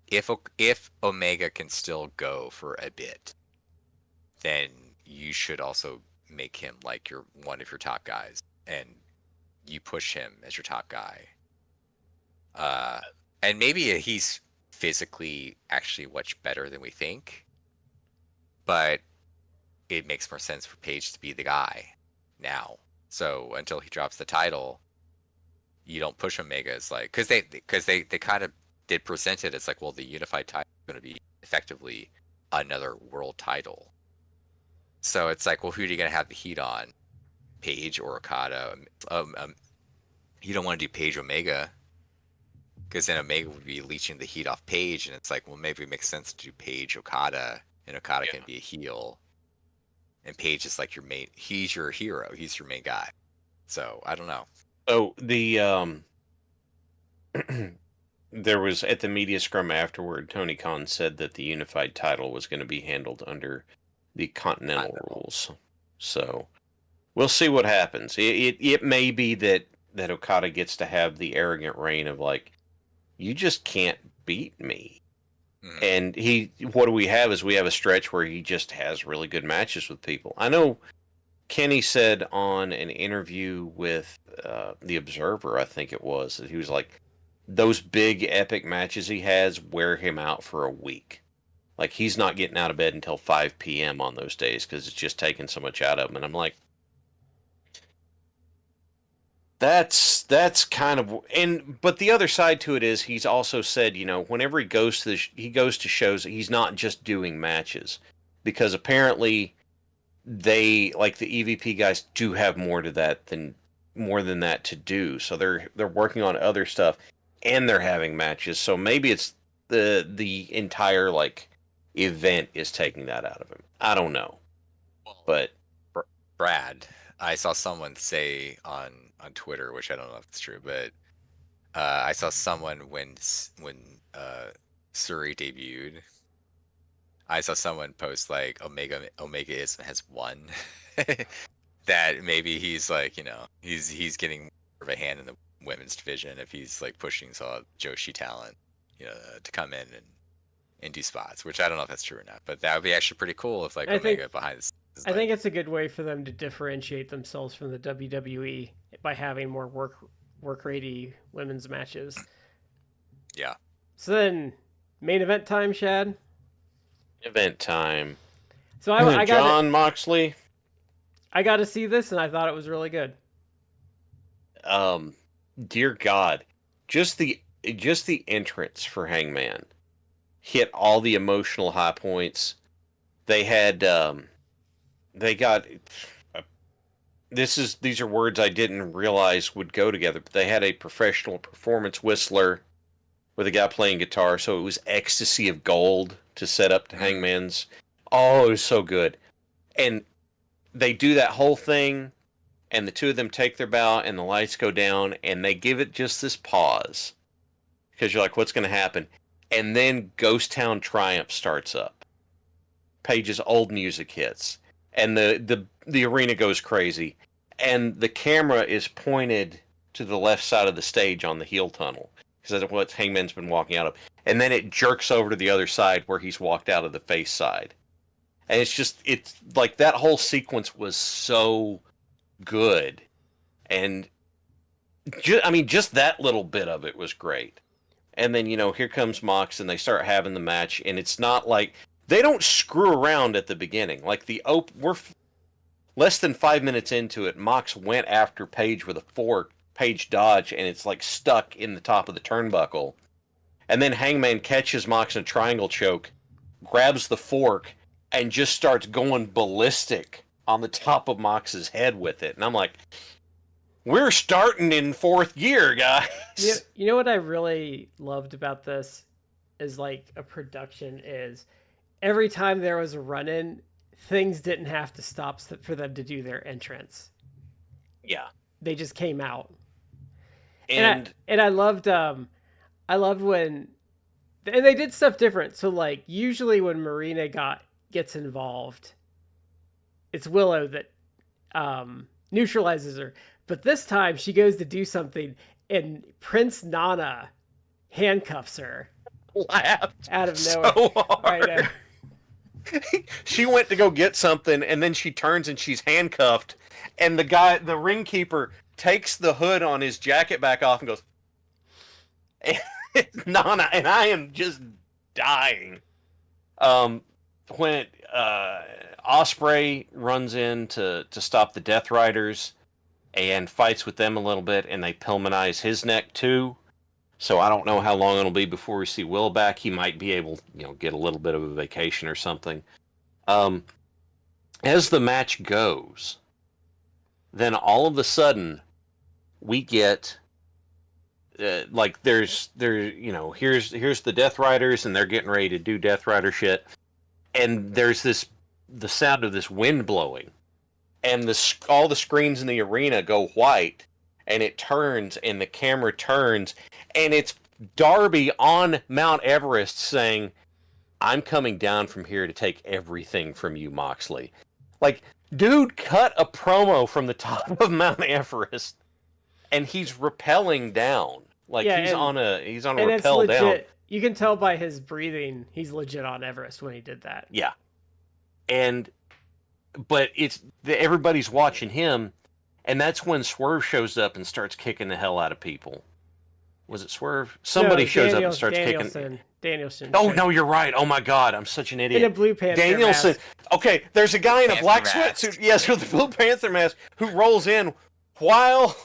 if Omega can still go for a bit, then you should also make him like one of your top guys, and you push him as your top guy. And maybe he's physically actually much better than we think. but it makes more sense for Page to be the guy now. So until he drops the title, you don't push Omega as like, because they kind of did present it as like, well, the unified title is going to be effectively another world title. So it's like, well, who are you going to have the heat on? Page or Okada? You don't want to do Page Omega, because then Omega would be leeching the heat off Page, and it's like, well, maybe it makes sense to do Page Okada, and Okada can be a heel, and Page is like your main. He's your hero. He's your main guy. So I don't know. Oh, the there was at the media scrum afterward, Tony Khan said that the unified title was going to be handled under the Continental rules. So we'll see what happens. It may be that Okada gets to have the arrogant reign of like, you just can't beat me. Mm-hmm. And what do we have is we have a stretch where he just has really good matches with people. I know Kenny said on an interview with The Observer, I think it was, that he was like, those big epic matches he has wear him out for a week. Like, he's not getting out of bed until 5 p.m. on those days because it's just taking so much out of him. And I'm like, that's kind of, but the other side to it is he's also said, whenever he goes to shows, he's not just doing matches, because apparently they, like the EVP guys, do have more than that to do. So they're working on other stuff and they're having matches. So maybe it's the entire like event is taking that out of him. I don't know. But Brad, I saw someone say on Twitter, which I don't know if it's true, but I saw someone when Suri debuted, I saw someone post like Omega-ism has won. That maybe he's like, he's getting more of a hand in the women's division if he's like pushing some Joshi talent, to come in and do spots, which I don't know if that's true or not, but that would be actually pretty cool if like Omega behind the scenes. I think it's a good way for them to differentiate themselves from the WWE by having more work ready women's matches. Yeah. So then, main event time, Shad. Event time. So I got John Moxley. I got to see this, and I thought it was really good. Dear God, just the entrance for Hangman hit all the emotional high points. They had these are words I didn't realize would go together, but they had a professional performance whistler with a guy playing guitar, so it was ecstasy of gold to set up to Hangman's. Oh, it was so good. And they do that whole thing, and the two of them take their bow, and the lights go down, and they give it just this pause. Because you're like, what's going to happen? And then Ghost Town Triumph starts up. Page's old music hits. And the arena goes crazy. And the camera is pointed to the left side of the stage on the heel tunnel. Because that's what Hangman's been walking out of. And then it jerks over to the other side where he's walked out of the face side. And it's like that whole sequence was so good. And just that little bit of it was great. And then, here comes Mox and they start having the match. And it's not like, they don't screw around at the beginning. Like we're less than 5 minutes into it. Mox went after Page with a fork. Page dodged, and it's like stuck in the top of the turnbuckle. And then Hangman catches Mox in a triangle choke, grabs the fork, and just starts going ballistic on the top of Mox's head with it. And I'm like, we're starting in fourth gear, guys. You know what I really loved about this is like a production is every time there was a run-in, things didn't have to stop for them to do their entrance. Yeah. They just came out. And I loved when, and they did stuff different. So like usually when Marina gets involved, it's Willow that neutralizes her. But this time she goes to do something and Prince Nana handcuffs her. Laughed out of nowhere. So hard. I know. She went to go get something and then she turns and she's handcuffed. And the ring keeper takes the hood on his jacket back off and goes, Nana, and I am just dying. when Osprey runs in to stop the Death Riders and fights with them a little bit, and they Pillmanize his neck too. So I don't know how long it'll be before we see Will back. He might be able, get a little bit of a vacation or something. As the match goes, then all of a sudden we get here's the Death Riders, and they're getting ready to do Death Rider shit, and there's the sound of this wind blowing, and all the screens in the arena go white, and it turns, and the camera turns, and it's Darby on Mount Everest saying, "I'm coming down from here to take everything from you, Moxley." Like, dude cut a promo from the top of Mount Everest, and he's rappelling down. Like, he's on a rappel down. You can tell by his breathing, he's legit on Everest when he did that. Yeah. But everybody's watching him, and that's when Swerve shows up and starts kicking the hell out of people. Was it Swerve? Somebody shows up and starts kicking. Danielson. Oh, no, you're right. Oh, my God. I'm such an idiot. In a Blue Panther Danielson. mask. Okay, there's a guy in a black sweatsuit. Yes, with the Blue Panther mask who rolls in while...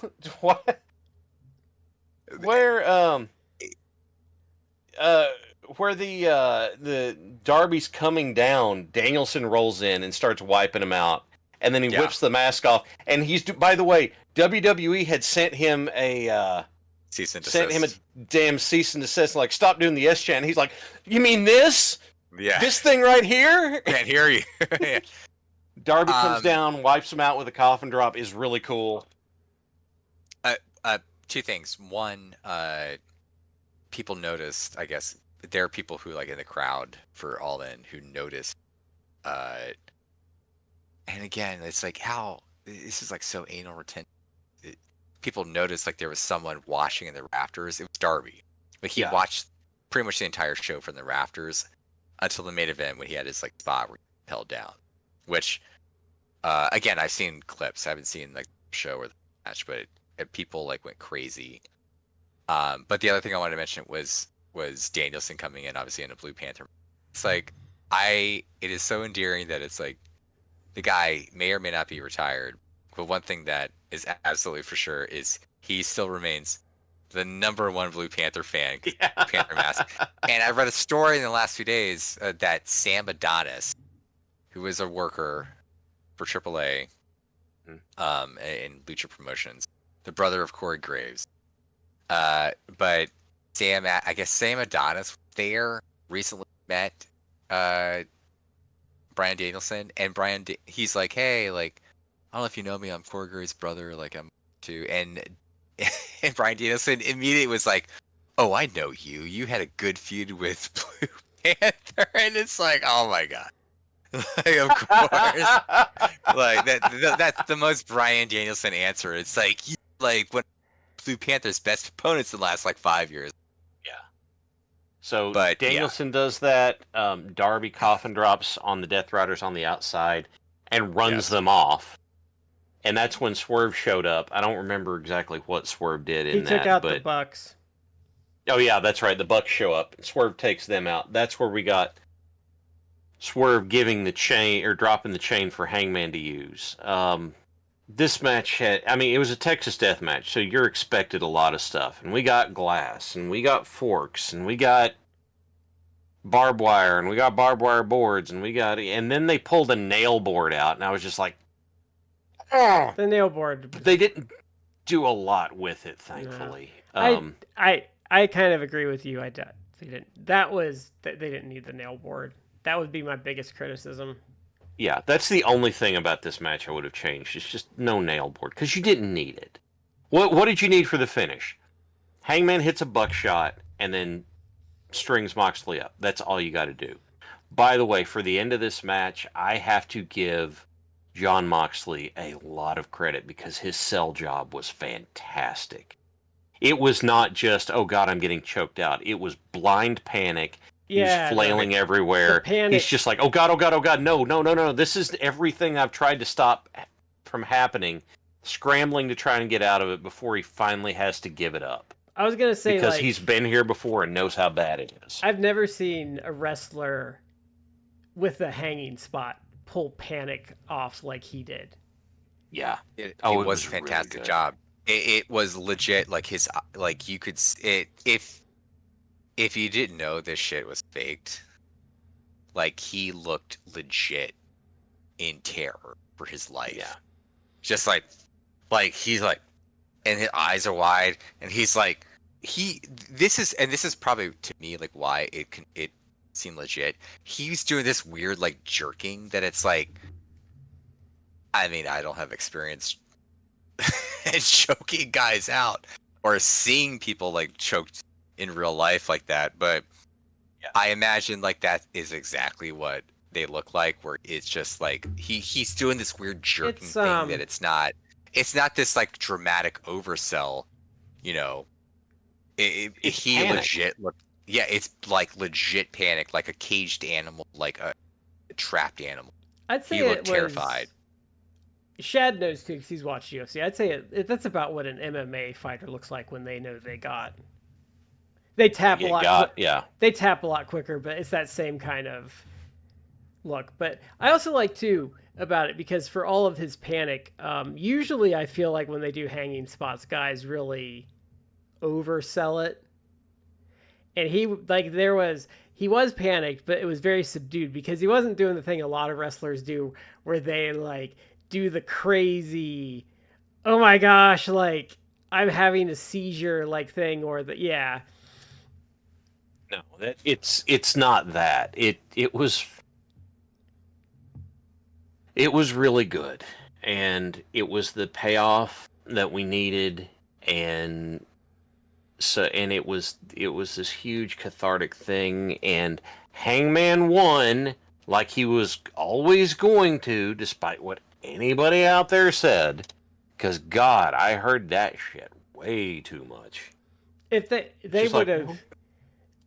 Where the Darby's coming down, Danielson rolls in and starts wiping him out, and then he whips the mask off. And by the way, WWE had sent him a cease and desist. Sent him a damn cease and desist, like, stop doing the S chant. And he's like, "You mean this? Yeah, this thing right here? Can't hear you." Yeah. Darby comes down, wipes him out with a coffin drop. Is really cool. Two things. One, people noticed, I guess, there are people who, like, in the crowd for All In who noticed, and again, it's like, how, this is like so anal retention. People noticed, like, there was someone washing in the rafters. It was Darby. Like, he watched pretty much the entire show from the rafters until the main event when he had his, like, spot where he held down. Which, again, I've seen clips. I haven't seen, like, the show or the match, but people, like, went crazy. But the other thing I wanted to mention was Danielson coming in, obviously, in a Blue Panther. It's like, it is so endearing that it's like, the guy may or may not be retired, but one thing that is absolutely for sure is he still remains the #1 Blue Panther fan. Yeah. Panther mask. And I read a story in the last few days that Sam Adonis, who is a worker for AAA, in Lucha Promotions, the brother of Corey Graves, but I guess Sam Adonis there recently met Bryan Danielson, and he's like, "Hey, like, I don't know if you know me, I'm Corey Graves' brother, like, I'm too," and Bryan Danielson immediately was like, "Oh, I know you. You had a good feud with Blue Panther," and it's like, oh my god, like, of course, like that's the most Bryan Danielson answer. It's like, like, when Blue Panther's best opponents in the last, like, 5 years. Yeah. So Danielson does that. Darby coffin drops on the Death Riders on the outside and runs them off. And that's when Swerve showed up. I don't remember exactly what Swerve did in that. He took out the Bucks. Oh, yeah, that's right. The Bucks show up. Swerve takes them out. That's where we got Swerve giving the chain, or dropping the chain for Hangman to use. This match it was a Texas death match, so you're expected a lot of stuff. And we got glass, and we got forks, and we got barbed wire, and we got barbed wire boards, and then they pulled a nail board out, and I was just like, oh. The nail board. They didn't do a lot with it, thankfully. No. I kind of agree with you. They didn't. They didn't need the nail board. That would be my biggest criticism. Yeah, that's the only thing about this match I would have changed. It's just no nail board, because you didn't need it. What did you need for the finish? Hangman hits a buckshot and then strings Moxley up. That's all you got to do. By the way, for the end of this match, I have to give Jon Moxley a lot of credit, because his sell job was fantastic. It was not just, oh god, I'm getting choked out. It was blind panic. He's flailing everywhere. He's just like, oh god, oh god, oh god, no. This is everything I've tried to stop from happening. Scrambling to try and get out of it before he finally has to give it up. I was going to say, because he's been here before and knows how bad it is. I've never seen a wrestler with the hanging spot pull Panic off like he did. Yeah. It Oh, it was was a really fantastic good. job. It was legit. Like you could it if you didn't know this shit was faked, like he looked legit in terror for his life. Yeah. Just like he's like, and his eyes are wide, and he's like, this is probably to me like why it seemed legit. He's doing this weird like jerking that it's like, I mean, I don't have experience choking guys out or seeing people like choked in real life like that, but Yeah. I imagine like that is exactly what they look like, where it's just like he's doing this weird jerking It's, thing that it's not this like dramatic oversell, you know. It's He panic. legit looked, yeah, it's like legit panic, like a caged animal, like a trapped animal. I'd say He looked it terrified. was. Shad knows too because he's watched UFC. I'd say that's about what an MMA fighter looks like when they know they got. They tap a lot. Yeah. They tap a lot quicker, but it's that same kind of look. But I also like too about it because for all of his panic, usually I feel like when they do hanging spots, guys really oversell it. And he was panicked, but it was very subdued because he wasn't doing the thing a lot of wrestlers do where they like do the crazy, oh my gosh, like I'm having a seizure like thing, or No, it's not that. It was really good, and it was the payoff that we needed, and it was this huge cathartic thing, and Hangman won like he was always going to, despite what anybody out there said. Because God, I heard that shit way too much. if they Just would like,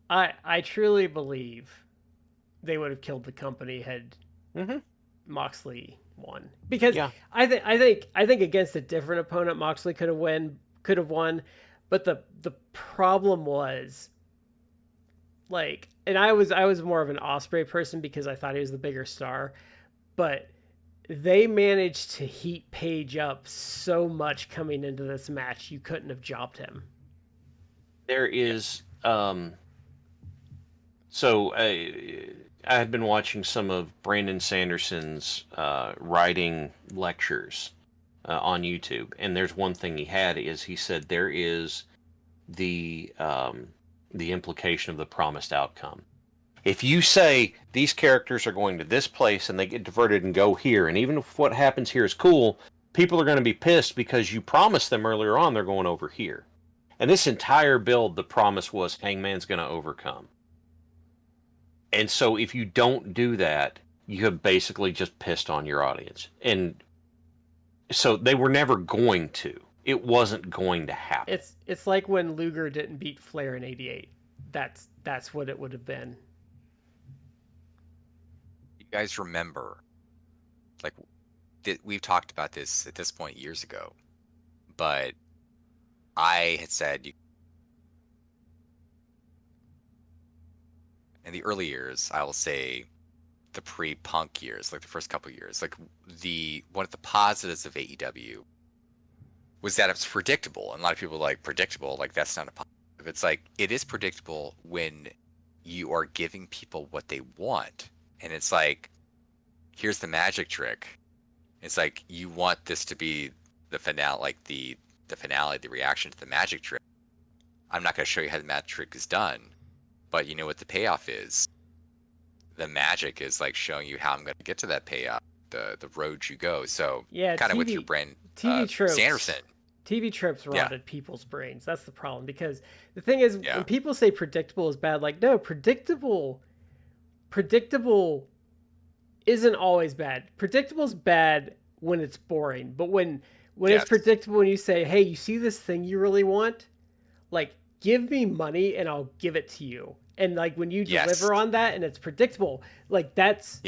have, I truly believe they would have killed the company had Mhm. Moxley won, because Yeah. I think against a different opponent Moxley could have won, but the problem was like, and I was more of an Osprey person because I thought he was the bigger star, but they managed to heat Page up so much coming into this match you couldn't have jobbed him. There is so I had been watching some of Brandon Sanderson's writing lectures on YouTube, and there's one thing he had is he said there is the implication of the promised outcome. If you say these characters are going to this place and they get diverted and go here, and even if what happens here is cool, people are going to be pissed because you promised them earlier on they're going over here. And this entire build, the promise was Hangman's going to overcome. And so if you don't do that, you have basically just pissed on your audience. And so they were never going to. It wasn't going to happen. It's like when Luger didn't beat Flair in '88. That's what it would have been. You guys remember, like, we've talked about this at this point years ago, but I had said in the early years, I will say the pre-Punk years, like the first couple years, like one of the positives of AEW was that it's predictable, and a lot of people are like, predictable, like that's not a positive. It's like, it is predictable when you are giving people what they want, and it's like, here's the magic trick. It's like, you want this to be the finale, like the finale, the reaction to the magic trick. I'm not going to show you how the magic trick is done, but you know what the payoff is. The magic is like showing you how I'm going to get to that payoff, the road you go. So Yeah, kind of with your brand, TV tropes. Sanderson. TV tropes rotted Yeah. people's brains. That's the problem, because the thing is, Yeah. when people say predictable is bad, like, no, predictable isn't always bad. Predictable is bad when it's boring, but when Yes. it's predictable, when you say, hey, you see this thing you really want, like, give me money and I'll give it to you. And like, when you Yes. deliver on that and it's predictable, like, that's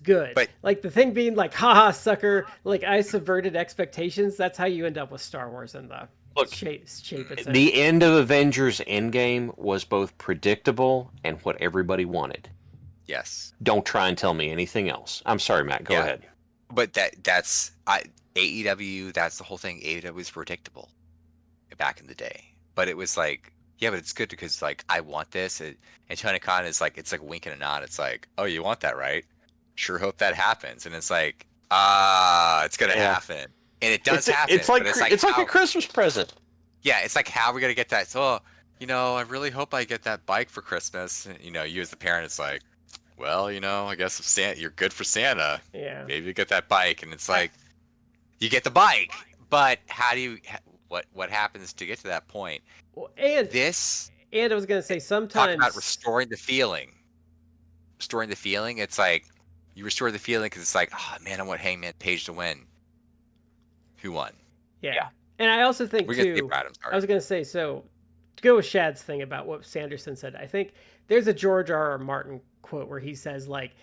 good. But- like, the thing being like, haha, sucker, like, I subverted expectations. That's how you end up with Star Wars in the Look, shape it's in. The end of Avengers Endgame was both predictable and what everybody wanted. Yes. Don't try and tell me anything else. I'm sorry, Matt. Go Yeah. ahead. But AEW, that's the whole thing. AEW was predictable back in the day. But it was like, yeah, but it's good because like I want this. And Tony Khan is like, it's like a wink and a nod. It's like, oh, you want that, right? Sure hope that happens. And it's like, it's gonna happen. And it does happen. It's like how, a Christmas present. yeah, it's like how are we gonna get that? So, I really hope I get that bike for Christmas. You as the parent, it's like, well, I guess if you're good for Santa, Yeah. maybe you get that bike. And it's like, you get the bike, but how do you? What happens to get to that point? Well, and I was gonna say sometimes talk about restoring the feeling. Restoring the feeling. It's like you restore the feeling because it's like, oh man, I want Hangman Page to win. Who won? Yeah. And I also think too. I was gonna say, so to go with Shad's thing about what Sanderson said, I think there's a George R. R. Martin quote where he says, like,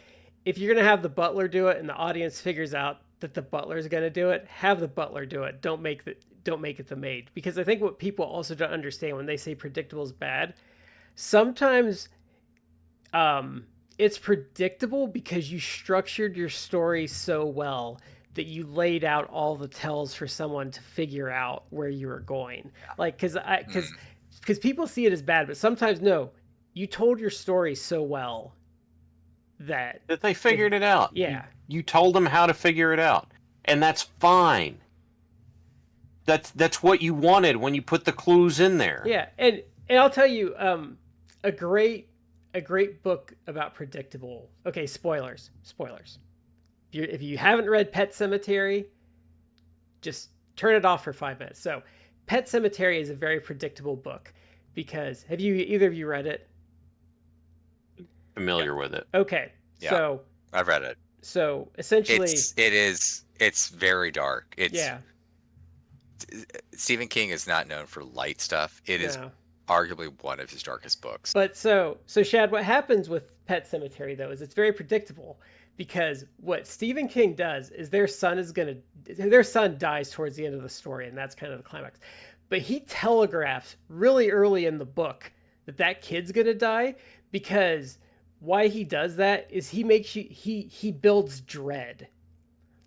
if you're gonna have the butler do it and the audience figures out that the butler's gonna do it, have the butler do it. Don't make it the maid. Because I think what people also don't understand when they say predictable is bad, sometimes it's predictable because you structured your story so well that you laid out all the tells for someone to figure out where you were going. Like, because people see it as bad, but sometimes no, you told your story so well that they figured it out. Yeah. You told them how to figure it out, and that's fine. That's what you wanted when you put the clues in there. Yeah, and I'll tell you, a great book about predictable. Okay, spoilers. If you haven't read Pet Sematary, just turn it off for 5 minutes. So, Pet Sematary is a very predictable book because have either of you read it? Familiar with it. Okay, yeah, so I've read it. So essentially, it's very dark. Yeah. Stephen King is not known for light stuff. It is arguably one of his darkest books. But so Shad, what happens with Pet Sematary though is it's very predictable because what Stephen King does is their son dies towards the end of the story, and that's kind of the climax. But he telegraphs really early in the book that kid's gonna die, because why he does that is he makes he builds dread.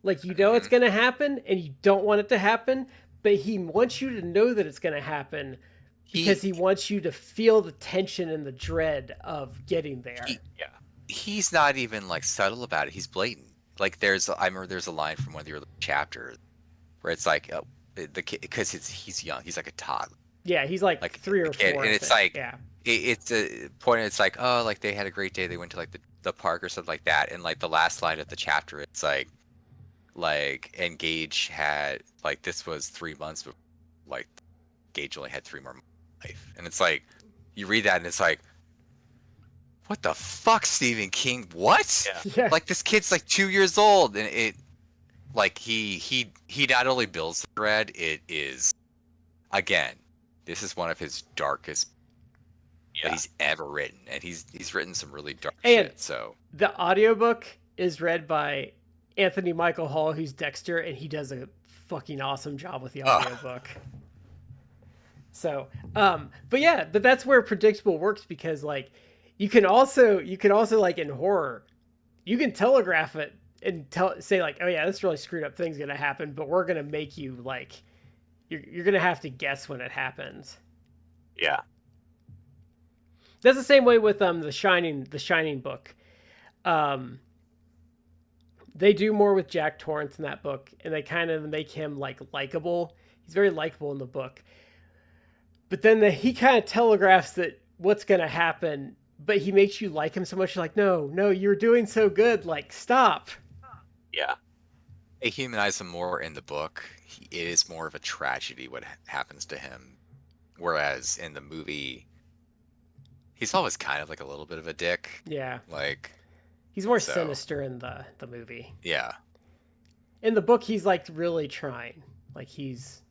Like, it's gonna happen and you don't want it to happen, but he wants you to know that it's gonna happen because he wants you to feel the tension and the dread of getting there. He's not even like subtle about it. He's blatant. Like I remember there's a line from one of the early chapters where it's like the kid, because he's young. He's like a toddler. Yeah, he's like 3 or 4. And it's like, it's a point. It's like, oh, like they had a great day. They went to like the park or something like that. And like the last line of the chapter, it's like, and Gage had, like, this was 3 months before, like, Gage only had 3 more months of life. And it's like, you read that and it's like, what the fuck, Stephen King? What? Yeah. Like, this kid's like 2 years old, and it, like, he not only builds the dread, it is, again, this is one of his darkest that he's ever written, and he's written some really dark shit. So the audiobook is read by Anthony Michael Hall, who's Dexter, and he does a fucking awesome job with the audiobook. So, but that's where predictable works, because like you can also like in horror, you can telegraph it and say like, oh yeah, this really screwed up thing's gonna happen, but we're gonna make you like you're gonna have to guess when it happens. Yeah. That's the same way with the Shining book. They do more with Jack Torrance in that book, and they kind of make him like likable. He's very likable in the book. But then he kind of telegraphs that what's going to happen, but he makes you like him so much. You're like, no, you're doing so good. Like, stop. Yeah. They humanize him more in the book. It is more of a tragedy what happens to him. Whereas in the movie, he's always kind of like a little bit of a dick. Yeah. Like, he's more sinister in the movie. Yeah. In the book, he's like really trying. Like, he's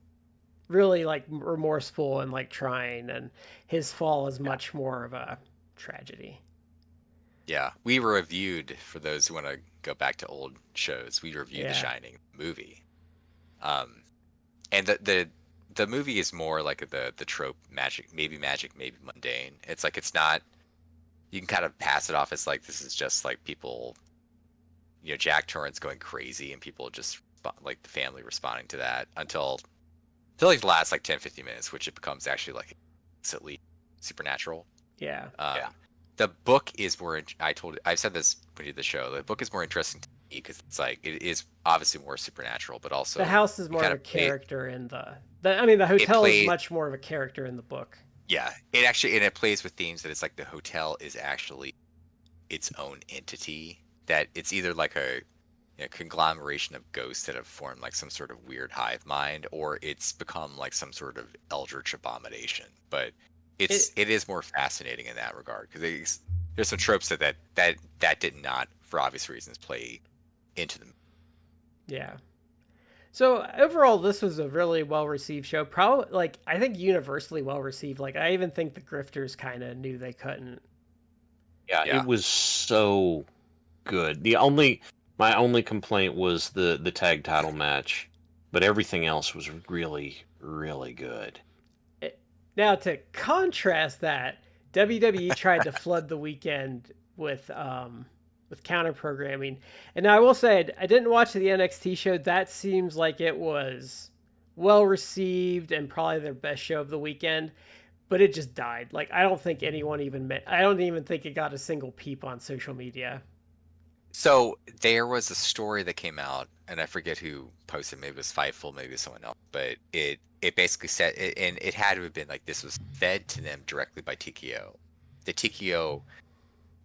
really like remorseful and like trying, and his fall is much more of a tragedy. Yeah. We reviewed, for those who want to go back to old shows, we reviewed The Shining movie. And the movie is more like the trope magic, maybe mundane. It's like, it's not you can kind of pass it off as like this is just like people, Jack Torrance going crazy and people just like the family responding to that until like the last like 10-15 minutes, which it becomes actually like explicitly supernatural. Yeah. The book is more. I've said this when you did the show. The book is more interesting to me because it's like it is obviously more supernatural, but also the house is more of a character in the hotel is much more of a character in the book. Yeah, it plays with themes that it's like the hotel is actually its own entity. That it's either like a conglomeration of ghosts that have formed like some sort of weird hive mind, or it's become like some sort of eldritch abomination. But it is more fascinating in that regard because there's some tropes that did not, for obvious reasons, play into them. Yeah. So overall, this was a really well-received show. Probably, like, I think universally well-received. Like, I even think the Grifters kind of knew they couldn't. Yeah, it was so good. My only complaint was the tag title match, but everything else was really, really good. Now, to contrast that, WWE tried to flood the weekend with counter programming. And now I will say, I didn't watch the NXT show. That seems like it was well received and probably their best show of the weekend, but it just died. Like, I don't think anyone I don't even think it got a single peep on social media. So there was a story that came out, and I forget who posted. Maybe it was Fightful, maybe it was someone else. But it basically said, and it had to have been like this was fed to them directly by TKO. The TKO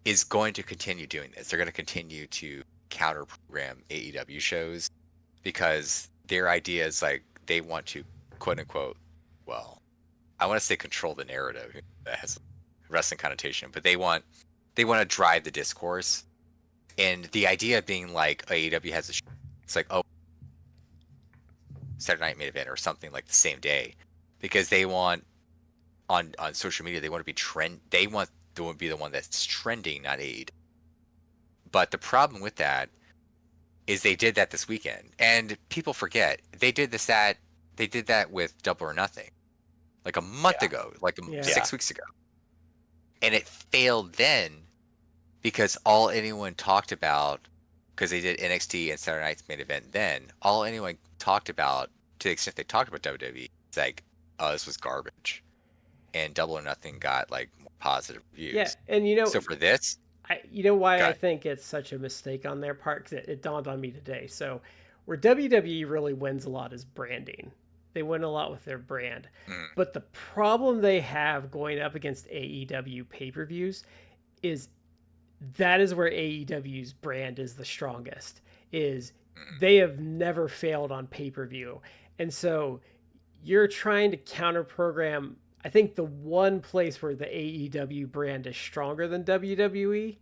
is going to continue doing this. They're going to continue to counter program AEW shows because their idea is like they want to quote unquote, well, I want to say control the narrative. That has a wrestling connotation, but they want to drive the discourse. And the idea being like AEW has a show, it's like, oh, Saturday Night Main Event or something like the same day, because they want on social media they want to be they want to be the one that's trending, not AEW. But the problem with that is they did that this weekend, and people forget they did that with Double or Nothing, like a month ago, like 6 weeks ago, and it failed then. Because all anyone talked about, because they did NXT and Saturday Night's Main Event then, all anyone talked about, to the extent they talked about WWE, it's like, oh, this was garbage. And Double or Nothing got, like, more positive reviews. Yeah, and So for this... why I think it's such a mistake on their part? Because it dawned on me today. So where WWE really wins a lot is branding. They win a lot with their brand. But the problem they have going up against AEW pay-per-views is... that is where AEW's brand is the strongest, is they have never failed on pay-per-view. And so you're trying to counter program. I think the one place where the AEW brand is stronger than WWE.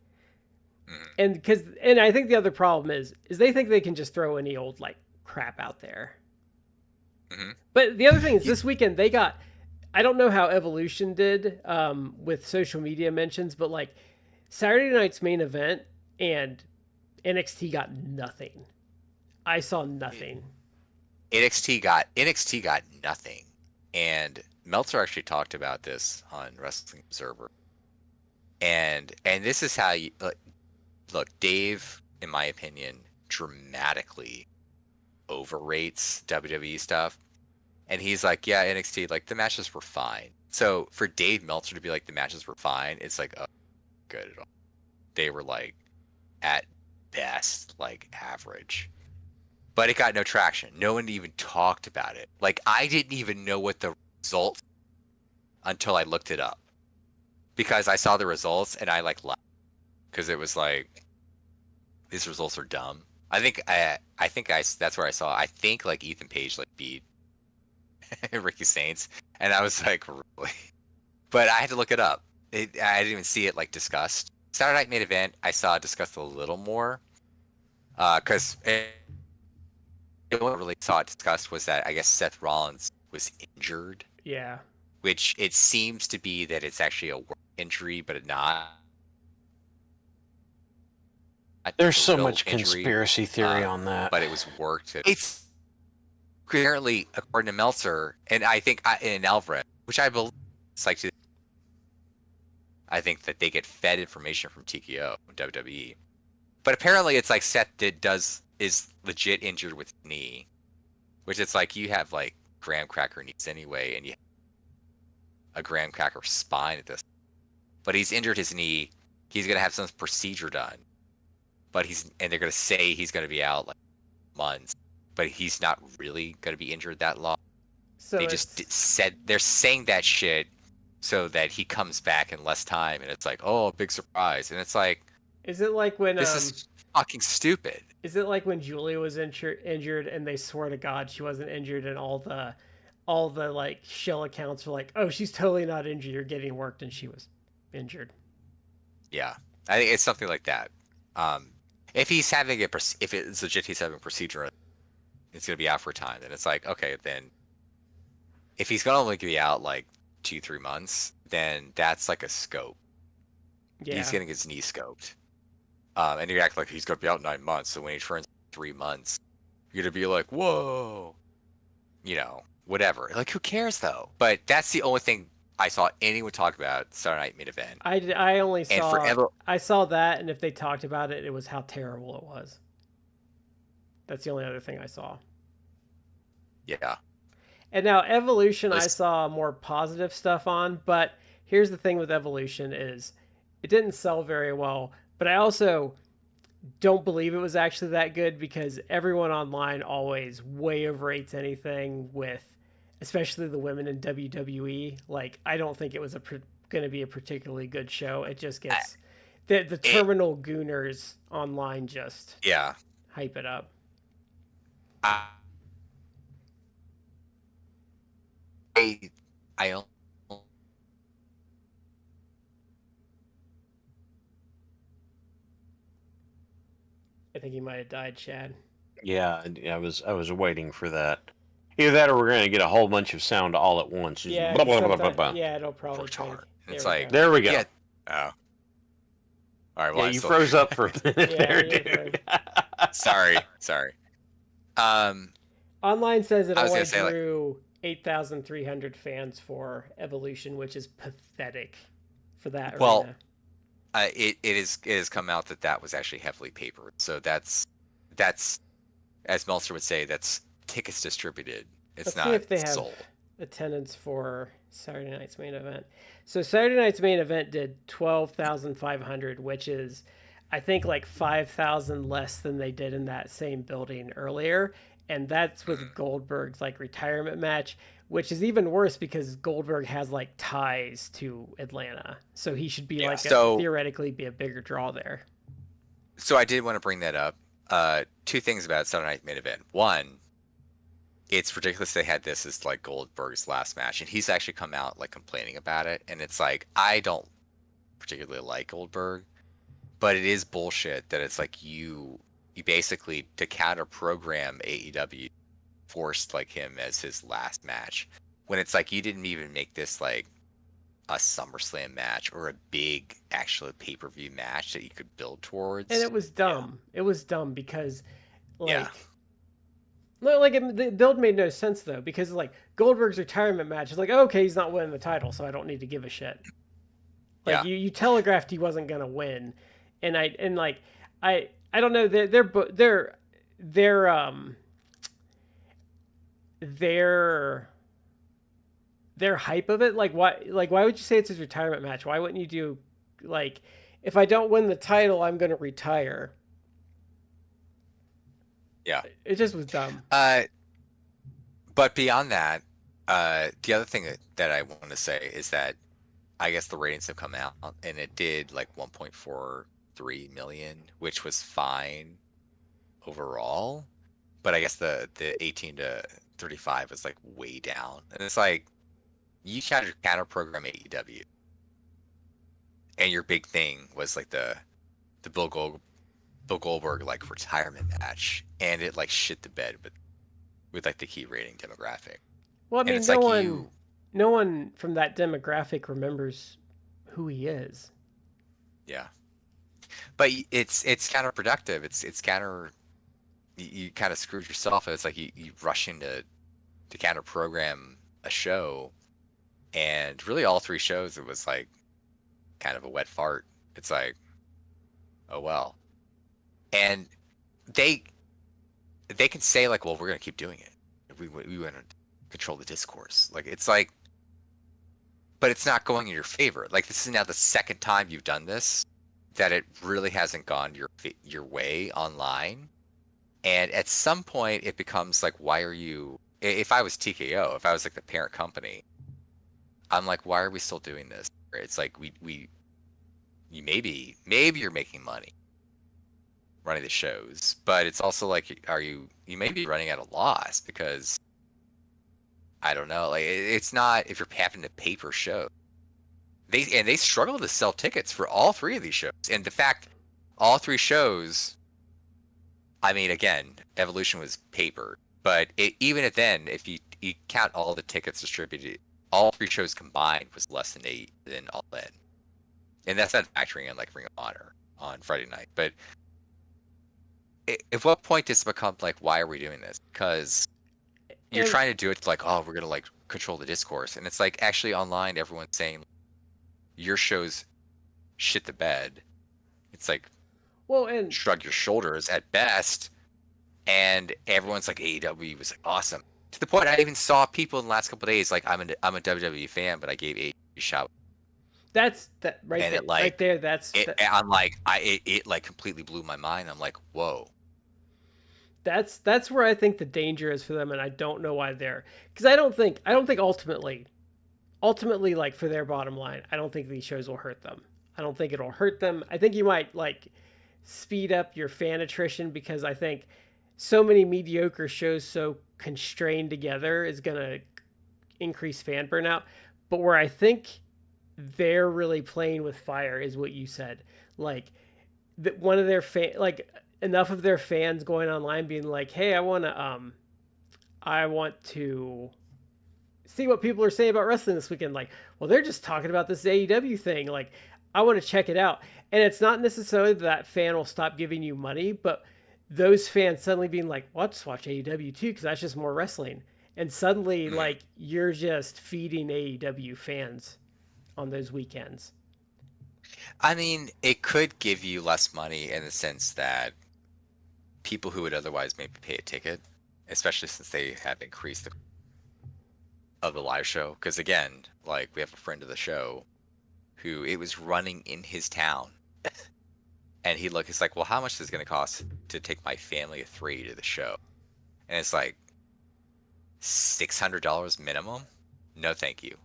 And I think the other problem is they think they can just throw any old like crap out there. But the other thing is this weekend they got, I don't know how Evolution did with social media mentions, but like Saturday Night's Main Event and NXT got nothing. I saw nothing. NXT got nothing. And Meltzer actually talked about this on Wrestling Observer. And this is how you look, Dave, in my opinion, dramatically overrates WWE stuff. And he's like, yeah, NXT, like the matches were fine. So for Dave Meltzer to be like the matches were fine, it's like, oh, good at all. They were like at best like average, but it got no traction. No one even talked about it. Like I didn't even know what the results until I looked it up, because I saw the results and I like laughed because it was like these results are dumb. I think that's where I saw. I think like Ethan Page like beat Ricky Saints, and I was like, really? But I had to look it up. I didn't even see it like discussed. Saturday Night Main Event, I saw it discussed a little more, because what I really saw it discussed was that I guess Seth Rollins was injured. Yeah. Which it seems to be that it's actually a work injury, but not. There's so much conspiracy theory on that. But it was worked. It's apparently, according to Meltzer, and I think in Alvarez, which I believe it's like I think that they get fed information from TKO and WWE. But apparently it's like Seth is legit injured with his knee, which it's like you have like graham cracker knees anyway, and you have a graham cracker spine at this. But he's injured his knee. He's gonna have some procedure done. But they're gonna say he's gonna be out like months, but he's not really gonna be injured that long. So They just said they're saying that shit so that he comes back in less time, and it's like, oh, big surprise, and it's like, is it like when this is fucking stupid. Is it like when Julia was injured and they swore to God she wasn't injured, and all the like shell accounts were like, oh, she's totally not injured, you're getting worked, and she was injured. Yeah, I think it's something like that. If he's having if it's legit, he's having a procedure, it's gonna be out for a time. Then it's like, okay, then if he's gonna only be out like 2-3 months, then that's like a scope. Yeah. He's getting his knee scoped. And you act like he's gonna be out 9 months. So when he turns 3 months, you're gonna be like, whoa, whatever. Like, who cares though? But that's the only thing I saw anyone talk about Saturday Night Main Event. I only saw I saw that, and if they talked about it, it was how terrible it was. That's the only other thing I saw. Yeah. And now Evolution, I saw more positive stuff on, but here's the thing with Evolution is it didn't sell very well, but I also don't believe it was actually that good because everyone online always way overrates anything with, especially the women in WWE. Like, I don't think it was going to be a particularly good show. It just gets the terminal gooners online just hype it up. I don't. I think he might have died, Chad. Yeah, I was waiting for that. Either that, or we're gonna get a whole bunch of sound all at once. Just Yeah, blah, blah, blah, blah, blah. Yeah, it'll probably take. It's like there we go. Yeah. Oh. All right. Well, yeah, you froze up for a minute there, dude. Sorry. Online says it only say, drew 8,300 fans for Evolution, which is pathetic for that arena. It has come out that was actually heavily papered. So that's as Meltzer would say, that's tickets distributed. It's not see if they have sold. Attendance for Saturday night's main event. So Saturday night's main event did 12,500, which is I think like 5,000 less than they did in that same building earlier. And that's with Goldberg's like retirement match, which is even worse because Goldberg has like ties to Atlanta. So he should be theoretically be a bigger draw there. So I did want to bring that up. Two things about Saturday Night Main Event. One, it's ridiculous they had this as like Goldberg's last match, and he's actually come out like complaining about it. And it's like, I don't particularly like Goldberg, but it is bullshit that it's like you basically, to counter program AEW, forced like him as his last match, when it's like you didn't even make this like a SummerSlam match or a big actual pay-per-view match that you could build towards. And it was dumb. Yeah. It was dumb because the build made no sense though, because like Goldberg's retirement match is like, okay, he's not winning the title, so I don't need to give a shit. Like you telegraphed he wasn't gonna win, and I don't know, their hype of it, why would you say it's his retirement match? Why wouldn't you do like, if I don't win the title, I'm gonna retire? Yeah, it just was dumb. But beyond that, the other thing that I want to say is that I guess the ratings have come out, and it did like 1.43 million, which was fine overall. But I guess the 18 to 35 is like way down, and it's like you counter program AEW, and your big thing was like the Bill Goldberg like retirement match, and it like shit the bed with like the key rating demographic. Well, I mean, no one from that demographic remembers who he is. Yeah, but it's counterproductive. It's counter. You kind of screwed yourself. It's like you rushing to counter program a show, and really all three shows it was like kind of a wet fart. It's like, oh well. And they can say like, well, we're gonna keep doing it. We want to control the discourse. Like it's like, but it's not going in your favor. Like this is now the second time you've done this, that it really hasn't gone your way online. And at some point, it becomes like, why are you? If I was TKO, if I was like the parent company, I'm like, why are we still doing this? It's like you maybe you're making money running the shows, but it's also like, you may be running at a loss because I don't know, like it's not, if you're having to pay per show. They struggle to sell tickets for all three of these shows, and the fact all three shows, I mean, again, Evolution was paper, but even then, if you count all the tickets distributed, all three shows combined was less than All In, and that's not factoring in like Ring of Honor on Friday night. But at what point does it become like, why are we doing this? Because you're trying to do it like, oh, we're gonna like control the discourse, and it's like actually online, everyone's saying your show's shit the bed. It's like, well, and shrug your shoulders at best, and everyone's like, AEW was like awesome, to the point I even saw people in the last couple of days like, I'm a WWE fan, but I gave AEW a shout. That's that right And there. it, like, right there. That's I'm like, it like completely blew my mind. I'm like, whoa. That's where I think the danger is for them, and I don't know why they're, because I don't think ultimately like for their bottom line, I don't think these shows will hurt them. I don't think it'll hurt them. I think you might like speed up your fan attrition, because I think so many mediocre shows so constrained together is going to increase fan burnout. But where I think they're really playing with fire is what you said. Like that one of their enough of their fans going online being like, "Hey, I want to see what people are saying about wrestling this weekend." Like, well, they're just talking about this AEW thing. Like, I want to check it out. And it's not necessarily that fan will stop giving you money, but those fans suddenly being like, well, I'll just watch AEW too, because that's just more wrestling. And suddenly, like, you're just feeding AEW fans on those weekends. I mean, it could give you less money in the sense that people who would otherwise maybe pay a ticket, especially since they have increased of the live show. Because again, like, we have a friend of the show who it was running in his town, and he's like, well, how much is it going to cost to take my family of 3 to the show? And it's like $600 minimum. No, thank you.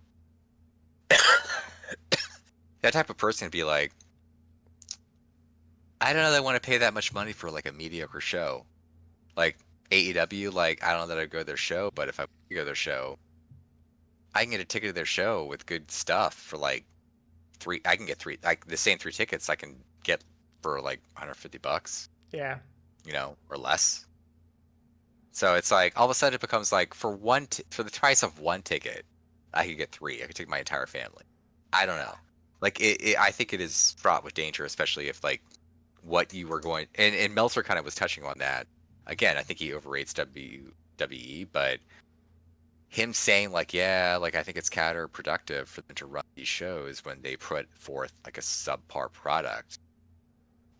That type of person would be like, I don't know that I want to pay that much money for like a mediocre show. Like AEW, like, I don't know that I'd go to their show, but if I go to their show, I can get a ticket to their show with good stuff for like I can get the same 3 tickets I can get for like $150. Yeah. You know, or less. So it's like, all of a sudden it becomes like, for the price of 1 ticket, I could get 3. I could take my entire family. I don't know. Like, I think it is fraught with danger, especially if like what you were going, and Meltzer kind of was touching on that. Again, I think he overrates WWE, but him saying like, yeah, like, I think it's counterproductive for them to run these shows when they put forth like a subpar product.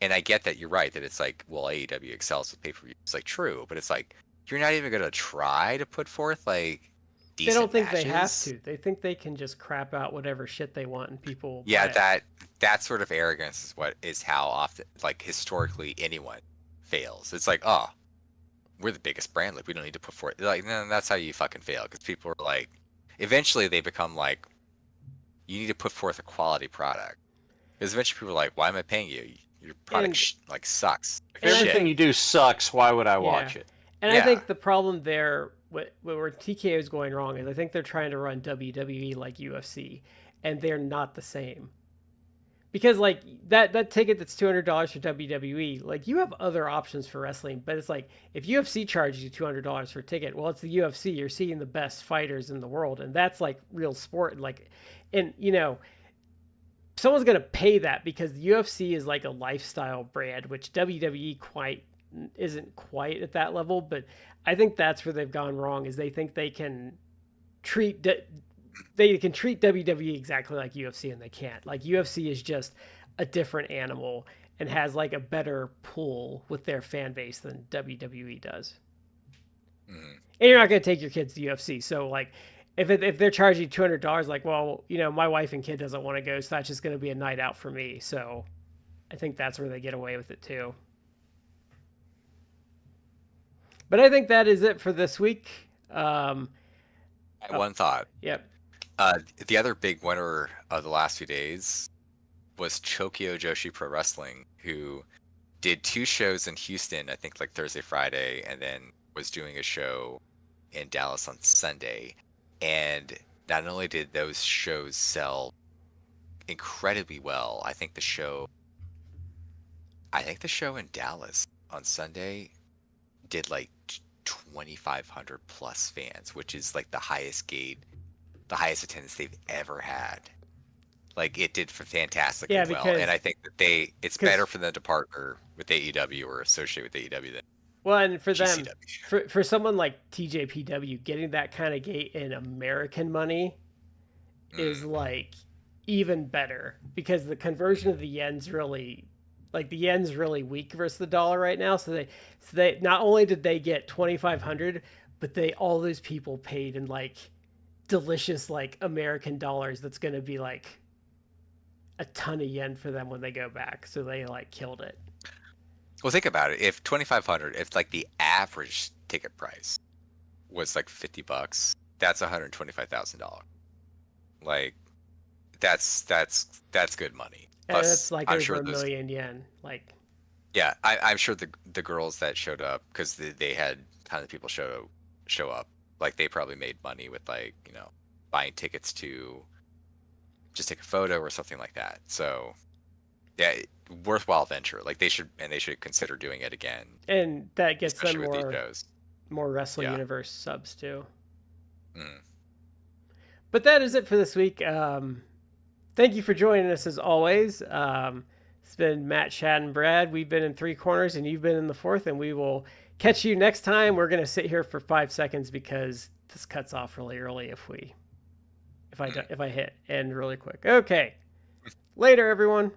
And I get that, you're right, that it's like, well, AEW excels with pay-per-view. It's like, true, but it's like, you're not even going to try to put forth like decent They don't think matches. they have to. They think they can just crap out whatever shit they want, and people. Yeah, that sort of arrogance is how often, like, historically, anyone fails. It's like, oh, we're the biggest brand, like, we don't need to put forth, like, no, that's how you fucking fail, because people are like, eventually they become like, you need to put forth a quality product, because eventually people are like, why am I paying you? Your product like sucks. If everything you do sucks, why would I watch it? And I think the problem there, where TKO is going wrong, is I think they're trying to run WWE like UFC, and they're not the same. Because like that ticket that's $200 for WWE, like, you have other options for wrestling, but it's like, if UFC charges you $200 for a ticket, well, it's the UFC. You're seeing the best fighters in the world, and that's like real sport. And like, and you know, someone's gonna pay that, because the UFC is like a lifestyle brand, which WWE isn't quite at that level. But I think that's where they've gone wrong, is they think they can treat they can treat WWE exactly like UFC, and they can't. Like UFC is just a different animal and has like a better pull with their fan base than WWE does. Mhm. And you're not going to take your kids to UFC, so like if they're charging $200, like, well, my wife and kid doesn't want to go, so that's just going to be a night out for me. So I think that's where they get away with it too. But I think that is it for this week. I had one thought. Yep. The other big winner of the last few days was Chokyo Joshi Pro Wrestling, who did 2 shows in Houston, I think like Thursday, Friday, and then was doing a show in Dallas on Sunday. And not only did those shows sell incredibly well, I think the show in Dallas on Sunday did like 2,500 plus fans, which is like the highest attendance they've ever had. Like, it did fantastically well, because and I think that it's better for them to partner with AEW or associate with AEW than well, and for them, GCW. for someone like TJPW, getting that kind of gate in American money is like even better, because the conversion of the yen's really weak versus the dollar right now. So they not only did they get 2,500, but all those people paid in like delicious like American dollars. That's going to be like a ton of yen for them when they go back. So they like killed it. Well, think about it. If 2,500, if like the average ticket price was like $50, that's $125,000. Like, that's good money. And that's like over a million yen. Like, yeah, I'm sure the girls that showed up, because they had tons of people show up, like they probably made money with like buying tickets to just take a photo or something like that. So yeah, worthwhile venture. Like they should consider doing it again. And that gets them more Wrestling Universe subs too. But that is it for this week. Thank you for joining us as always. It's been Matt, Shad, and Brad. We've been in 3 corners, and you've been in the 4th, and we will catch you next time. We're going to sit here for 5 seconds because this cuts off really early if I hit end really quick. Okay. Later, everyone.